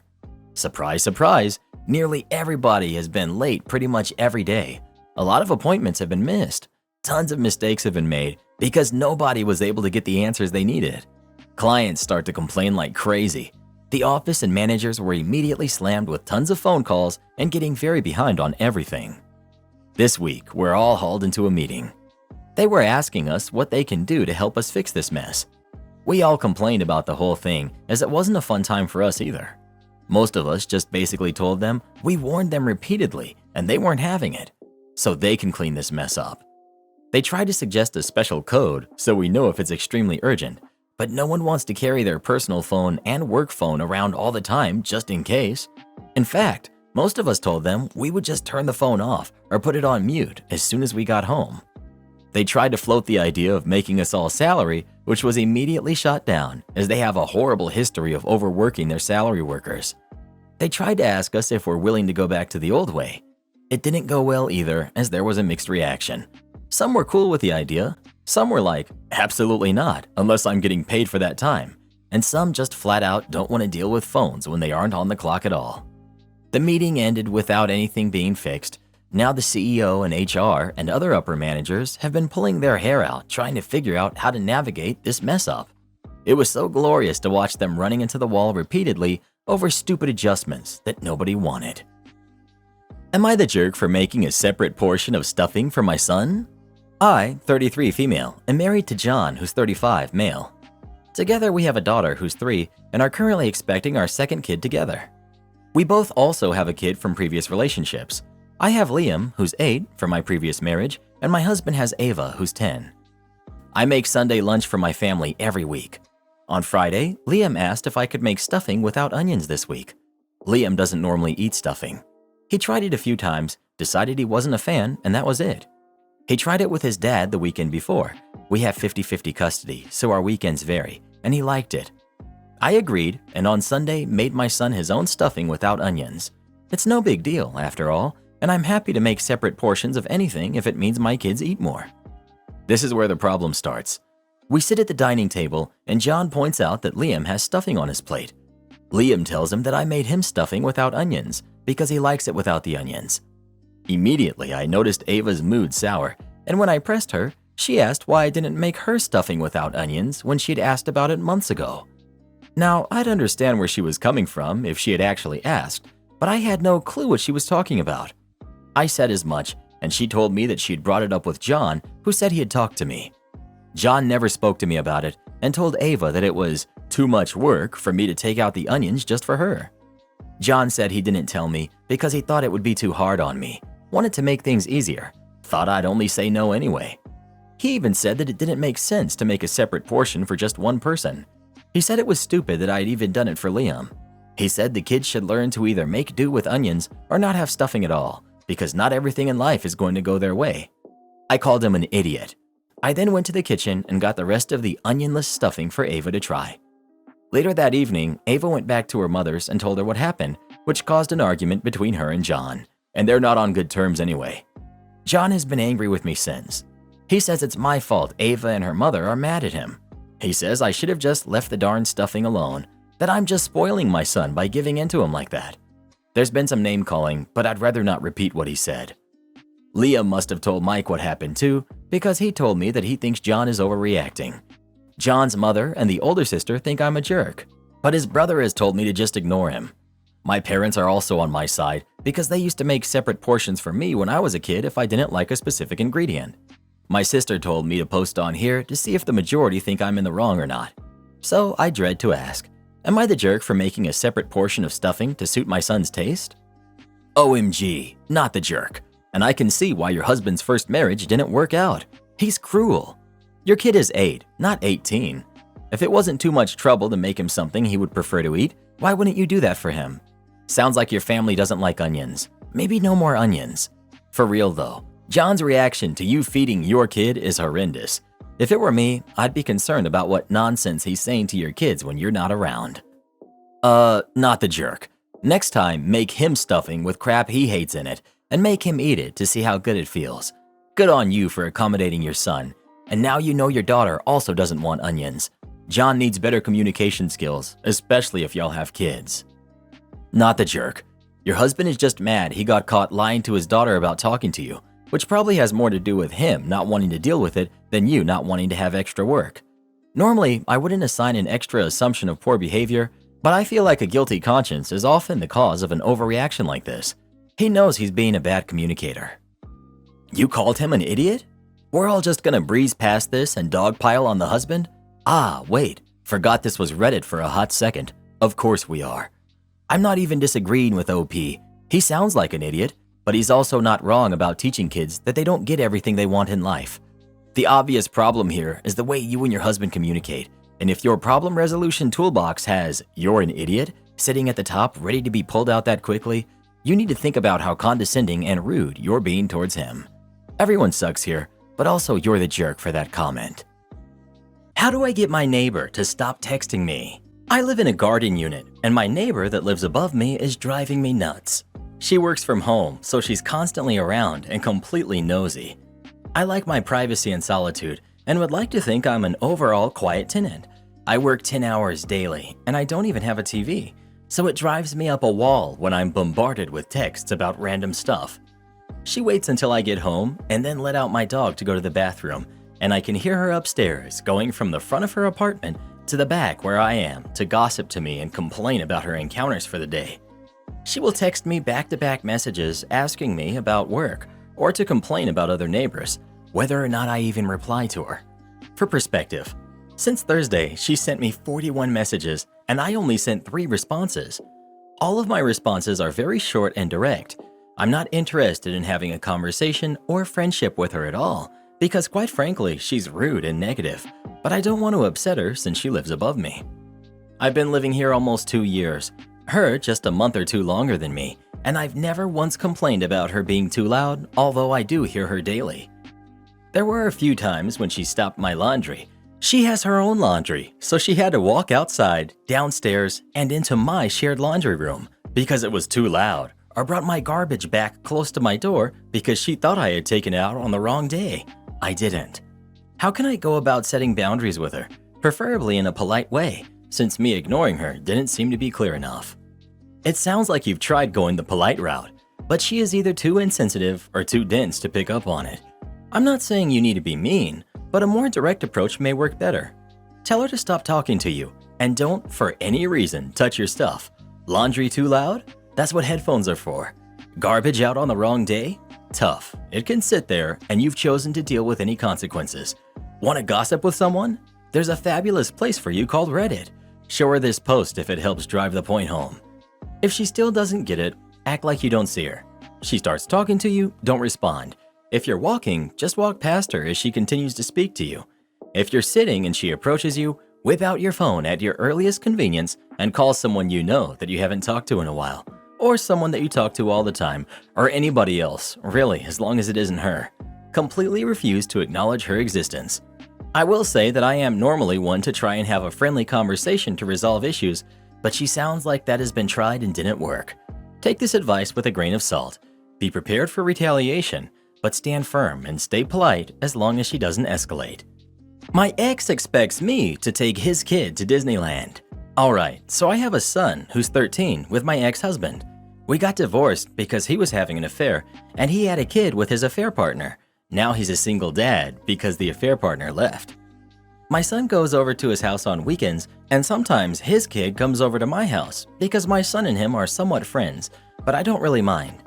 Surprise, surprise, nearly everybody has been late pretty much every day. A lot of appointments have been missed. Tons of mistakes have been made because nobody was able to get the answers they needed. Clients start to complain like crazy. The office and managers were immediately slammed with tons of phone calls and getting very behind on everything. This week, we're all hauled into a meeting. They were asking us what they can do to help us fix this mess. We all complained about the whole thing as it wasn't a fun time for us either. Most of us just basically told them we warned them repeatedly and they weren't having it, so they can clean this mess up. They tried to suggest a special code so we know if it's extremely urgent, but no one wants to carry their personal phone and work phone around all the time just in case. In fact, most of us told them we would just turn the phone off or put it on mute as soon as we got home. They tried to float the idea of making us all salary, which was immediately shot down as they have a horrible history of overworking their salary workers. They tried to ask us if we're willing to go back to the old way. It didn't go well either as there was a mixed reaction. Some were cool with the idea, some were like, absolutely not, unless I'm getting paid for that time, and some just flat out don't want to deal with phones when they aren't on the clock at all. The meeting ended without anything being fixed. Now the CEO and HR and other upper managers have been pulling their hair out trying to figure out how to navigate this mess up. It was so glorious to watch them running into the wall repeatedly over stupid adjustments that nobody wanted. Am I the jerk for making a separate portion of stuffing for my son? I, 33 female, am married to John, who's 35 male. Together we have a daughter who's 3 and are currently expecting our second kid together. We both also have a kid from previous relationships. I have Liam, who's 8, from my previous marriage, and my husband has Ava, who's 10. I make Sunday lunch for my family every week. On Friday, Liam asked if I could make stuffing without onions this week. Liam doesn't normally eat stuffing. He tried it a few times, decided he wasn't a fan, and that was it. He tried it with his dad the weekend before. We have 50-50 custody, so our weekends vary, and he liked it. I agreed, and on Sunday made my son his own stuffing without onions. It's no big deal, after all, and I'm happy to make separate portions of anything if it means my kids eat more. This is where the problem starts. We sit at the dining table, and John points out that Liam has stuffing on his plate. Liam tells him that I made him stuffing without onions because he likes it without the onions. Immediately, I noticed Ava's mood sour, and when I pressed her, she asked why I didn't make her stuffing without onions when she'd asked about it months ago. Now, I'd understand where she was coming from if she had actually asked, but I had no clue what she was talking about. I said as much, and she told me that she'd brought it up with John, who said he had talked to me. John never spoke to me about it and told Ava that it was too much work for me to take out the onions just for her. John said he didn't tell me because he thought it would be too hard on me, wanted to make things easier, thought I'd only say no anyway. He even said that it didn't make sense to make a separate portion for just one person. He said it was stupid that I'd even done it for Liam. He said the kids should learn to either make do with onions or not have stuffing at all, because not everything in life is going to go their way. I called him an idiot. I then went to the kitchen and got the rest of the onionless stuffing for Ava to try. Later that evening, Ava went back to her mother's and told her what happened, which caused an argument between her and John, and they're not on good terms anyway. John has been angry with me since. He says it's my fault Ava and her mother are mad at him. He says I should have just left the darn stuffing alone, that I'm just spoiling my son by giving in to him like that. There's been some name calling, but I'd rather not repeat what he said. Liam must have told Mike what happened too, because he told me that he thinks John is overreacting. John's mother and the older sister think I'm a jerk, but his brother has told me to just ignore him. My parents are also on my side because they used to make separate portions for me when I was a kid if I didn't like a specific ingredient. My sister told me to post on here to see if the majority think I'm in the wrong or not. So I dread to ask, am I the jerk for making a separate portion of stuffing to suit my son's taste? OMG, not the jerk. And I can see why your husband's first marriage didn't work out. He's cruel. Your kid is 8, not 18. If it wasn't too much trouble to make him something he would prefer to eat, why wouldn't you do that for him? Sounds like your family doesn't like onions. Maybe no more onions. For real though, John's reaction to you feeding your kid is horrendous. If it were me, I'd be concerned about what nonsense he's saying to your kids when you're not around. Not the jerk. Next time, make him stuffing with crap he hates in it and make him eat it to see how good it feels. Good on you for accommodating your son. And now you know your daughter also doesn't want onions. John needs better communication skills, especially if y'all have kids. Not the jerk. Your husband is just mad he got caught lying to his daughter about talking to you, which probably has more to do with him not wanting to deal with it than you not wanting to have extra work. Normally, I wouldn't assign an extra assumption of poor behavior, but I feel like a guilty conscience is often the cause of an overreaction like this. He knows he's being a bad communicator. You called him an idiot? We're all just gonna breeze past this and dogpile on the husband? Ah, wait, forgot this was Reddit for a hot second. Of course we are. I'm not even disagreeing with OP. He sounds like an idiot, but he's also not wrong about teaching kids that they don't get everything they want in life. The obvious problem here is the way you and your husband communicate, and if your problem resolution toolbox has "you're an idiot" sitting at the top ready to be pulled out that quickly, you need to think about how condescending and rude you're being towards him. Everyone sucks here, but also you're the jerk for that comment. How do I get my neighbor to stop texting me? I live in a garden unit, and my neighbor that lives above me is driving me nuts. She works from home, so she's constantly around and completely nosy. I like my privacy and solitude, and would like to think I'm an overall quiet tenant. I work 10 hours daily, and I don't even have a TV, so it drives me up a wall when I'm bombarded with texts about random stuff. She waits until I get home and then let out my dog to go to the bathroom, and I can hear her upstairs going from the front of her apartment to the back where I am to gossip to me and complain about her encounters for the day. She will text me back-to-back messages asking me about work or to complain about other neighbors, whether or not I even reply to her. For perspective, since Thursday, she sent me 41 messages and I only sent 3 responses. All of my responses are very short and direct. I'm not interested in having a conversation or friendship with her at all because quite frankly, she's rude and negative, but I don't want to upset her since she lives above me. I've been living here almost 2 years, her just a month or 2 longer than me, and I've never once complained about her being too loud, although I do hear her daily. There were a few times when she stopped my laundry. She has her own laundry, so she had to walk outside, downstairs, and into my shared laundry room because it was too loud, or brought my garbage back close to my door because she thought I had taken it out on the wrong day. I didn't. How can I go about setting boundaries with her, preferably in a polite way, since me ignoring her didn't seem to be clear enough? It sounds like you've tried going the polite route, but she is either too insensitive or too dense to pick up on it. I'm not saying you need to be mean, but a more direct approach may work better. Tell her to stop talking to you, and don't, for any reason, touch your stuff. Laundry too loud? That's what headphones are for. Garbage out on the wrong day? Tough. It can sit there, and you've chosen to deal with any consequences. Want to gossip with someone? There's a fabulous place for you called Reddit. Show her this post if it helps drive the point home. If she still doesn't get it, act like you don't see her. She starts talking to you, don't respond. If you're walking, just walk past her as she continues to speak to you. If you're sitting and she approaches you, whip out your phone at your earliest convenience and call someone you know that you haven't talked to in a while, or someone that you talk to all the time, or anybody else, really, as long as it isn't her. Completely refuse to acknowledge her existence. I will say that I am normally one to try and have a friendly conversation to resolve issues, but she sounds like that has been tried and didn't work. Take this advice with a grain of salt. Be prepared for retaliation, but stand firm and stay polite as long as she doesn't escalate. My ex expects me to take his kid to Disneyland. Alright, so I have a son who's 13 with my ex-husband. We got divorced because he was having an affair and he had a kid with his affair partner. Now he's a single dad because the affair partner left. My son goes over to his house on weekends and sometimes his kid comes over to my house because my son and him are somewhat friends, but I don't really mind.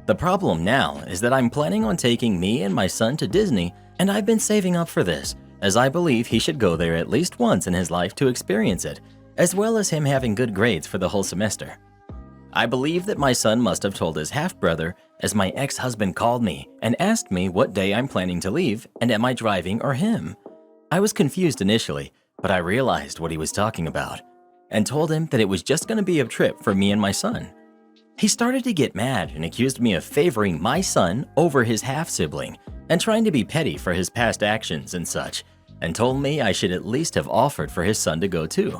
The problem now is that I'm planning on taking me and my son to Disney, and I've been saving up for this, as I believe he should go there at least once in his life to experience it, as well as him having good grades for the whole semester. I believe that my son must have told his half-brother, as my ex-husband called me and asked me what day I'm planning to leave and am I driving or him. I was confused initially, but I realized what he was talking about, and told him that it was just going to be a trip for me and my son. He started to get mad and accused me of favoring my son over his half-sibling and trying to be petty for his past actions and such, and told me I should at least have offered for his son to go too.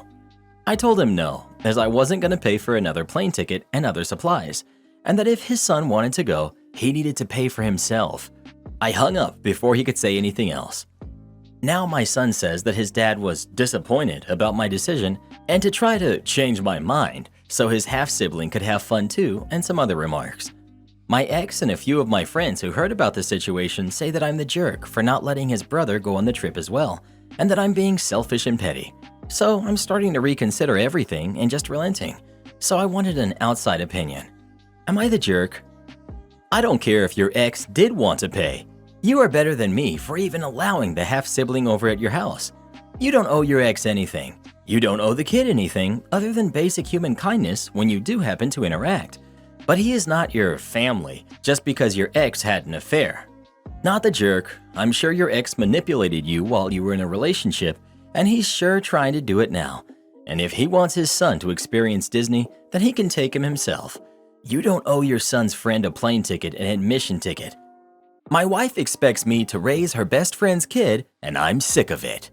I told him no, as I wasn't going to pay for another plane ticket and other supplies, and that if his son wanted to go, he needed to pay for himself. I hung up before he could say anything else. Now my son says that his dad was disappointed about my decision and to try to change my mind so his half-sibling could have fun too, and some other remarks. My ex and a few of my friends who heard about the situation say that I'm the jerk for not letting his brother go on the trip as well, and that I'm being selfish and petty. So I'm starting to reconsider everything and just relenting. So I wanted an outside opinion. Am I the jerk? I don't care if your ex did want to pay. You are better than me for even allowing the half-sibling over at your house. You don't owe your ex anything. You don't owe the kid anything other than basic human kindness when you do happen to interact. But he is not your family just because your ex had an affair. Not the jerk. I'm sure your ex manipulated you while you were in a relationship, and he's sure trying to do it now. And if he wants his son to experience Disney, then he can take him himself. You don't owe your son's friend a plane ticket and admission ticket. My wife expects me to raise her best friend's kid, and I'm sick of it.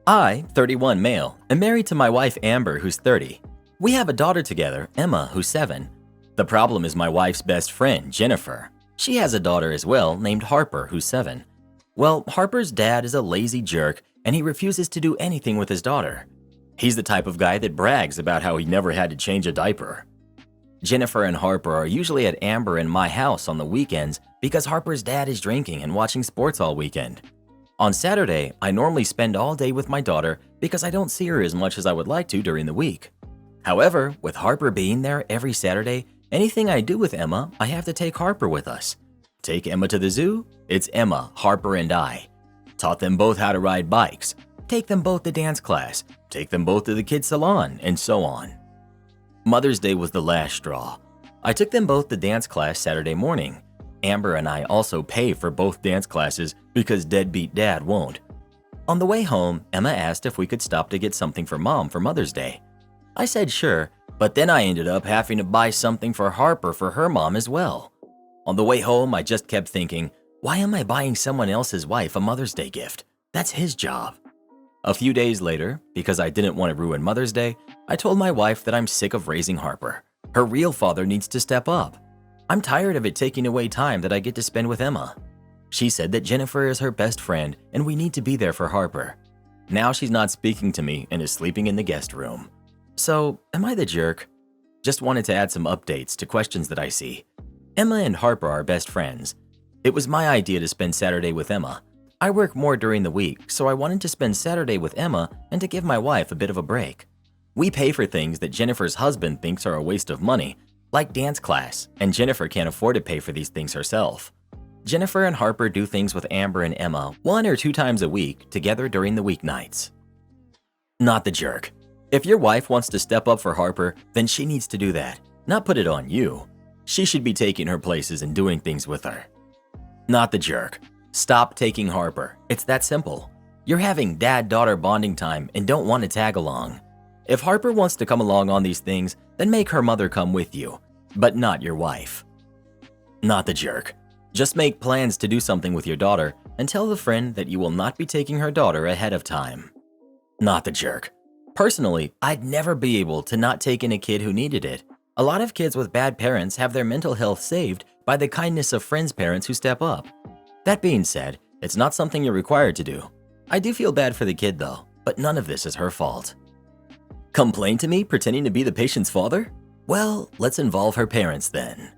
I, 31 male, am married to my wife Amber, who's 30. We have a daughter together, Emma, who's 7. The problem is my wife's best friend, Jennifer. She has a daughter as well, named Harper, who's 7. Well, Harper's dad is a lazy jerk, and he refuses to do anything with his daughter. He's the type of guy that brags about how he never had to change a diaper. Jennifer and Harper are usually at Amber and my house on the weekends because Harper's dad is drinking and watching sports all weekend. On Saturday, I normally spend all day with my daughter because I don't see her as much as I would like to during the week. However, with Harper being there every Saturday, anything I do with Emma, I have to take Harper with us. Take Emma to the zoo? It's Emma, Harper, and I. Taught them both how to ride bikes. Take them both to dance class. Take them both to the kids' salon, and so on. Mother's Day was the last straw. I took them both to dance class Saturday morning. Amber and I also pay for both dance classes because deadbeat dad won't. On the way home, Emma asked if we could stop to get something for Mom for Mother's Day. I said sure, but then I ended up having to buy something for Harper for her mom as well. On the way home, I just kept thinking, why am I buying someone else's wife a Mother's Day gift? That's his job. A few days later, because I didn't want to ruin Mother's Day, I told my wife that I'm sick of raising Harper. Her real father needs to step up. I'm tired of it taking away time that I get to spend with Emma. She said that Jennifer is her best friend and we need to be there for Harper. Now she's not speaking to me and is sleeping in the guest room. So, am I the jerk? Just wanted to add some updates to questions that I see. Emma and Harper are best friends. It was my idea to spend Saturday with Emma. I work more during the week, so I wanted to spend Saturday with Emma and to give my wife a bit of a break. We pay for things that Jennifer's husband thinks are a waste of money, like dance class, and Jennifer can't afford to pay for these things herself. Jennifer and Harper do things with Amber and Emma 1 or 2 times a week together during the weeknights. Not the jerk. If your wife wants to step up for Harper, then she needs to do that, not put it on you. She should be taking her places and doing things with her. Not the jerk. Stop taking Harper. It's that simple. You're having dad-daughter bonding time and don't want to tag along. If Harper wants to come along on these things, then make her mother come with you, but not your wife. Not the jerk. Just make plans to do something with your daughter and tell the friend that you will not be taking her daughter ahead of time. Not the jerk. Personally, I'd never be able to not take in a kid who needed it. A lot of kids with bad parents have their mental health saved by the kindness of friends' parents who step up. That being said, it's not something you're required to do. I do feel bad for the kid though, but none of this is her fault. Complain to me pretending to be the patient's father? Well, let's involve her parents then.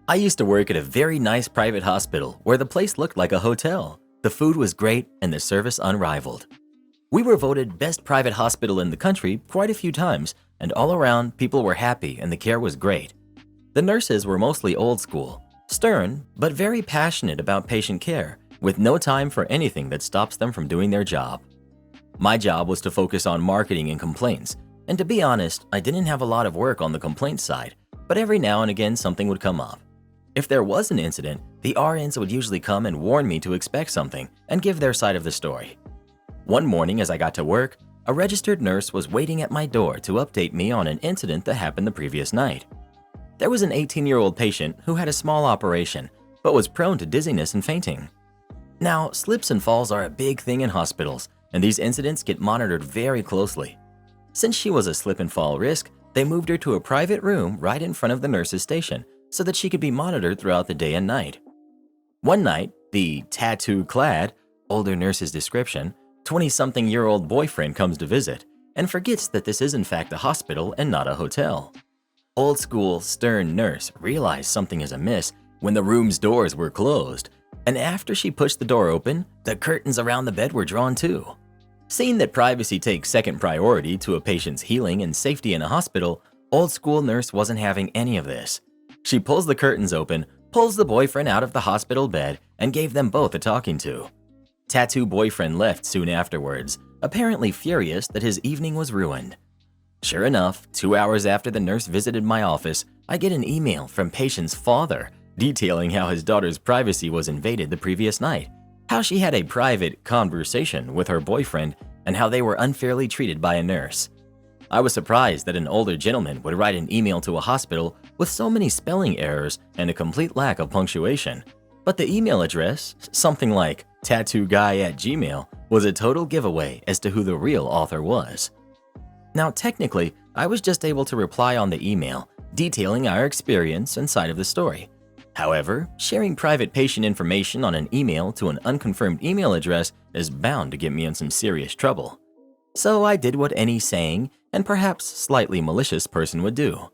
I used to work at a very nice private hospital where the place looked like a hotel. The food was great and the service unrivaled. We were voted best private hospital in the country quite a few times, and all around people were happy and the care was great. The nurses were mostly old school, stern, but very passionate about patient care, with no time for anything that stops them from doing their job. My job was to focus on marketing and complaints, and to be honest, I didn't have a lot of work on the complaint side, but every now and again something would come up. If there was an incident, the RNs would usually come and warn me to expect something and give their side of the story. One morning as I got to work, a registered nurse was waiting at my door to update me on an incident that happened the previous night. There was an 18-year-old patient who had a small operation, but was prone to dizziness and fainting. Now, slips and falls are a big thing in hospitals, and these incidents get monitored very closely. Since she was a slip and fall risk, they moved her to a private room right in front of the nurse's station so that she could be monitored throughout the day and night. One night, The tattoo-clad, older nurse's description, 20-something-year-old boyfriend comes to visit and forgets that this is in fact a hospital and not a hotel. Old-school, stern nurse realized something is amiss when the room's doors were closed, and after she pushed the door open, the curtains around the bed were drawn too. Seeing that privacy takes second priority to a patient's healing and safety in a hospital, old-school nurse wasn't having any of this. She pulls the curtains open, pulls the boyfriend out of the hospital bed, and gave them both a talking to. Tattoo boyfriend left soon afterwards, apparently furious that his evening was ruined. Sure enough, 2 hours after the nurse visited my office, I get an email from patient's father detailing how his daughter's privacy was invaded the previous night, how she had a private conversation with her boyfriend, and how they were unfairly treated by a nurse. I was surprised that an older gentleman would write an email to a hospital with so many spelling errors and a complete lack of punctuation. But the email address, something like tattooguy@gmail, was a total giveaway as to who the real author was. Now, technically, I was just able to reply on the email, detailing our experience and side of the story. However, sharing private patient information on an email to an unconfirmed email address is bound to get me in some serious trouble. So I did what any sane and perhaps slightly malicious person would do.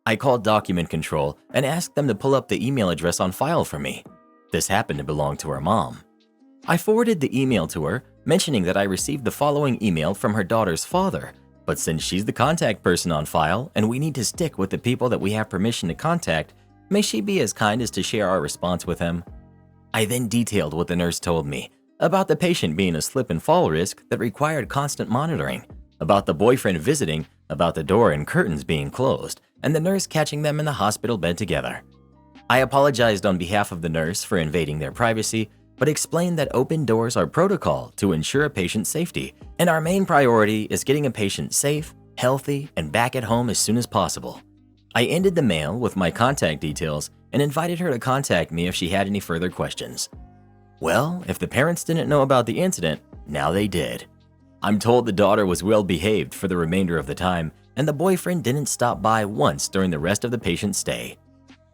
I called document control and asked them to pull up the email address on file for me. This happened to belong to her mom. I forwarded the email to her, mentioning that I received the following email from her daughter's father, but since she's the contact person on file and we need to stick with the people that we have permission to contact, may she be as kind as to share our response with him. I then detailed what the nurse told me about the patient being a slip and fall risk that required constant monitoring, about the boyfriend visiting, about the door and curtains being closed, and the nurse catching them in the hospital bed together. I apologized on behalf of the nurse for invading their privacy, but explained that open doors are protocol to ensure a patient's safety, and our main priority is getting a patient safe, healthy, and back at home as soon as possible. I ended the mail with my contact details and invited her to contact me if she had any further questions. Well, if the parents didn't know about the incident, now they did. I'm told the daughter was well behaved for the remainder of the time, and the boyfriend didn't stop by once during the rest of the patient's stay.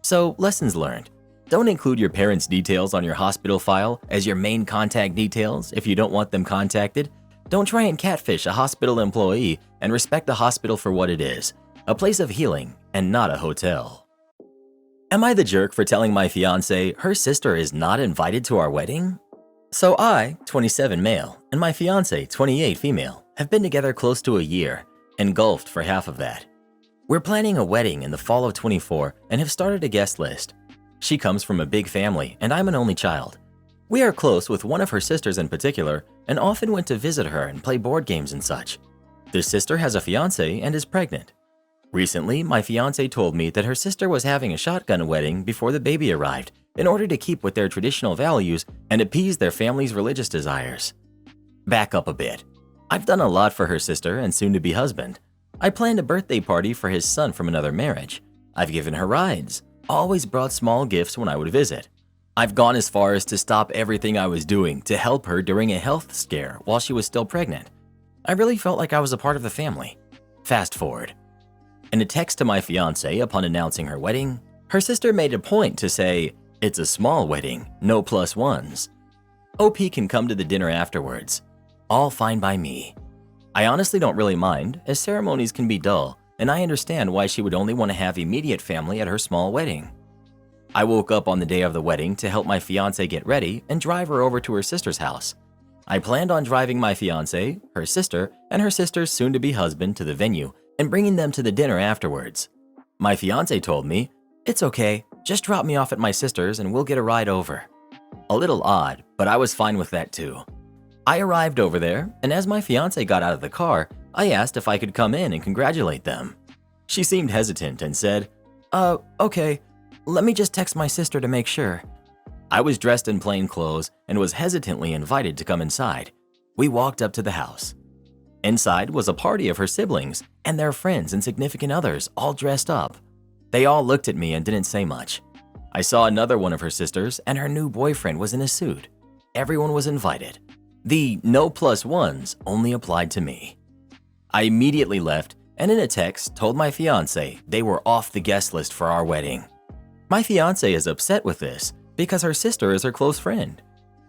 So, lessons learned. Don't include your parents' details on your hospital file as your main contact details if you don't want them contacted. Don't try and catfish a hospital employee, and respect the hospital for what it is, a place of healing and not a hotel. Am I the jerk for telling my fiancé her sister is not invited to our wedding? So I, 27 male, and my fiancé, 28 female, have been together close to a year, engulfed for half of that. We're planning a wedding in the fall of 24 and have started a guest list. She comes from a big family and I'm an only child. We are close with one of her sisters in particular and often went to visit her and play board games and such. This sister has a fiancé and is pregnant. Recently, my fiancé told me that her sister was having a shotgun wedding before the baby arrived in order to keep with their traditional values and appease their family's religious desires. Back up a bit. I've done a lot for her sister and soon-to-be husband. I planned a birthday party for his son from another marriage. I've given her rides, always brought small gifts when I would visit. I've gone as far as to stop everything I was doing to help her during a health scare while she was still pregnant. I really felt like I was a part of the family. Fast forward. In a text to my fiancé upon announcing her wedding, her sister made a point to say, "It's a small wedding, no plus ones. OP can come to the dinner afterwards. All fine by me." I honestly don't really mind, as ceremonies can be dull, and I understand why she would only want to have immediate family at her small wedding. I woke up on the day of the wedding to help my fiancé get ready and drive her over to her sister's house. I planned on driving my fiancé, her sister, and her sister's soon-to-be husband to the venue and bringing them to the dinner afterwards. My fiancé told me, "It's okay, just drop me off at my sister's and we'll get a ride over." A little odd, but I was fine with that too. I arrived over there, and as my fiancé got out of the car, I asked if I could come in and congratulate them. She seemed hesitant and said, Okay, let me just text my sister to make sure." I was dressed in plain clothes and was hesitantly invited to come inside. We walked up to the house. Inside was a party of her siblings and their friends and significant others, all dressed up. They all looked at me and didn't say much. I saw another one of her sisters and her new boyfriend was in a suit. Everyone was invited. The no plus ones only applied to me. I immediately left and in a text told my fiancé they were off the guest list for our wedding. My fiancé is upset with this because her sister is her close friend.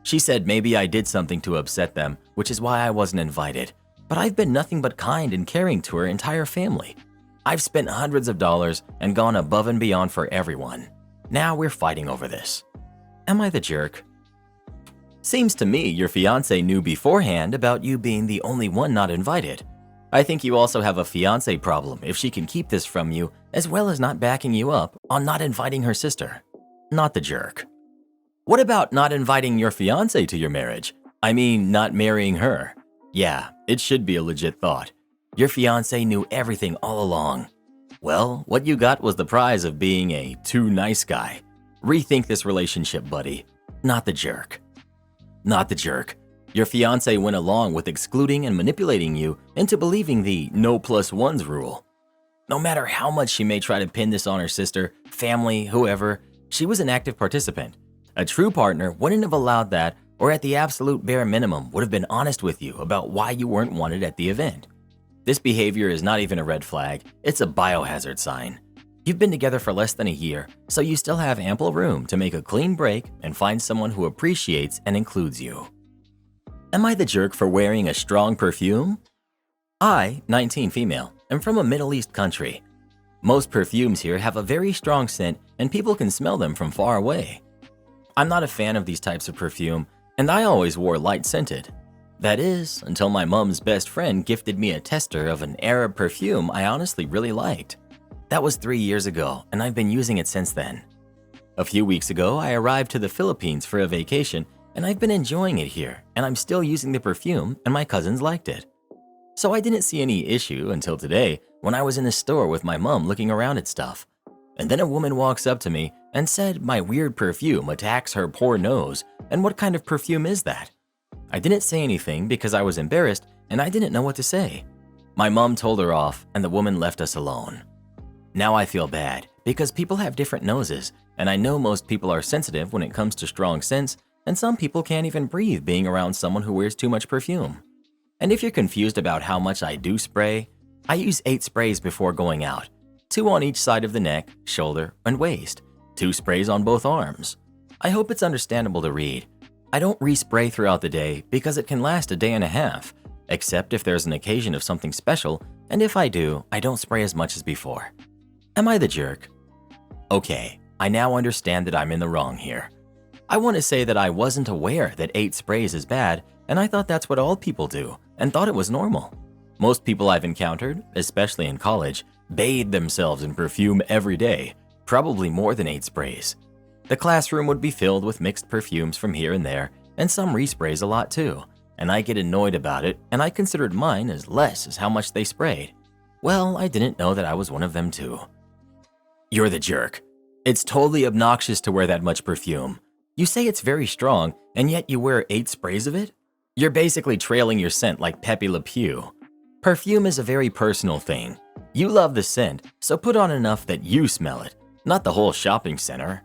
She said maybe I did something to upset them, which is why I wasn't invited. But I've been nothing but kind and caring to her entire family. I've spent hundreds of dollars and gone above and beyond for everyone. Now we're fighting over this. Am I the jerk? Seems to me your fiancé knew beforehand about you being the only one not invited. I think you also have a fiancé problem if she can keep this from you as well as not backing you up on not inviting her sister. Not the jerk. What about not inviting your fiancé to your marriage? I mean, not marrying her. Yeah, it should be a legit thought. Your fiancé knew everything all along. Well, what you got was the prize of being a too nice guy. Rethink this relationship, buddy. Not the jerk. Not the jerk. Your fiancé went along with excluding and manipulating you into believing the no plus ones rule. No matter how much she may try to pin this on her sister, family, whoever, she was an active participant. A true partner wouldn't have allowed that, or at the absolute bare minimum would have been honest with you about why you weren't wanted at the event. This behavior is not even a red flag, it's a biohazard sign. You've been together for less than a year, so you still have ample room to make a clean break and find someone who appreciates and includes you. Am I the jerk for wearing a strong perfume? I, 19 female, am from a Middle East country. Most perfumes here have a very strong scent and people can smell them from far away. I'm not a fan of these types of perfume, and I always wore light scented. That is, until my mom's best friend gifted me a tester of an Arab perfume I honestly really liked. That was 3 years ago, and I've been using it since then. A few weeks ago, I arrived to the Philippines for a vacation, and I've been enjoying it here, and I'm still using the perfume, and my cousins liked it. So I didn't see any issue until today when I was in the store with my mom looking around at stuff. And then a woman walks up to me and said my weird perfume attacks her poor nose, and what kind of perfume is that? I didn't say anything because I was embarrassed and I didn't know what to say. My mom told her off and the woman left us alone. Now I feel bad because people have different noses, and I know most people are sensitive when it comes to strong scents, and some people can't even breathe being around someone who wears too much perfume. And if you're confused about how much I do spray, I use 8 sprays before going out. 2 on each side of the neck, shoulder, and waist. 2 sprays on both arms. I hope it's understandable to read. I don't respray throughout the day because it can last a day and a half, except if there's an occasion of something special, and if I do, I don't spray as much as before. Am I the jerk? Okay, I now understand that I'm in the wrong here. I want to say that I wasn't aware that 8 sprays is bad, and I thought that's what all people do, and thought it was normal. Most people I've encountered, especially in college, bathe themselves in perfume every day, probably more than 8 sprays. The classroom would be filled with mixed perfumes from here and there, and some resprays a lot too, and I get annoyed about it, and I considered mine as less as how much they sprayed. Well, I didn't know that I was one of them too. You're the jerk. It's totally obnoxious to wear that much perfume. You say it's very strong, and yet you wear 8 sprays of it? You're basically trailing your scent like Pepe Le Pew. Perfume is a very personal thing. You love the scent, so put on enough that you smell it, not the whole shopping center.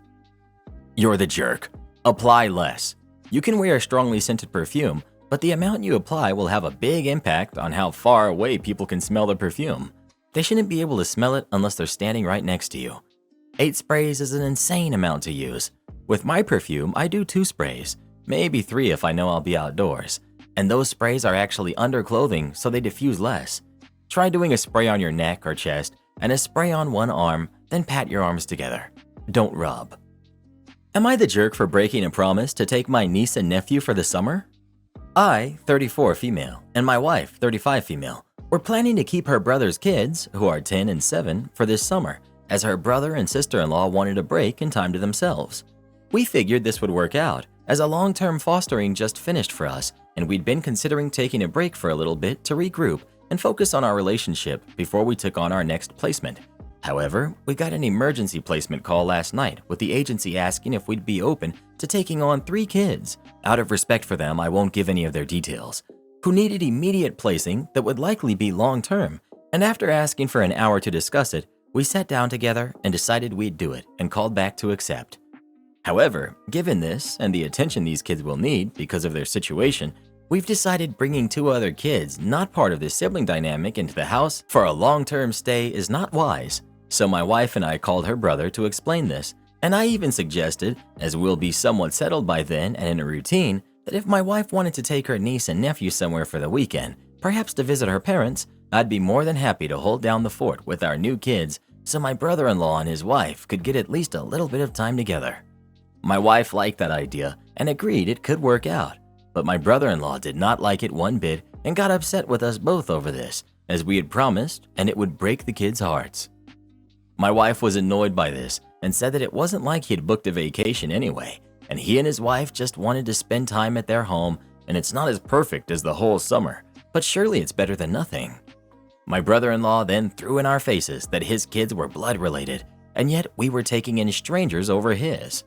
You're the jerk. Apply less. You can wear a strongly scented perfume, but the amount you apply will have a big impact on how far away people can smell the perfume. They shouldn't be able to smell it unless they're standing right next to you. 8 sprays is an insane amount to use. With my perfume, I do 2 sprays, maybe 3 if I know I'll be outdoors. And those sprays are actually under clothing, so they diffuse less. Try doing a spray on your neck or chest and a spray on one arm, then pat your arms together. Don't rub. Am I the jerk for breaking a promise to take my niece and nephew for the summer? I, 34 female, and my wife, 35 female, were planning to keep her brother's kids, who are 10 and 7, for this summer, as her brother and sister-in-law wanted a break and time to themselves. We figured this would work out, as a long-term fostering just finished for us, and we'd been considering taking a break for a little bit to regroup and focus on our relationship before we took on our next placement. However, we got an emergency placement call last night with the agency asking if we'd be open to taking on 3 kids. Out of respect for them, I won't give any of their details, who needed immediate placing that would likely be long-term, and after asking for an hour to discuss it, we sat down together and decided we'd do it and called back to accept. However, given this and the attention these kids will need because of their situation, we've decided bringing 2 other kids not part of this sibling dynamic into the house for a long-term stay is not wise. So my wife and I called her brother to explain this, And I even suggested, as we'll be somewhat settled by then and in a routine, that if my wife wanted to take her niece and nephew somewhere for the weekend, perhaps to visit her parents, I'd be more than happy to hold down the fort with our new kids so my brother-in-law and his wife could get at least a little bit of time together. My wife liked that idea and agreed it could work out, but my brother-in-law did not like it one bit and got upset with us both over this, as we had promised, and it would break the kids' hearts. My wife was annoyed by this and said that it wasn't like he'd booked a vacation anyway, and he and his wife just wanted to spend time at their home, and it's not as perfect as the whole summer, but surely it's better than nothing. My brother-in-law then threw in our faces that his kids were blood-related, and yet we were taking in strangers over his.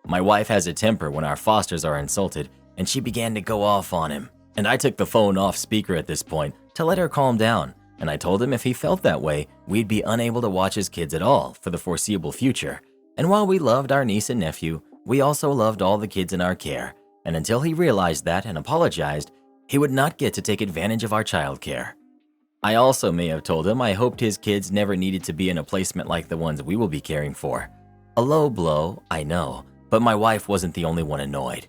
My wife has a temper when our fosters are insulted, and she began to go off on him, and I took the phone off speaker at this point to let her calm down, and I told him if he felt that way, we'd be unable to watch his kids at all for the foreseeable future. And while we loved our niece and nephew, we also loved all the kids in our care, and until he realized that and apologized, he would not get to take advantage of our childcare. I also may have told him I hoped his kids never needed to be in a placement like the ones we will be caring for. A low blow, I know, but my wife wasn't the only one annoyed.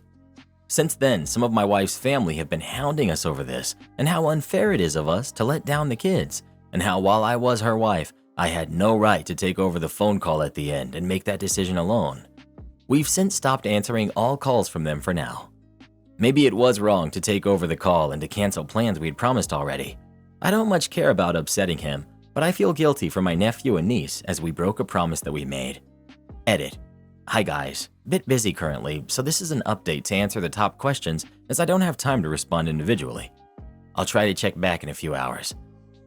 Since then, some of my wife's family have been hounding us over this and how unfair it is of us to let down the kids, and how while I was her wife, I had no right to take over the phone call at the end and make that decision alone. We've since stopped answering all calls from them for now. Maybe it was wrong to take over the call and to cancel plans we'd promised already. I don't much care about upsetting him, but I feel guilty for my nephew and niece as we broke a promise that we made. Edit. Hi guys, bit busy currently, so this is an update to answer the top questions as I don't have time to respond individually. I'll try to check back in a few hours.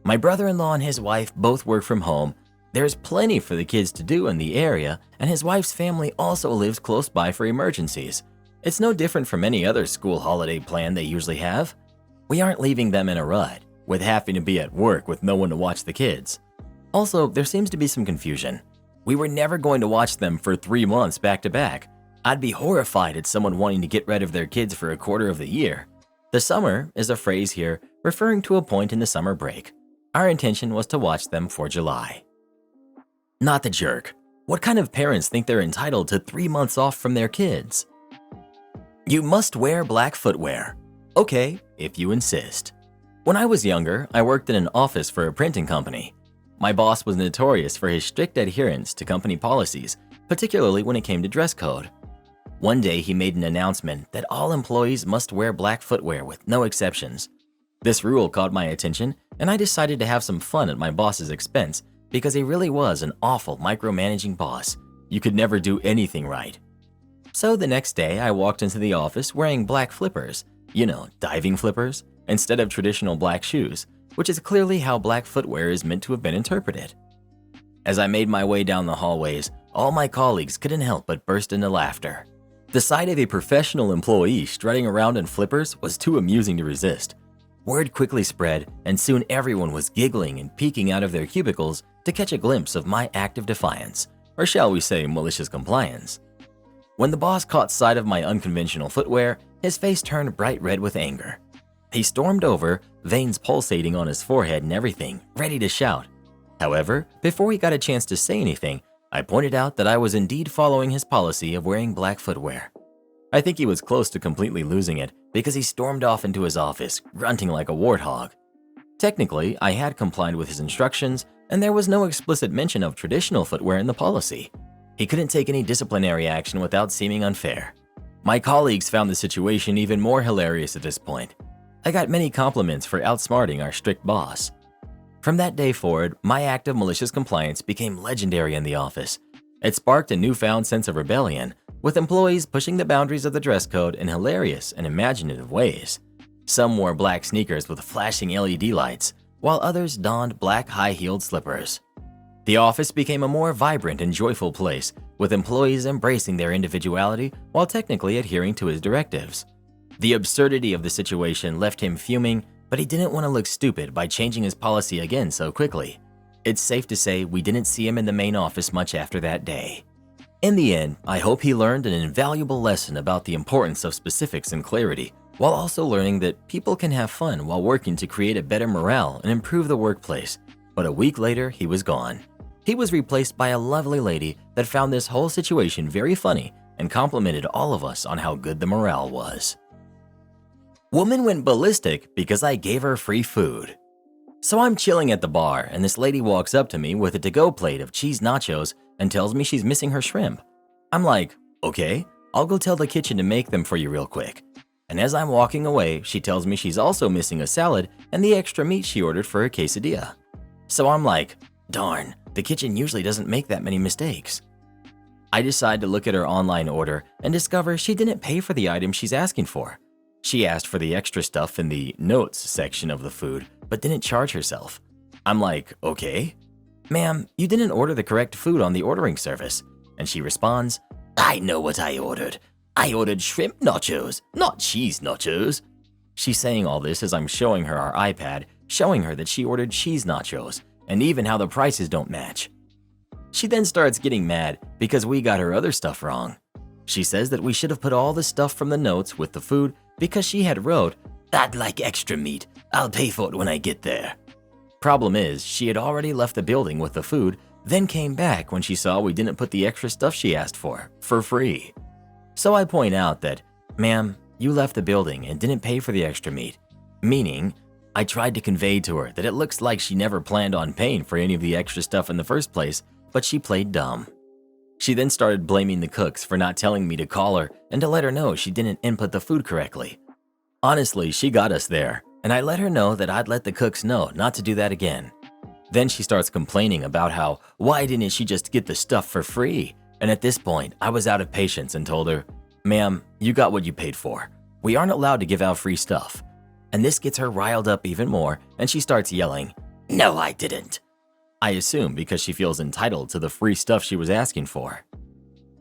My brother-in-law and his wife both work from home. There's plenty for the kids to do in the area, and his wife's family also lives close by for emergencies. It's no different from any other school holiday plan they usually have. We aren't leaving them in a rut, with having to be at work with no one to watch the kids. Also, there seems to be some confusion. We were never going to watch them for 3 months back to back. I'd be horrified at someone wanting to get rid of their kids for a quarter of the year. The summer is a phrase here referring to a point in the summer break. Our intention was to watch them for July. Not the jerk. What kind of parents think they're entitled to 3 months off from their kids? You must wear black footwear. Okay, if you insist. When I was younger, I worked in an office for a printing company. My boss was notorious for his strict adherence to company policies, particularly when it came to dress code. One day he made an announcement that all employees must wear black footwear with no exceptions. This rule caught my attention, and I decided to have some fun at my boss's expense because he really was an awful micromanaging boss. You could never do anything right. So the next day I walked into the office wearing black flippers, diving flippers, instead of traditional black shoes, which is clearly how black footwear is meant to have been interpreted. As I made my way down the hallways, all my colleagues couldn't help but burst into laughter. The sight of a professional employee strutting around in flippers was too amusing to resist. Word quickly spread, and soon everyone was giggling and peeking out of their cubicles to catch a glimpse of my act of defiance, or shall we say malicious compliance. When the boss caught sight of my unconventional footwear, his face turned bright red with anger. He stormed over, veins pulsating on his forehead and everything, ready to shout. However, before he got a chance to say anything, I pointed out that I was indeed following his policy of wearing black footwear. I think he was close to completely losing it because he stormed off into his office, grunting like a warthog. Technically, I had complied with his instructions, and there was no explicit mention of traditional footwear in the policy. He couldn't take any disciplinary action without seeming unfair. My colleagues found the situation even more hilarious at this point. I got many compliments for outsmarting our strict boss. From that day forward, my act of malicious compliance became legendary in the office. It sparked a newfound sense of rebellion, with employees pushing the boundaries of the dress code in hilarious and imaginative ways. Some wore black sneakers with flashing LED lights, while others donned black high-heeled slippers. The office became a more vibrant and joyful place, with employees embracing their individuality while technically adhering to his directives. The absurdity of the situation left him fuming, but he didn't want to look stupid by changing his policy again so quickly. It's safe to say we didn't see him in the main office much after that day. In the end, I hope he learned an invaluable lesson about the importance of specifics and clarity, while also learning that people can have fun while working to create a better morale and improve the workplace. But a week later, he was gone. He was replaced by a lovely lady that found this whole situation very funny and complimented all of us on how good the morale was. Woman went ballistic because I gave her free food. So I'm chilling at the bar and this lady walks up to me with a to-go plate of cheese nachos and tells me she's missing her shrimp. I'm like, okay, I'll go tell the kitchen to make them for you real quick. And as I'm walking away, she tells me she's also missing a salad and the extra meat she ordered for her quesadilla. So I'm like, darn, the kitchen usually doesn't make that many mistakes. I decide to look at her online order and discover she didn't pay for the item she's asking for. She asked for the extra stuff in the notes section of the food, but didn't charge herself. I'm like, okay. Ma'am, you didn't order the correct food on the ordering service. And she responds, I know what I ordered. I ordered shrimp nachos, not cheese nachos. She's saying all this as I'm showing her our iPad, showing her that she ordered cheese nachos, and even how the prices don't match. She then starts getting mad because we got her other stuff wrong. She says that we should have put all the stuff from the notes with the food because she had wrote, I'd like extra meat. I'll pay for it when I get there. Problem is, she had already left the building with the food, then came back when she saw we didn't put the extra stuff she asked for free. So I point out that, ma'am, you left the building and didn't pay for the extra meat. Meaning, I tried to convey to her that it looks like she never planned on paying for any of the extra stuff in the first place, but she played dumb. She then started blaming the cooks for not telling me to call her and to let her know she didn't input the food correctly. Honestly, she got us there, and I let her know that I'd let the cooks know not to do that again. Then she starts complaining about how, why didn't she just get the stuff for free? And at this point, I was out of patience and told her, ma'am, you got what you paid for. We aren't allowed to give out free stuff. And this gets her riled up even more, and she starts yelling, no, I didn't. I assume because she feels entitled to the free stuff she was asking for.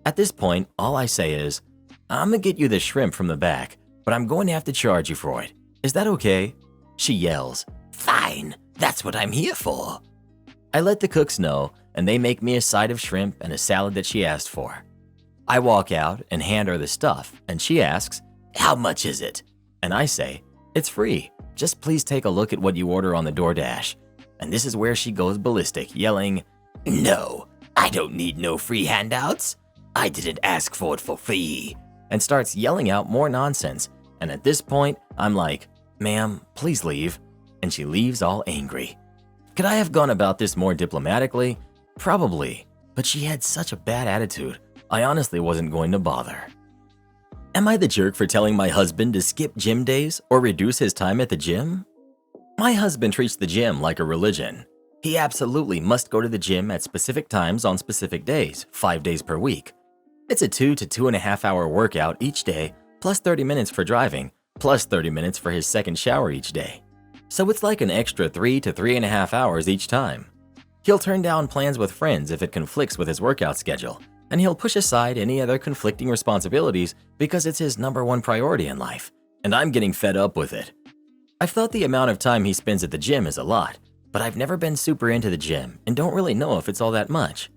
At this point, all I say is, I'm gonna get you the shrimp from the back, but I'm going to have to charge you for it. Is that okay? She yells, fine, that's what I'm here for. I let the cooks know, and they make me a side of shrimp and a salad that she asked for. I walk out and hand her the stuff, and she asks, how much is it? And I say, it's free. Just please take a look at what you order on the DoorDash. And this is where she goes ballistic, yelling, no, I don't need no free handouts. I didn't ask for it for free. And starts yelling out more nonsense. And at this point, I'm like, ma'am, please leave. And she leaves all angry. Could I have gone about this more diplomatically? Probably, but she had such a bad attitude, I honestly wasn't going to bother. Am I the jerk for telling my husband to skip gym days or reduce his time at the gym? My husband treats the gym like a religion. He absolutely must go to the gym at specific times on specific days, 5 days per week. It's a 2 to 2.5 hour workout each day, plus 30 minutes for driving, plus 30 minutes for his second shower each day. So it's like an extra 3 to 3.5 hours each time. He'll turn down plans with friends if it conflicts with his workout schedule, and he'll push aside any other conflicting responsibilities because it's his #1 priority in life, and I'm getting fed up with it. I've thought the amount of time he spends at the gym is a lot, but I've never been super into the gym and don't really know if it's all that much.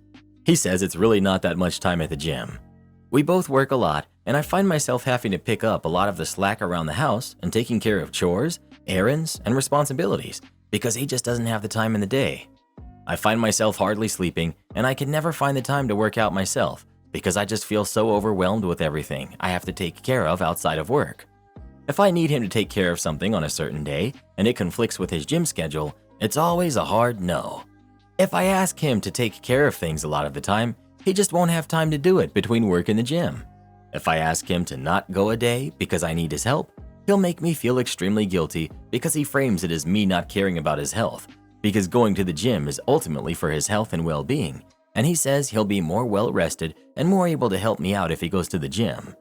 He says it's really not that much time at the gym. We both work a lot, and I find myself having to pick up a lot of the slack around the house and taking care of chores, errands, and responsibilities because he just doesn't have the time in the day. I find myself hardly sleeping, and I can never find the time to work out myself because I just feel so overwhelmed with everything I have to take care of outside of work. If I need him to take care of something on a certain day and it conflicts with his gym schedule, it's always a hard no. If I ask him to take care of things a lot of the time, he just won't have time to do it between work and the gym. If I ask him to not go a day because I need his help, he'll make me feel extremely guilty because he frames it as me not caring about his health, because going to the gym is ultimately for his health and well-being, and he says he'll be more well-rested and more able to help me out if he goes to the gym.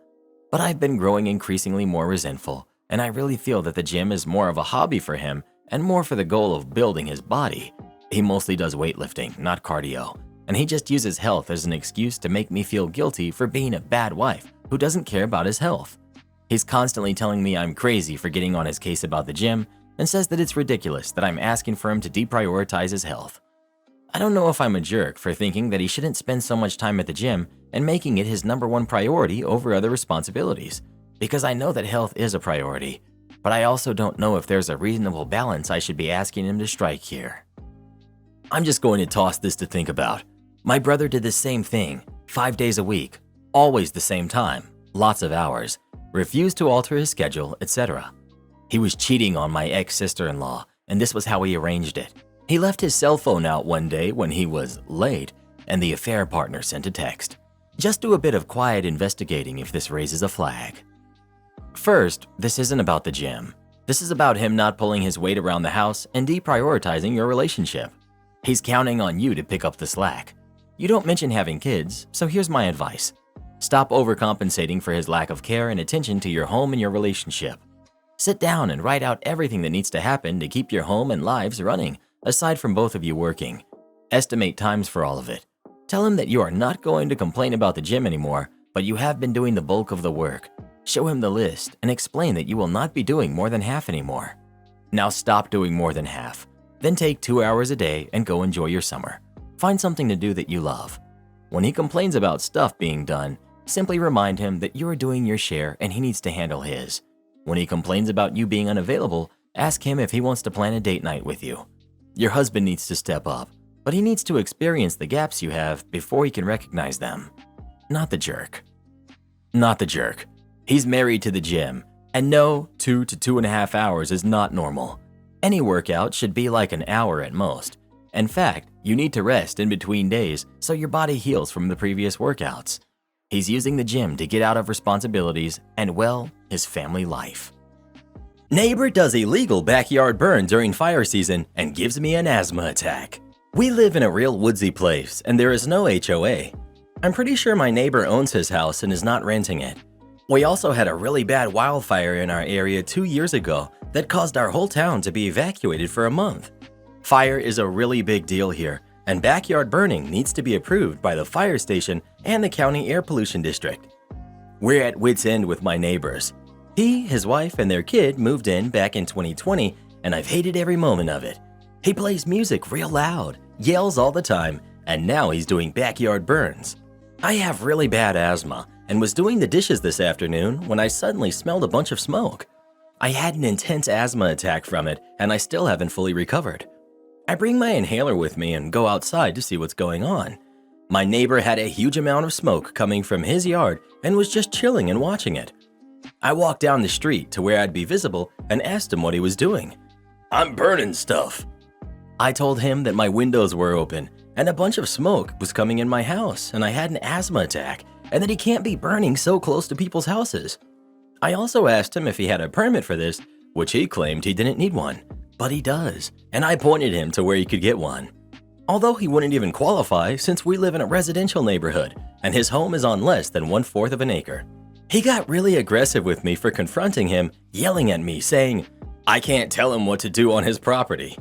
But I've been growing increasingly more resentful, and I really feel that the gym is more of a hobby for him and more for the goal of building his body. He mostly does weightlifting, not cardio, and he just uses health as an excuse to make me feel guilty for being a bad wife who doesn't care about his health. He's constantly telling me I'm crazy for getting on his case about the gym and says that it's ridiculous that I'm asking for him to deprioritize his health. I don't know if I'm a jerk for thinking that he shouldn't spend so much time at the gym and making it his #1 priority over other responsibilities, because I know that health is a priority, but I also don't know if there's a reasonable balance I should be asking him to strike here. I'm just going to toss this to think about. My brother did the same thing, 5 days a week, always the same time, lots of hours, refused to alter his schedule, etc. He was cheating on my ex-sister-in-law, and this was how he arranged it. He left his cell phone out one day when he was late, and the affair partner sent a text. Just do a bit of quiet investigating if this raises a flag. First, this isn't about the gym. This is about him not pulling his weight around the house and deprioritizing your relationship. He's counting on you to pick up the slack. You don't mention having kids, so here's my advice. Stop overcompensating for his lack of care and attention to your home and your relationship. Sit down and write out everything that needs to happen to keep your home and lives running, aside from both of you working. Estimate times for all of it. Tell him that you are not going to complain about the gym anymore, but you have been doing the bulk of the work. Show him the list and explain that you will not be doing more than half anymore. Now stop doing more than half. Then take 2 hours a day and go enjoy your summer. Find something to do that you love. When he complains about stuff being done, simply remind him that you are doing your share and he needs to handle his. When he complains about you being unavailable, ask him if he wants to plan a date night with you. Your husband needs to step up, but he needs to experience the gaps you have before he can recognize them. Not the jerk. Not the jerk. He's married to the gym, and no, 2 to 2.5 hours is not normal. Any workout should be like an hour at most. In fact, you need to rest in between days so your body heals from the previous workouts. He's using the gym to get out of responsibilities and, well, his family life. Neighbor does illegal backyard burn during fire season and gives me an asthma attack. We live in a real woodsy place and there is no HOA. I'm pretty sure my neighbor owns his house and is not renting it. We also had a really bad wildfire in our area 2 years ago that caused our whole town to be evacuated for a month. Fire is a really big deal here, and backyard burning needs to be approved by the fire station and the county air pollution district. We're at wit's end with my neighbors. He, his wife, and their kid moved in back in 2020, and I've hated every moment of it. He plays music real loud, yells all the time, and now he's doing backyard burns. I have really bad asthma and was doing the dishes this afternoon when I suddenly smelled a bunch of smoke. I had an intense asthma attack from it, and I still haven't fully recovered. I bring my inhaler with me and go outside to see what's going on. My neighbor had a huge amount of smoke coming from his yard and was just chilling and watching it. I walked down the street to where I'd be visible and asked him what he was doing. "I'm burning stuff." I told him that my windows were open and a bunch of smoke was coming in my house and I had an asthma attack and that he can't be burning so close to people's houses. I also asked him if he had a permit for this, which he claimed he didn't need one, but he does, and I pointed him to where he could get one. Although he wouldn't even qualify since we live in a residential neighborhood and his home is on less than 1/4 of an acre. He got really aggressive with me for confronting him, yelling at me, saying, I can't tell him what to do on his property.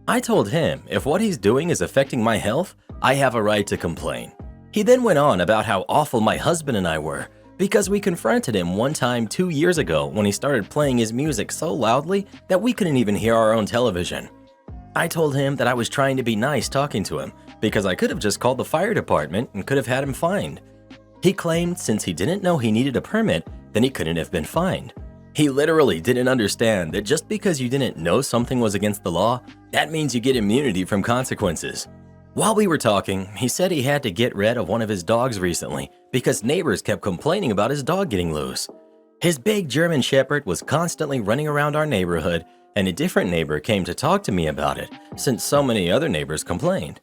I told him if what he's doing is affecting my health, I have a right to complain. He then went on about how awful my husband and I were because we confronted him one time 2 years ago when he started playing his music so loudly that we couldn't even hear our own television. I told him that I was trying to be nice talking to him because I could have just called the fire department and could have had him fined. He claimed since he didn't know he needed a permit, then he couldn't have been fined. He literally didn't understand that just because you didn't know something was against the law, that means you get immunity from consequences. While we were talking, he said he had to get rid of one of his dogs recently because neighbors kept complaining about his dog getting loose. His big German Shepherd was constantly running around our neighborhood, and a different neighbor came to talk to me about it since so many other neighbors complained.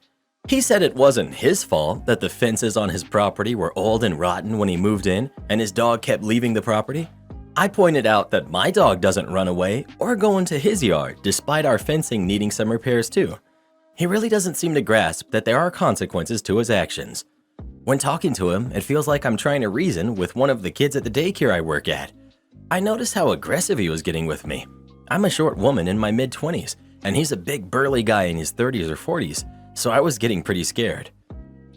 He said it wasn't his fault that the fences on his property were old and rotten when he moved in and his dog kept leaving the property. I pointed out that my dog doesn't run away or go into his yard despite our fencing needing some repairs too. He really doesn't seem to grasp that there are consequences to his actions. When talking to him, it feels like I'm trying to reason with one of the kids at the daycare I work at. I noticed how aggressive he was getting with me. I'm a short woman in my mid-20s, and he's a big burly guy in his 30s or 40s, so I was getting pretty scared.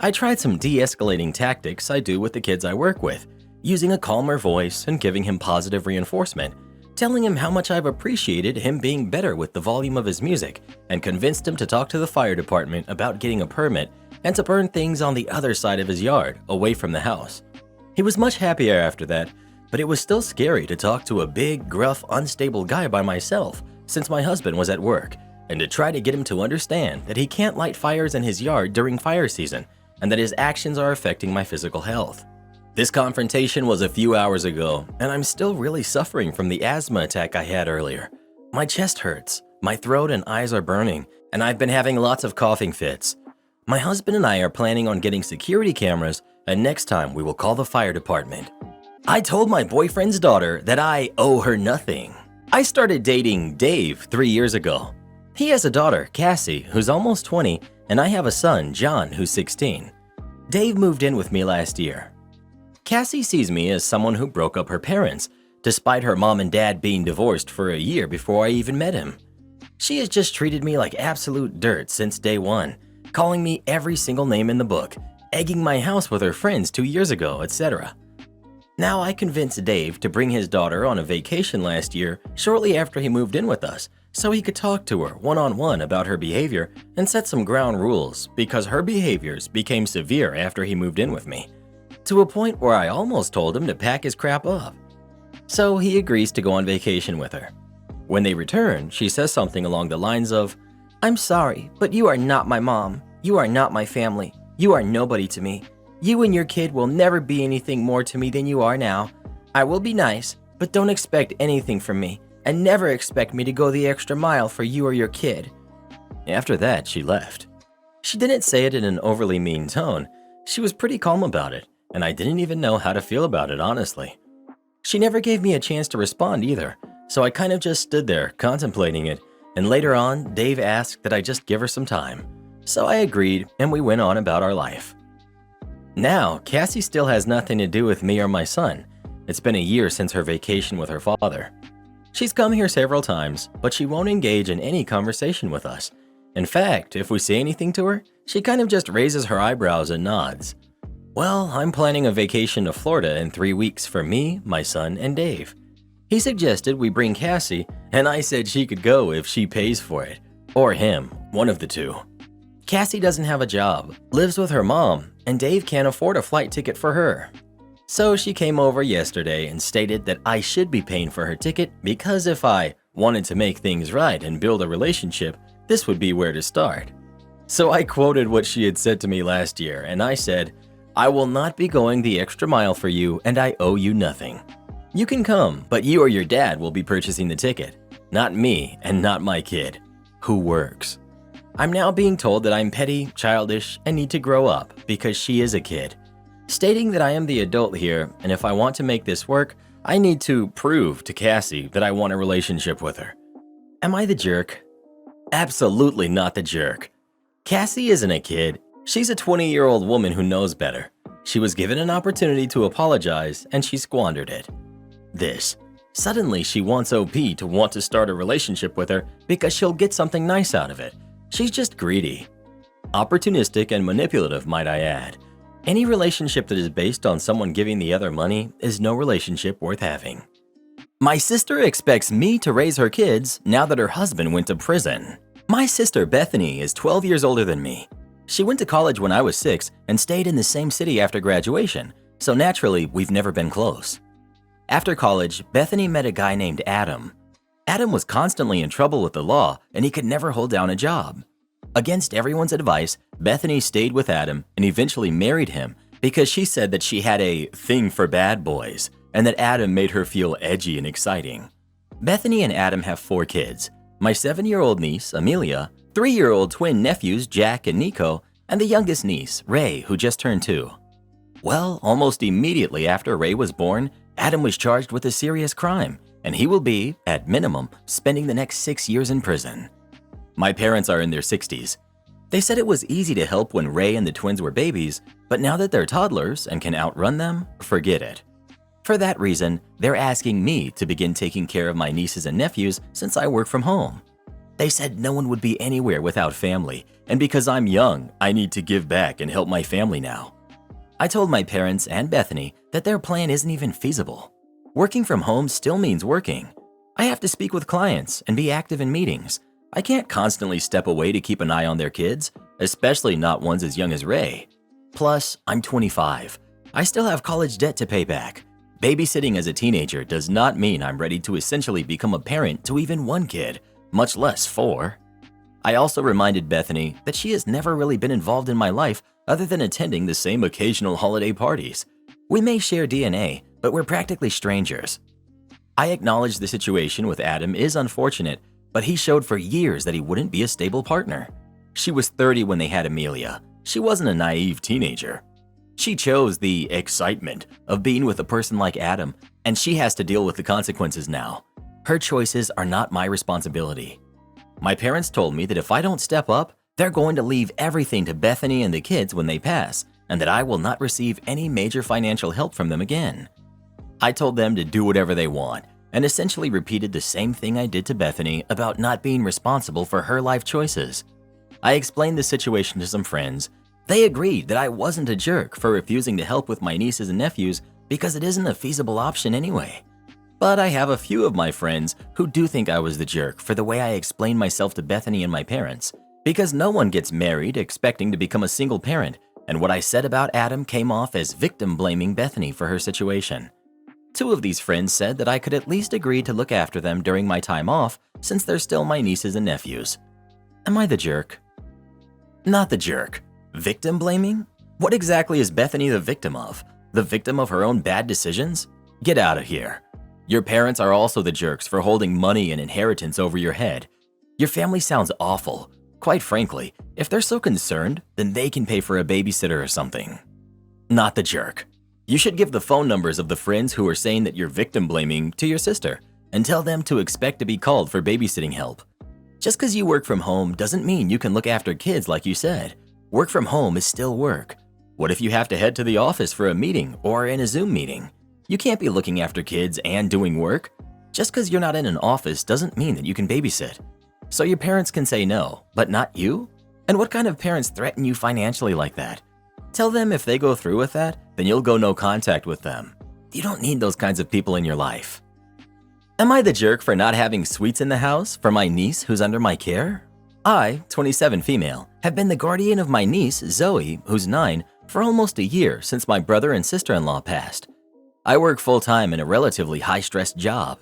I tried some de-escalating tactics I do with the kids I work with, using a calmer voice and giving him positive reinforcement, telling him how much I've appreciated him being better with the volume of his music, and convinced him to talk to the fire department about getting a permit and to burn things on the other side of his yard, away from the house. He was much happier after that, but it was still scary to talk to a big, gruff, unstable guy by myself since my husband was at work, and to try to get him to understand that he can't light fires in his yard during fire season and that his actions are affecting my physical health. This confrontation was a few hours ago, and I'm still really suffering from the asthma attack I had earlier. My chest hurts, my throat and eyes are burning, and I've been having lots of coughing fits. My husband and I are planning on getting security cameras, and next time we will call the fire department. I told my boyfriend's daughter that I owe her nothing. I started dating Dave 3 years ago. He has a daughter, Cassie, who's almost 20, and I have a son, John, who's 16. Dave moved in with me last year. Cassie sees me as someone who broke up her parents, despite her mom and dad being divorced for a year before I even met him. She has just treated me like absolute dirt since day one, calling me every single name in the book, egging my house with her friends 2 years ago, etc. Now I convinced Dave to bring his daughter on a vacation last year shortly after he moved in with us, so he could talk to her one-on-one about her behavior and set some ground rules because her behaviors became severe after he moved in with me, to a point where I almost told him to pack his crap up. So he agrees to go on vacation with her. When they return, she says something along the lines of, "I'm sorry, but you are not my mom. You are not my family. You are nobody to me. You and your kid will never be anything more to me than you are now. I will be nice, but don't expect anything from me, and never expect me to go the extra mile for you or your kid." After that, she left. She didn't say it in an overly mean tone. She was pretty calm about it, and I didn't even know how to feel about it, honestly. She never gave me a chance to respond either, so I kind of just stood there contemplating it, and later on, Dave asked that I just give her some time. So I agreed, and we went on about our life. Now, Cassie still has nothing to do with me or my son. It's been a year since her vacation with her father. She's come here several times, but she won't engage in any conversation with us. In fact, if we say anything to her, she kind of just raises her eyebrows and nods. Well, I'm planning a vacation to Florida in 3 weeks for me, my son, and Dave. He suggested we bring Cassie, and I said she could go if she pays for it. Or him, one of the two. Cassie doesn't have a job, lives with her mom, and Dave can't afford a flight ticket for her. So she came over yesterday and stated that I should be paying for her ticket because if I wanted to make things right and build a relationship, this would be where to start. So I quoted what she had said to me last year, and I said, "I will not be going the extra mile for you, and I owe you nothing. You can come, but you or your dad will be purchasing the ticket. Not me and not my kid, who works." I'm now being told that I'm petty, childish, and need to grow up because she is a kid, stating that I am the adult here, and if I want to make this work, I need to prove to Cassie that I want a relationship with her. Am I the jerk? Absolutely not the jerk. Cassie isn't a kid. She's a 20-year-old woman who knows better. She was given an opportunity to apologize, and she squandered it. Suddenly she wants OP to want to start a relationship with her because she'll get something nice out of it. She's just greedy. Opportunistic and manipulative, might I add. Any relationship that is based on someone giving the other money is no relationship worth having. My sister expects me to raise her kids now that her husband went to prison. My sister Bethany is 12 years older than me. She went to college when I was 6 and stayed in the same city after graduation, so naturally we've never been close. After college, Bethany met a guy named Adam. Adam was constantly in trouble with the law and he could never hold down a job. Against everyone's advice, Bethany stayed with Adam and eventually married him because she said that she had a thing for bad boys and that Adam made her feel edgy and exciting. Bethany and Adam have 4 kids, my 7-year-old niece, Amelia, 3-year-old twin nephews, Jack and Nico, and the youngest niece, Ray, who just turned 2. Well, almost immediately after Ray was born, Adam was charged with a serious crime, and he will be, at minimum, spending the next 6 years in prison. My parents are in their 60s. They said it was easy to help when Ray and the twins were babies, but now that they're toddlers and can outrun them, forget it. For that reason, they're asking me to begin taking care of my nieces and nephews since I work from home. They said no one would be anywhere without family, and because I'm young, I need to give back and help my family now. I told my parents and Bethany that their plan isn't even feasible. Working from home still means working. I have to speak with clients and be active in meetings. I can't constantly step away to keep an eye on their kids, especially not ones as young as Ray. Plus, I'm 25. I still have college debt to pay back. Babysitting as a teenager does not mean I'm ready to essentially become a parent to even 1 kid, much less 4. I also reminded Bethany that she has never really been involved in my life other than attending the same occasional holiday parties. We may share DNA, but we're practically strangers. I acknowledge the situation with Adam is unfortunate, but he showed for years that he wouldn't be a stable partner. She was 30 when they had Amelia. She wasn't a naive teenager. She chose the excitement of being with a person like Adam, and she has to deal with the consequences now. Her choices are not my responsibility. My parents told me that if I don't step up, they're going to leave everything to Bethany and the kids when they pass, and that I will not receive any major financial help from them again. I told them to do whatever they want, and essentially repeated the same thing I did to Bethany about not being responsible for her life choices. I explained the situation to some friends. They agreed that I wasn't a jerk for refusing to help with my nieces and nephews because it isn't a feasible option anyway. But I have a few of my friends who do think I was the jerk for the way I explained myself to Bethany and my parents, because no one gets married expecting to become a single parent, and what I said about Adam came off as victim-blaming Bethany for her situation. Two of these friends said that I could at least agree to look after them during my time off since they're still my nieces and nephews. Am I the jerk? Not the jerk. Victim blaming? What exactly is Bethany the victim of? The victim of her own bad decisions? Get out of here. Your parents are also the jerks for holding money and inheritance over your head. Your family sounds awful. Quite frankly, if they're so concerned, then they can pay for a babysitter or something. Not the jerk. You should give the phone numbers of the friends who are saying that you're victim blaming to your sister and tell them to expect to be called for babysitting help. Just because you work from home doesn't mean you can look after kids like you said. Work from home is still work. What if you have to head to the office for a meeting or in a Zoom meeting? You can't be looking after kids and doing work. Just because you're not in an office doesn't mean that you can babysit. So your parents can say no, but not you? And what kind of parents threaten you financially like that? Tell them if they go through with that, then you'll go no contact with them. You don't need those kinds of people in your life. Am I the jerk for not having sweets in the house for my niece who's under my care? I, 27 female, have been the guardian of my niece, Zoe, who's 9, for almost a year since my brother and sister-in-law passed. I work full-time in a relatively high-stress job.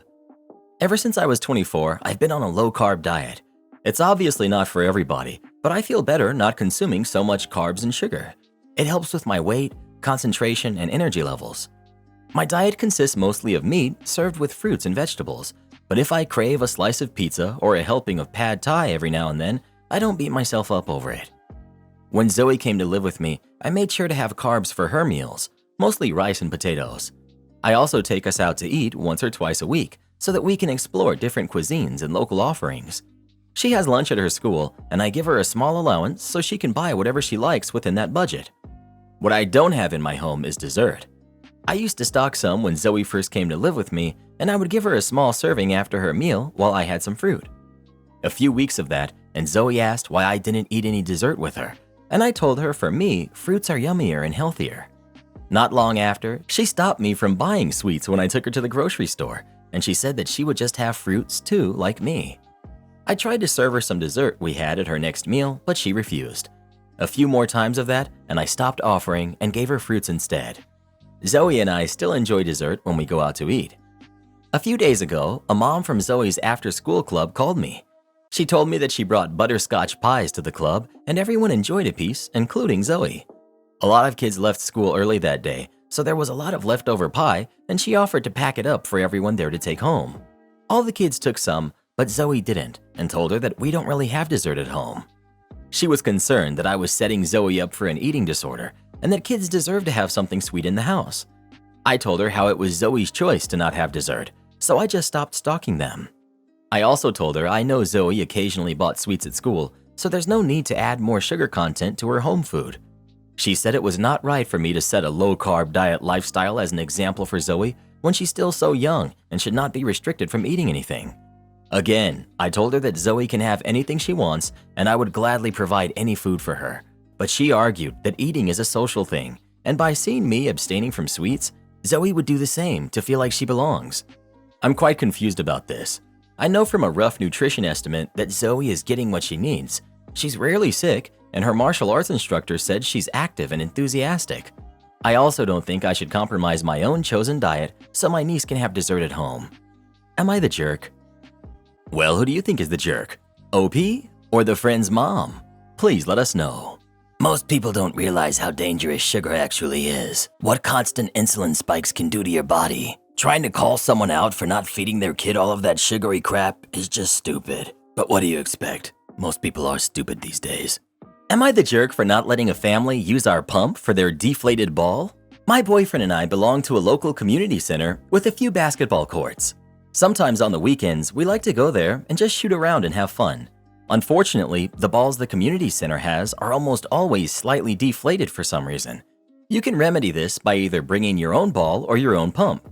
Ever since I was 24, I've been on a low-carb diet. It's obviously not for everybody, but I feel better not consuming so much carbs and sugar. It helps with my weight, concentration, and energy levels. My diet consists mostly of meat served with fruits and vegetables, but if I crave a slice of pizza or a helping of pad thai every now and then, I don't beat myself up over it. When Zoe came to live with me, I made sure to have carbs for her meals, mostly rice and potatoes. I also take us out to eat once or twice a week so that we can explore different cuisines and local offerings. She has lunch at her school, and I give her a small allowance so she can buy whatever she likes within that budget. What I don't have in my home is dessert. I used to stock some when Zoe first came to live with me, and I would give her a small serving after her meal while I had some fruit. A few weeks of that, and Zoe asked why I didn't eat any dessert with her, and I told her for me, fruits are yummier and healthier. Not long after, she stopped me from buying sweets when I took her to the grocery store, and she said that she would just have fruits too, like me. I tried to serve her some dessert we had at her next meal, but she refused. A few more times of that, and I stopped offering and gave her fruits instead. Zoe and I still enjoy dessert when we go out to eat. A few days ago, a mom from Zoe's after-school club called me. She told me that she brought butterscotch pies to the club, and everyone enjoyed a piece, including Zoe. A lot of kids left school early that day, so there was a lot of leftover pie, and she offered to pack it up for everyone there to take home. All the kids took some, but Zoe didn't, and told her that we don't really have dessert at home. She was concerned that I was setting Zoe up for an eating disorder, and that kids deserve to have something sweet in the house. I told her how it was Zoe's choice to not have dessert, so I just stopped stocking them. I also told her I know Zoe occasionally bought sweets at school, so there's no need to add more sugar content to her home food. She said it was not right for me to set a low-carb diet lifestyle as an example for Zoe when she's still so young and should not be restricted from eating anything. Again, I told her that Zoe can have anything she wants and I would gladly provide any food for her. But she argued that eating is a social thing, and by seeing me abstaining from sweets, Zoe would do the same to feel like she belongs. I'm quite confused about this. I know from a rough nutrition estimate that Zoe is getting what she needs. She's rarely sick, and her martial arts instructor said she's active and enthusiastic. I also don't think I should compromise my own chosen diet so my niece can have dessert at home. Am I the jerk? Well, who do you think is the jerk? OP or the friend's mom? Please let us know. Most people don't realize how dangerous sugar actually is. What constant insulin spikes can do to your body. Trying to call someone out for not feeding their kid all of that sugary crap is just stupid. But what do you expect? Most people are stupid these days. Am I the jerk for not letting a family use our pump for their deflated ball? My boyfriend and I belong to a local community center with a few basketball courts. Sometimes on the weekends, we like to go there and just shoot around and have fun. Unfortunately, the balls the community center has are almost always slightly deflated for some reason. You can remedy this by either bringing your own ball or your own pump.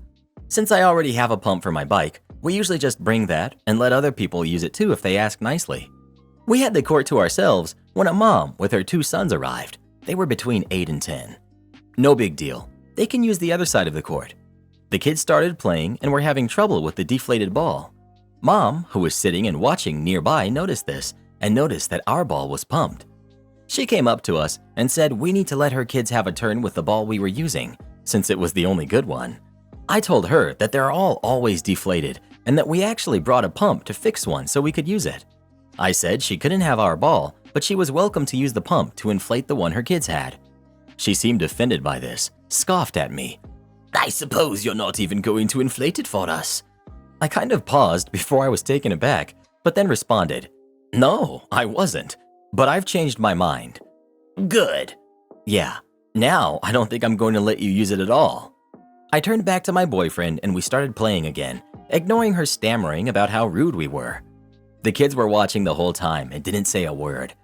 Since I already have a pump for my bike, we usually just bring that and let other people use it too if they ask nicely. We had the court to ourselves when a mom with her 2 sons arrived. They were between 8 and 10. No big deal. They can use the other side of the court. The kids started playing and were having trouble with the deflated ball. Mom, who was sitting and watching nearby, noticed this and noticed that our ball was pumped. She came up to us and said we need to let her kids have a turn with the ball we were using, since it was the only good one. I told her that they're all always deflated and that we actually brought a pump to fix one so we could use it. I said she couldn't have our ball, but she was welcome to use the pump to inflate the one her kids had. She seemed offended by this, scoffed at me. I suppose you're not even going to inflate it for us. I kind of paused before I was taken aback, but then responded, No, I wasn't, but I've changed my mind. Good. Yeah, now I don't think I'm going to let you use it at all. I turned back to my boyfriend and we started playing again, ignoring her stammering about how rude we were. The kids were watching the whole time and didn't say a word.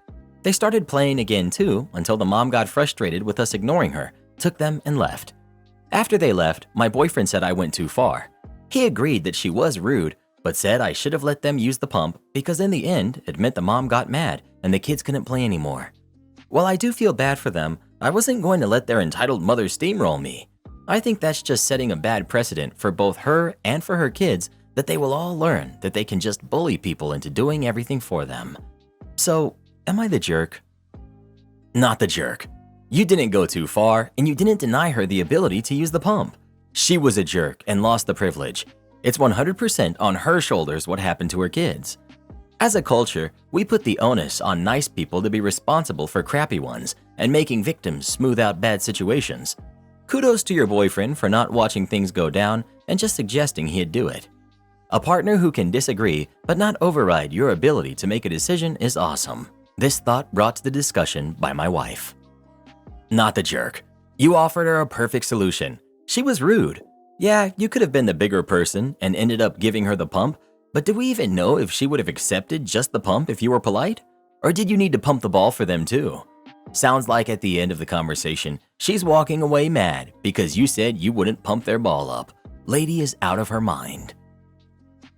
They started playing again too until the mom got frustrated with us ignoring her, took them and left. After they left, my boyfriend said I went too far. He agreed that she was rude, but said I should have let them use the pump because in the end, it meant the mom got mad and the kids couldn't play anymore. While I do feel bad for them, I wasn't going to let their entitled mother steamroll me. I think that's just setting a bad precedent for both her and for her kids that they will all learn that they can just bully people into doing everything for them. So, am I the jerk? Not the jerk. You didn't go too far and you didn't deny her the ability to use the pump. She was a jerk and lost the privilege. It's 100% on her shoulders what happened to her kids. As a culture, we put the onus on nice people to be responsible for crappy ones and making victims smooth out bad situations. Kudos to your boyfriend for not watching things go down and just suggesting he'd do it. A partner who can disagree but not override your ability to make a decision is awesome. This thought brought to the discussion by my wife. Not the jerk. You offered her a perfect solution. She was rude. Yeah, you could have been the bigger person and ended up giving her the pump, but do we even know if she would have accepted just the pump if you were polite? Or did you need to pump the ball for them too? Sounds like at the end of the conversation, she's walking away mad because you said you wouldn't pump their ball up. Lady is out of her mind.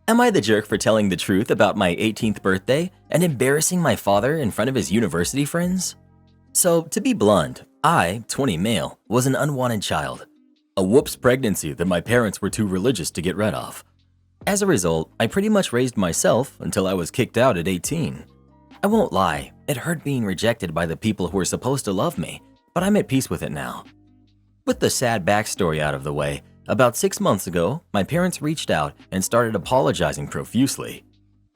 Am I the jerk for telling the truth about my 18th birthday and embarrassing my father in front of his university friends? So, to be blunt, I, 20 male, was an unwanted child. A whoops pregnancy that my parents were too religious to get rid of. As a result, I pretty much raised myself until I was kicked out at 18. I won't lie, it hurt being rejected by the people who were supposed to love me, but I'm at peace with it now. With the sad backstory out of the way, about 6 months ago, my parents reached out and started apologizing profusely.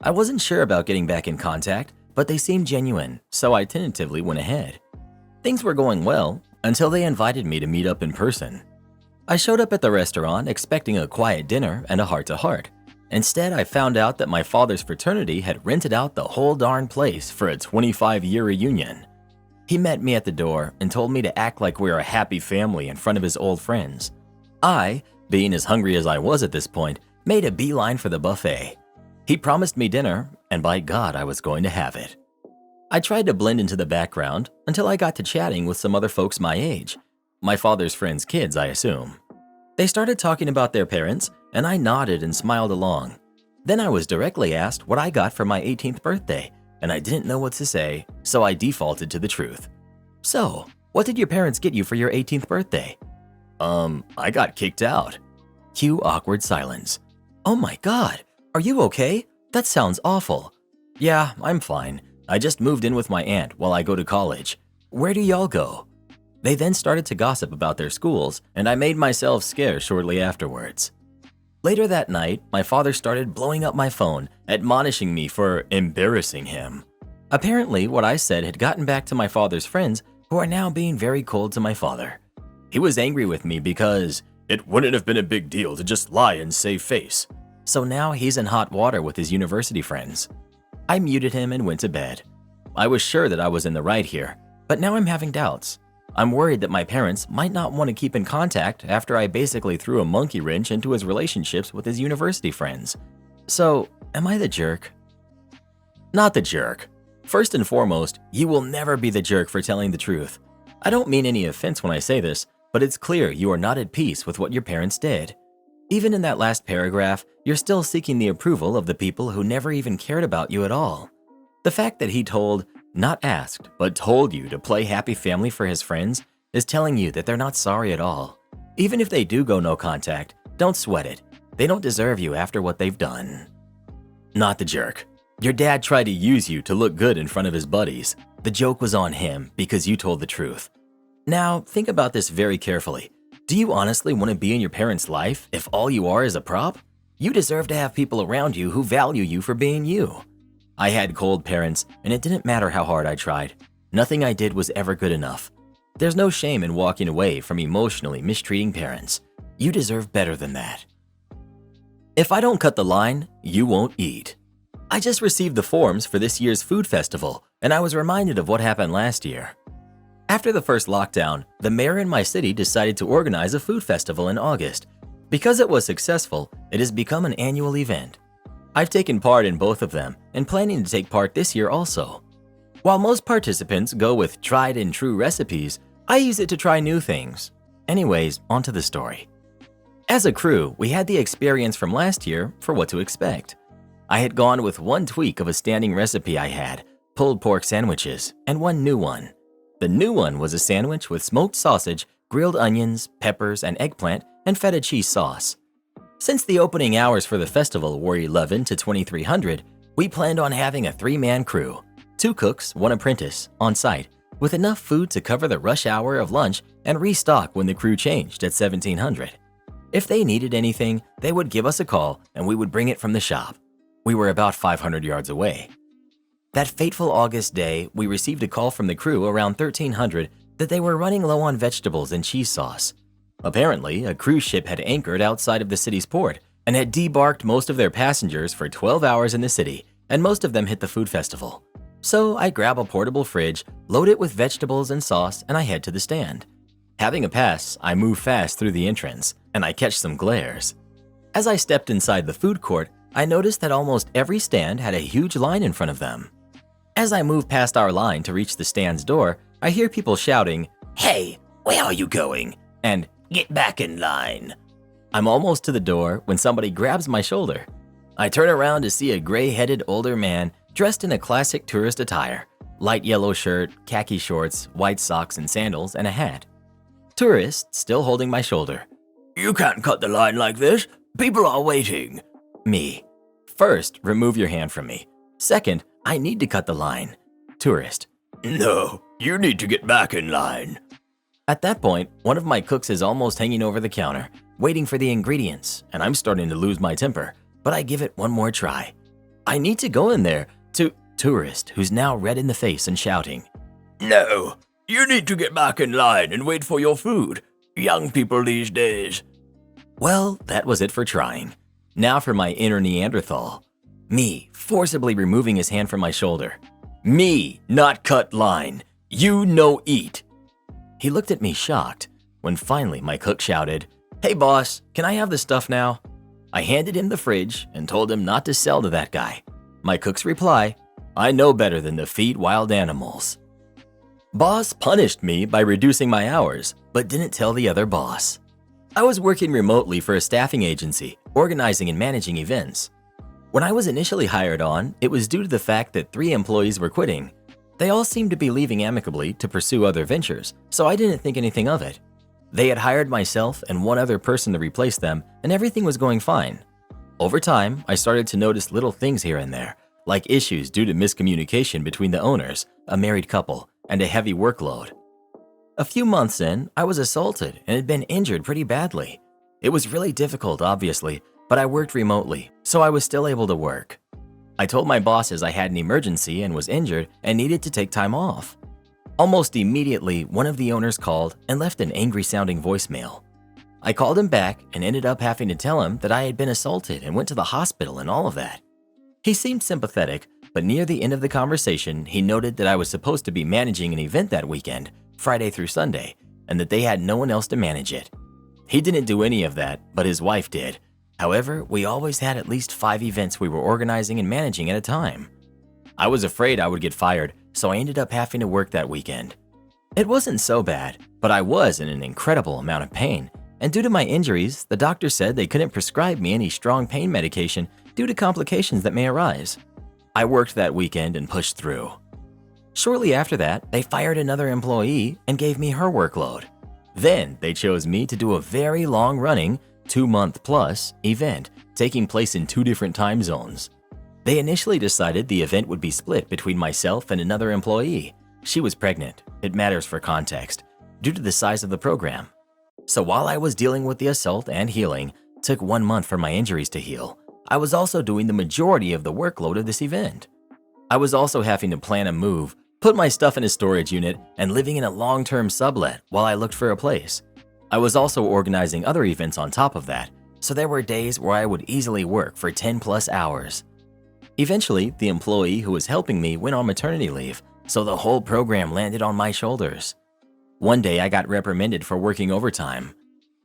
I wasn't sure about getting back in contact, but they seemed genuine, so I tentatively went ahead. Things were going well until they invited me to meet up in person. I showed up at the restaurant expecting a quiet dinner and a heart-to-heart. Instead, I found out that my father's fraternity had rented out the whole darn place for a 25-year reunion. He met me at the door and told me to act like we were a happy family in front of his old friends. I, being as hungry as I was at this point, made a beeline for the buffet. He promised me dinner, and by God, I was going to have it. I tried to blend into the background until I got to chatting with some other folks my age. My father's friends' kids, I assume. They started talking about their parents, and I nodded and smiled along. Then I was directly asked what I got for my 18th birthday, and I didn't know what to say, so I defaulted to the truth. So, what did your parents get you for your 18th birthday? I got kicked out. Cue awkward silence. Oh my God, are you okay? That sounds awful. Yeah, I'm fine. I just moved in with my aunt while I go to college. Where do y'all go? They then started to gossip about their schools, and I made myself scarce shortly afterwards. Later that night, my father started blowing up my phone, admonishing me for embarrassing him. Apparently, what I said had gotten back to my father's friends, who are now being very cold to my father. He was angry with me because it wouldn't have been a big deal to just lie and save face. So now he's in hot water with his university friends. I muted him and went to bed. I was sure that I was in the right here, but now I'm having doubts. I'm worried that my parents might not want to keep in contact after I basically threw a monkey wrench into his relationships with his university friends. So, am I the jerk? Not the jerk. First and foremost, you will never be the jerk for telling the truth. I don't mean any offense when I say this, but it's clear you are not at peace with what your parents did. Even in that last paragraph, you're still seeking the approval of the people who never even cared about you at all. The fact that he told, not asked, but told you to play happy family for his friends is telling you that they're not sorry at all. Even if they do go no contact, don't sweat it. They don't deserve you after what they've done. Not the jerk. Your dad tried to use you to look good in front of his buddies. The joke was on him because you told the truth. Now, think about this very carefully. Do you honestly want to be in your parents' life if all you are is a prop? You deserve to have people around you who value you for being you. I had cold parents, and it didn't matter how hard I tried. Nothing I did was ever good enough. There's no shame in walking away from emotionally mistreating parents. You deserve better than that. If I don't cut the line, you won't eat. I just received the forms for this year's food festival, and I was reminded of what happened last year. After the first lockdown, the mayor in my city decided to organize a food festival in August. Because it was successful, it has become an annual event. I've taken part in both of them and planning to take part this year also. While most participants go with tried and true recipes, I use it to try new things. Anyways, onto the story. As a crew, we had the experience from last year for what to expect. I had gone with one tweak of a standing recipe I had, pulled pork sandwiches, and one new one. The new one was a sandwich with smoked sausage, grilled onions, peppers, and eggplant, and feta cheese sauce. Since the opening hours for the festival were 11 to 2300, we planned on having a 3-man crew, 2 cooks, 1 apprentice, on site, with enough food to cover the rush hour of lunch and restock when the crew changed at 1700. If they needed anything, they would give us a call and we would bring it from the shop. We were about 500 yards away. That fateful August day, we received a call from the crew around 1300 that they were running low on vegetables and cheese sauce. Apparently, a cruise ship had anchored outside of the city's port and had debarked most of their passengers for 12 hours in the city, and most of them hit the food festival. So I grab a portable fridge, load it with vegetables and sauce, and I head to the stand. Having a pass, I move fast through the entrance, and I catch some glares. As I stepped inside the food court, I noticed that almost every stand had a huge line in front of them. As I move past our line to reach the stand's door, I hear people shouting, "Hey, where are you going?" and "Get back in line." I'm almost to the door when somebody grabs my shoulder. I turn around to see a gray-headed older man dressed in a classic tourist attire, light yellow shirt, khaki shorts, white socks and sandals, and a hat. Tourist still holding my shoulder. "You can't cut the line like this. People are waiting." Me. "First, remove your hand from me. Second, I need to cut the line." Tourist. "No, you need to get back in line." At that point, one of my cooks is almost hanging over the counter, waiting for the ingredients, and I'm starting to lose my temper, but I give it one more try. "I need to go in there to..." Tourist, who's now red in the face and shouting. "No, you need to get back in line and wait for your food. Young people these days." Well, that was it for trying. Now for my inner Neanderthal. Me, forcibly removing his hand from my shoulder. Me, not cut line. You no eat. He looked at me shocked, when finally my cook shouted, "Hey boss, can I have the stuff now?" I handed him the fridge and told him not to sell to that guy. My cook's reply, "I know better than to feed wild animals." Boss punished me by reducing my hours, but didn't tell the other boss. I was working remotely for a staffing agency, organizing and managing events. When I was initially hired on, it was due to the fact that 3 employees were quitting. They all seemed to be leaving amicably to pursue other ventures, so I didn't think anything of it. They had hired myself and one other person to replace them, and everything was going fine. Over time, I started to notice little things here and there, like issues due to miscommunication between the owners, a married couple, and a heavy workload. A few months in, I was assaulted and had been injured pretty badly. It was really difficult, obviously, but I worked remotely, so I was still able to work. I told my bosses I had an emergency and was injured and needed to take time off. Almost immediately, one of the owners called and left an angry-sounding voicemail. I called him back and ended up having to tell him that I had been assaulted and went to the hospital and all of that. He seemed sympathetic, but near the end of the conversation, he noted that I was supposed to be managing an event that weekend, Friday through Sunday, and that they had no one else to manage it. He didn't do any of that, but his wife did. However, we always had at least 5 events we were organizing and managing at a time. I was afraid I would get fired, so I ended up having to work that weekend. It wasn't so bad, but I was in an incredible amount of pain, and due to my injuries, the doctor said they couldn't prescribe me any strong pain medication due to complications that may arise. I worked that weekend and pushed through. Shortly after that, they fired another employee and gave me her workload. Then they chose me to do a very long-running, 2-month-plus event taking place in 2 different time zones. They initially decided the event would be split between myself and another employee. She was pregnant, it matters for context, due to the size of the program. So while I was dealing with the assault and healing, took 1 month for my injuries to heal, I was also doing the majority of the workload of this event. I was also having to plan a move, put my stuff in a storage unit, and living in a long-term sublet while I looked for a place. I was also organizing other events on top of that, so there were days where I would easily work for 10+ hours. Eventually, the employee who was helping me went on maternity leave, so the whole program landed on my shoulders. One day I got reprimanded for working overtime.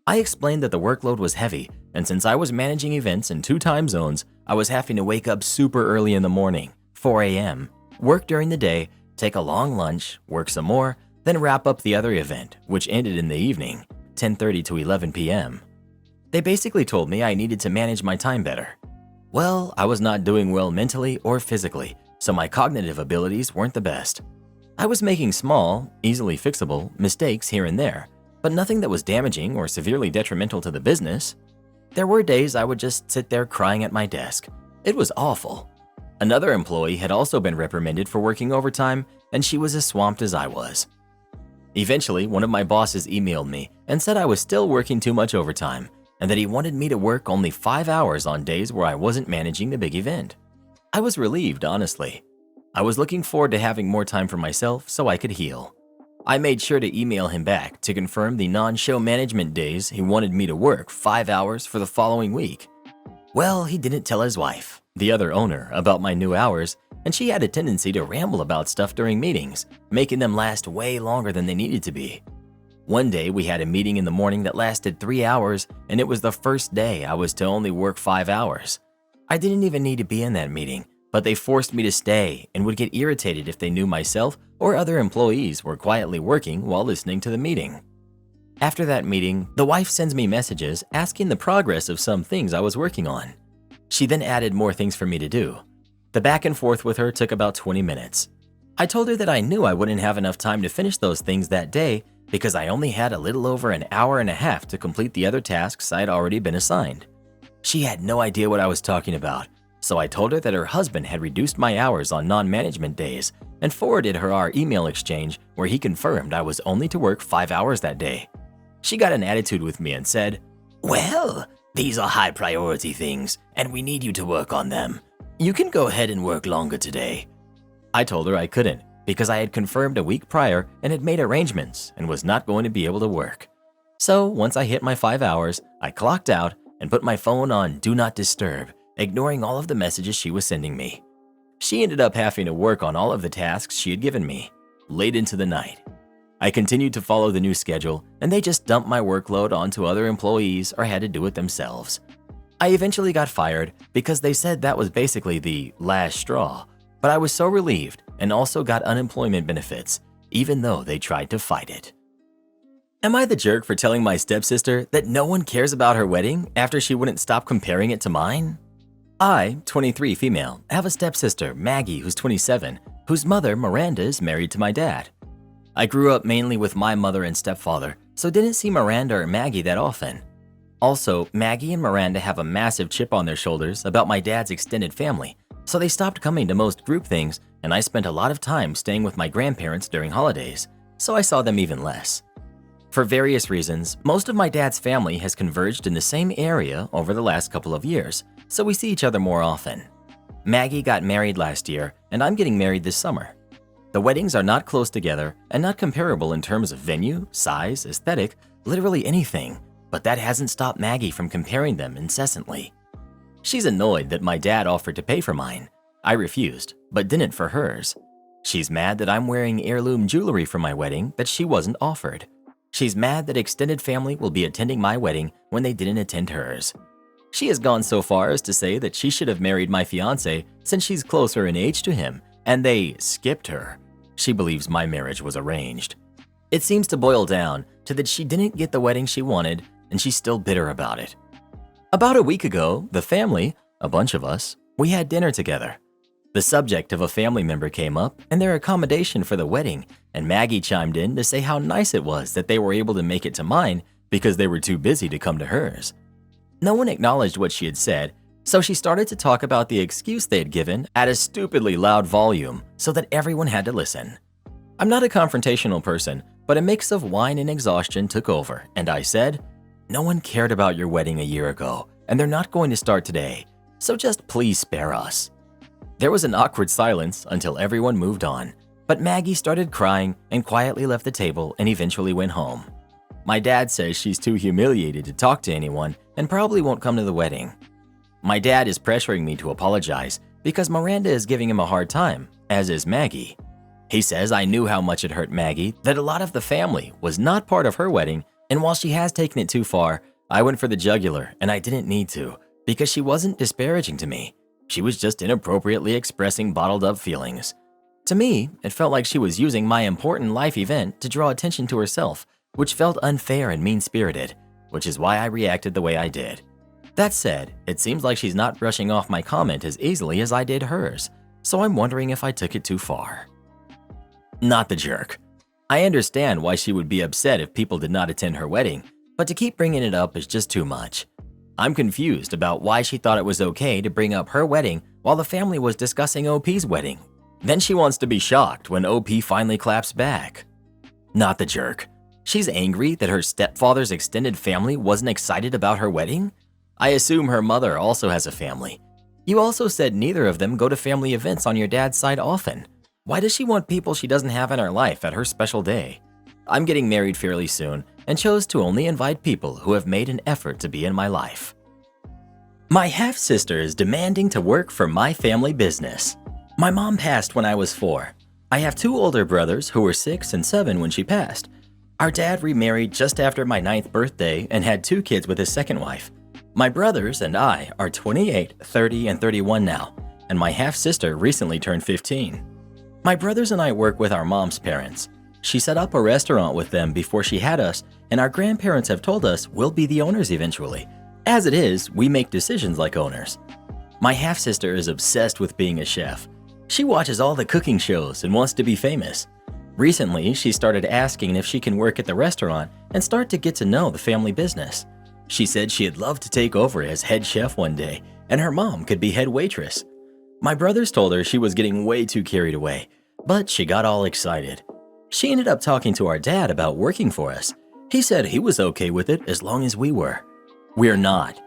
I explained that the workload was heavy, and since I was managing events in 2 time zones, I was having to wake up super early in the morning, 4 a.m., work during the day, take a long lunch, work some more, then wrap up the other event, which ended in the evening, 10:30 to 11 p.m. They basically told me I needed to manage my time better. Well, I was not doing well mentally or physically, so my cognitive abilities weren't the best. I was making small, easily fixable mistakes here and there, but nothing that was damaging or severely detrimental to the business. There were days I would just sit there crying at my desk. It was awful. Another employee had also been reprimanded for working overtime, and she was as swamped as I was. Eventually, one of my bosses emailed me and said I was still working too much overtime, and that he wanted me to work only 5 hours on days where I wasn't managing the big event. I was relieved, honestly. I was looking forward to having more time for myself so I could heal. I made sure to email him back to confirm the non-show management days he wanted me to work 5 hours for the following week. Well, he didn't tell his wife, the other owner, about my new hours, and she had a tendency to ramble about stuff during meetings, making them last way longer than they needed to be. One day we had a meeting in the morning that lasted 3 hours, and it was the first day I was to only work 5 hours. I didn't even need to be in that meeting, but they forced me to stay and would get irritated if they knew myself or other employees were quietly working while listening to the meeting. After that meeting, the wife sends me messages asking the progress of some things I was working on. She then added more things for me to do. The back and forth with her took about 20 minutes. I told her that I knew I wouldn't have enough time to finish those things that day because I only had a little over an hour and a half to complete the other tasks I'd already been assigned. She had no idea what I was talking about, so I told her that her husband had reduced my hours on non-management days and forwarded her our email exchange where he confirmed I was only to work 5 hours that day. She got an attitude with me and said, "Well, these are high priority things and we need you to work on them. You can go ahead and work longer today." I told her I couldn't because I had confirmed a week prior and had made arrangements and was not going to be able to work. So once I hit my 5 hours, I clocked out and put my phone on Do Not Disturb, ignoring all of the messages she was sending me. She ended up having to work on all of the tasks she had given me, late into the night. I continued to follow the new schedule, and they just dumped my workload onto other employees or had to do it themselves. I eventually got fired because they said that was basically the last straw, but I was so relieved and also got unemployment benefits, even though they tried to fight it. Am I the jerk for telling my stepsister that no one cares about her wedding after she wouldn't stop comparing it to mine? I, 23 female, have a stepsister, Maggie, who's 27, whose mother, Miranda, is married to my dad. I grew up mainly with my mother and stepfather, so didn't see Miranda or Maggie that often. Also, Maggie and Miranda have a massive chip on their shoulders about my dad's extended family, so they stopped coming to most group things, and I spent a lot of time staying with my grandparents during holidays, so I saw them even less. For various reasons, most of my dad's family has converged in the same area over the last couple of years, so we see each other more often. Maggie got married last year, and I'm getting married this summer. The weddings are not close together and not comparable in terms of venue, size, aesthetic, literally anything, but that hasn't stopped Maggie from comparing them incessantly. She's annoyed that my dad offered to pay for mine. I refused, but didn't for hers. She's mad that I'm wearing heirloom jewelry for my wedding that she wasn't offered. She's mad that extended family will be attending my wedding when they didn't attend hers. She has gone so far as to say that she should have married my fiancé since she's closer in age to him, and they skipped her. She believes my marriage was arranged. It seems to boil down to that she didn't get the wedding she wanted, and she's still bitter about it. About a week ago, the family, a bunch of us, we had dinner together. The subject of a family member came up and their accommodation for the wedding, and Maggie chimed in to say how nice it was that they were able to make it to mine because they were too busy to come to hers. No one acknowledged what she had said, so she started to talk about the excuse they had given at a stupidly loud volume so that everyone had to listen. I'm not a confrontational person, but a mix of wine and exhaustion took over, and I said, "No one cared about your wedding a year ago, and they're not going to start today, so just please spare us." There was an awkward silence until everyone moved on, but Maggie started crying and quietly left the table and eventually went home. My dad says she's too humiliated to talk to anyone and probably won't come to the wedding. My dad is pressuring me to apologize because Miranda is giving him a hard time, as is Maggie. He says I knew how much it hurt Maggie that a lot of the family was not part of her wedding, and while she has taken it too far, I went for the jugular and I didn't need to because she wasn't disparaging to me. She was just inappropriately expressing bottled up feelings. To me, it felt like she was using my important life event to draw attention to herself, which felt unfair and mean-spirited, which is why I reacted the way I did. That said, it seems like she's not brushing off my comment as easily as I did hers, so I'm wondering if I took it too far. Not the jerk. I understand why she would be upset if people did not attend her wedding, but to keep bringing it up is just too much. I'm confused about why she thought it was okay to bring up her wedding while the family was discussing OP's wedding. Then she wants to be shocked when OP finally claps back. Not the jerk. She's angry that her stepfather's extended family wasn't excited about her wedding? I assume her mother also has a family. You also said neither of them go to family events on your dad's side often. Why does she want people she doesn't have in her life at her special day? I'm getting married fairly soon and chose to only invite people who have made an effort to be in my life. My half-sister is demanding to work for my family business. My mom passed when I was 4. I have 2 older brothers who were 6 and 7 when she passed. Our dad remarried just after my 9th birthday and had 2 kids with his second wife. My brothers and I are 28, 30, and 31 now, and my half-sister recently turned 15. My brothers and I work with our mom's parents. She set up a restaurant with them before she had us, and our grandparents have told us we'll be the owners eventually. As it is, we make decisions like owners. My half-sister is obsessed with being a chef. She watches all the cooking shows and wants to be famous. Recently, she started asking if she can work at the restaurant and start to get to know the family business. She said she'd love to take over as head chef one day, and her mom could be head waitress. My brothers told her she was getting way too carried away, but she got all excited. She ended up talking to our dad about working for us. He said he was okay with it as long as we were. We're not.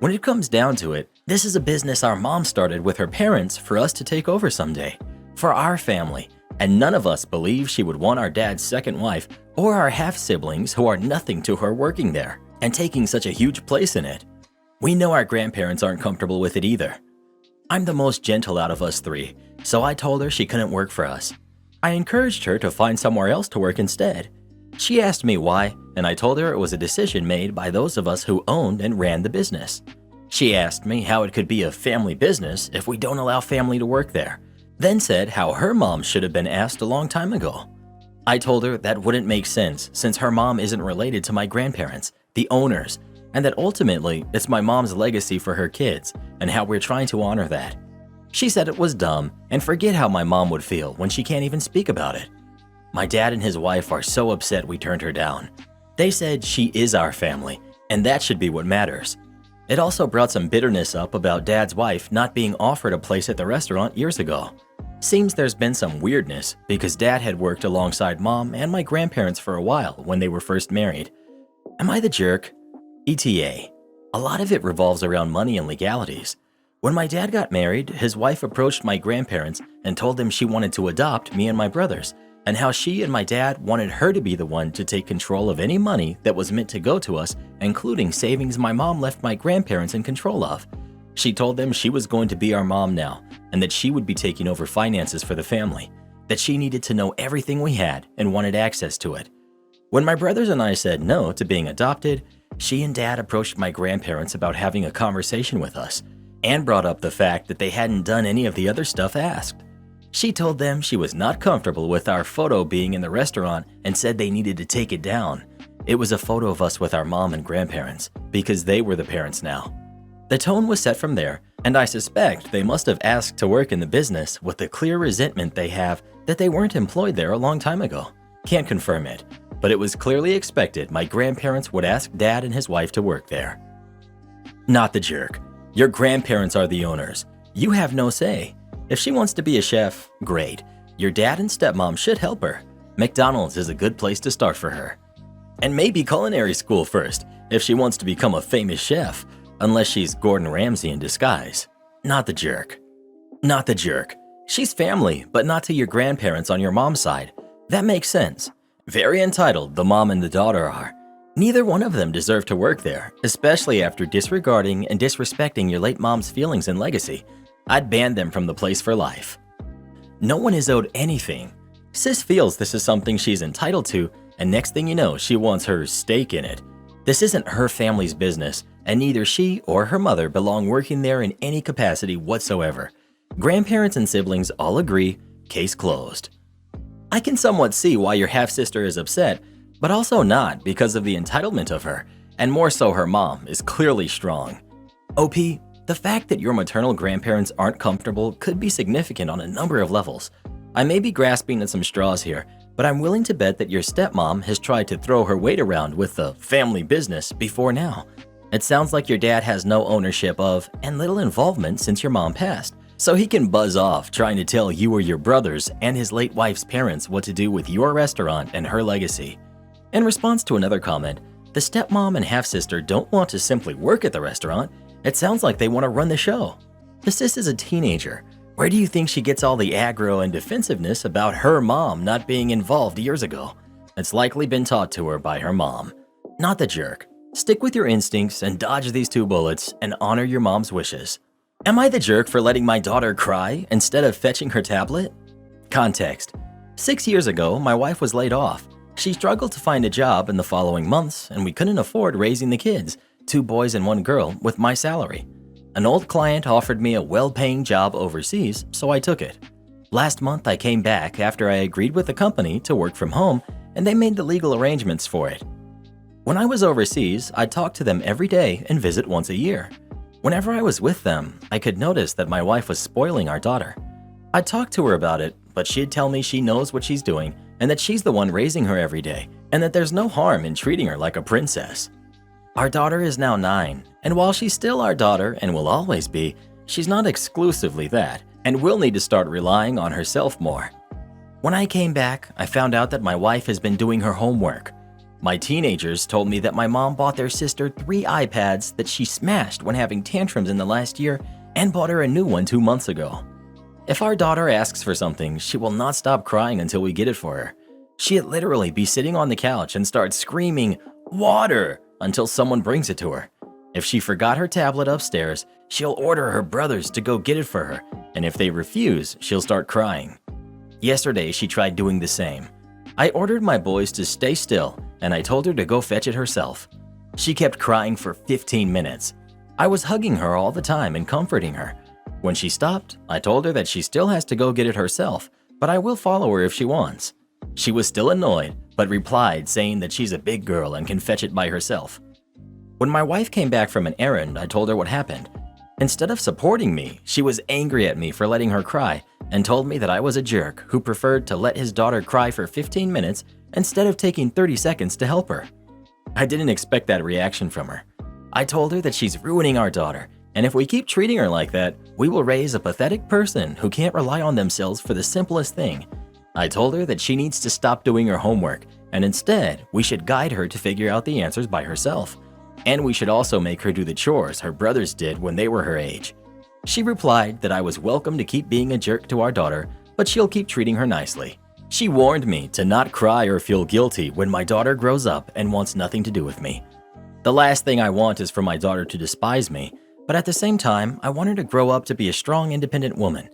When it comes down to it, this is a business our mom started with her parents for us to take over someday, for our family, and none of us believe she would want our dad's second wife or our half-siblings who are nothing to her working there and taking such a huge place in it. We know our grandparents aren't comfortable with it either. I'm the most gentle out of us 3, so I told her she couldn't work for us. I encouraged her to find somewhere else to work instead. She asked me why, and I told her it was a decision made by those of us who owned and ran the business. She asked me how it could be a family business if we don't allow family to work there, then said how her mom should have been asked a long time ago. I told her that wouldn't make sense since her mom isn't related to my grandparents, the owners, and that ultimately it's my mom's legacy for her kids and how we're trying to honor that. She said it was dumb and forget how my mom would feel when she can't even speak about it. My dad and his wife are so upset we turned her down. They said she is our family, and that should be what matters. It also brought some bitterness up about Dad's wife not being offered a place at the restaurant years ago. Seems there's been some weirdness because Dad had worked alongside Mom and my grandparents for a while when they were first married. Am I the jerk? ETA. A lot of it revolves around money and legalities. When my dad got married, his wife approached my grandparents and told them she wanted to adopt me and my brothers, and how she and my dad wanted her to be the one to take control of any money that was meant to go to us, including savings my mom left my grandparents in control of. She told them she was going to be our mom now, and that she would be taking over finances for the family, that she needed to know everything we had and wanted access to it. When my brothers and I said no to being adopted, she and Dad approached my grandparents about having a conversation with us, and brought up the fact that they hadn't done any of the other stuff asked. She told them she was not comfortable with our photo being in the restaurant and said they needed to take it down. It was a photo of us with our mom and grandparents, because they were the parents now. The tone was set from there, and I suspect they must have asked to work in the business with the clear resentment they have that they weren't employed there a long time ago. Can't confirm it, but it was clearly expected my grandparents would ask Dad and his wife to work there. Not the jerk. Your grandparents are the owners. You have no say. If she wants to be a chef, great. Your dad and stepmom should help her. McDonald's is a good place to start for her. And maybe culinary school first, if she wants to become a famous chef, unless she's Gordon Ramsay in disguise. Not the jerk. Not the jerk. She's family, but not to your grandparents on your mom's side. That makes sense. Very entitled, the mom and the daughter are. Neither one of them deserve to work there, especially after disregarding and disrespecting your late mom's feelings and legacy. I'd ban them from the place for life. No one is owed anything. Sis feels this is something she's entitled to, and next thing you know, she wants her stake in it. This isn't her family's business, and neither she or her mother belong working there in any capacity whatsoever. Grandparents and siblings all agree, case closed. I can somewhat see why your half-sister is upset, but also not because of the entitlement of her, and more so her mom is clearly strong. OP, the fact that your maternal grandparents aren't comfortable could be significant on a number of levels. I may be grasping at some straws here, but I'm willing to bet that your stepmom has tried to throw her weight around with the family business before now. It sounds like your dad has no ownership of and little involvement since your mom passed, so he can buzz off trying to tell you or your brothers and his late wife's parents what to do with your restaurant and her legacy. In response to another comment, the stepmom and half-sister don't want to simply work at the restaurant. It sounds like they want to run the show. The sis is a teenager. Where do you think she gets all the aggro and defensiveness about her mom not being involved years ago? It's likely been taught to her by her mom. Not the jerk. Stick with your instincts and dodge these 2 bullets and honor your mom's wishes. Am I the jerk for letting my daughter cry instead of fetching her tablet? Context. 6 years ago, my wife was laid off. She struggled to find a job in the following months, and we couldn't afford raising the kids, 2 boys and 1 girl, with my salary. An old client offered me a well-paying job overseas, so I took it. Last month, I came back after I agreed with the company to work from home, and they made the legal arrangements for it. When I was overseas, I'd talk to them every day and visit once a year. Whenever I was with them, I could notice that my wife was spoiling our daughter. I'd talk to her about it, but she'd tell me she knows what she's doing and that she's the one raising her every day, and that there's no harm in treating her like a princess. Our daughter is now 9, and while she's still our daughter and will always be, she's not exclusively that, and will need to start relying on herself more. When I came back, I found out that my wife has been doing her homework. My teenagers told me that my mom bought their sister 3 iPads that she smashed when having tantrums in the last year and bought her a new one 2 months ago. If our daughter asks for something, she will not stop crying until we get it for her. She'd literally be sitting on the couch and start screaming, "Water!" until someone brings it to her. If she forgot her tablet upstairs, she'll order her brothers to go get it for her, and if they refuse, she'll start crying. Yesterday, she tried doing the same. I ordered my boys to stay still, and I told her to go fetch it herself. She kept crying for 15 minutes. I was hugging her all the time and comforting her. When she stopped, I told her that she still has to go get it herself, but I will follow her if she wants. She was still annoyed, but replied saying that she's a big girl and can fetch it by herself. When my wife came back from an errand, I told her what happened. Instead of supporting me, she was angry at me for letting her cry and told me that I was a jerk who preferred to let his daughter cry for 15 minutes instead of taking 30 seconds to help her. I didn't expect that reaction from her. I told her that she's ruining our daughter, and if we keep treating her like that, we will raise a pathetic person who can't rely on themselves for the simplest thing. I told her that she needs to stop doing her homework, and instead, we should guide her to figure out the answers by herself. And we should also make her do the chores her brothers did when they were her age. She replied that I was welcome to keep being a jerk to our daughter, but she'll keep treating her nicely. She warned me to not cry or feel guilty when my daughter grows up and wants nothing to do with me. The last thing I want is for my daughter to despise me, but at the same time, I want her to grow up to be a strong, independent woman.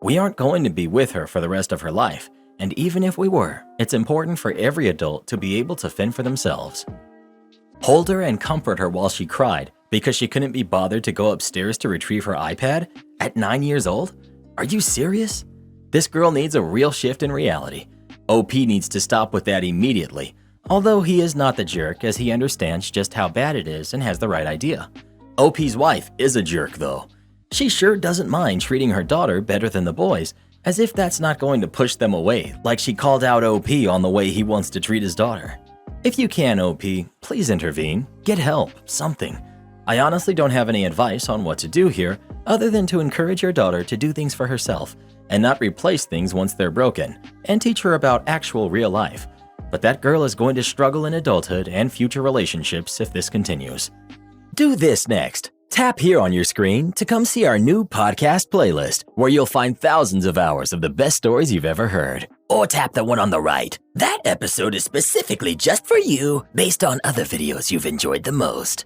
We aren't going to be with her for the rest of her life, and even if we were, it's important for every adult to be able to fend for themselves. Hold her and comfort her while she cried because she couldn't be bothered to go upstairs to retrieve her iPad at 9 years old? Are you serious? This girl needs a real shift in reality. OP needs to stop with that immediately, although he is not the jerk as he understands just how bad it is and has the right idea. OP's wife is a jerk though. She sure doesn't mind treating her daughter better than the boys, as if that's not going to push them away, like she called out OP on the way he wants to treat his daughter. If you can, OP, please intervene. Get help, something. I honestly don't have any advice on what to do here, other than to encourage your daughter to do things for herself and not replace things once they're broken, and teach her about actual real life. But that girl is going to struggle in adulthood and future relationships if this continues. Do this next. Tap here on your screen to come see our new podcast playlist, where you'll find thousands of hours of the best stories you've ever heard. Or tap the one on the right. That episode is specifically just for you, based on other videos you've enjoyed the most.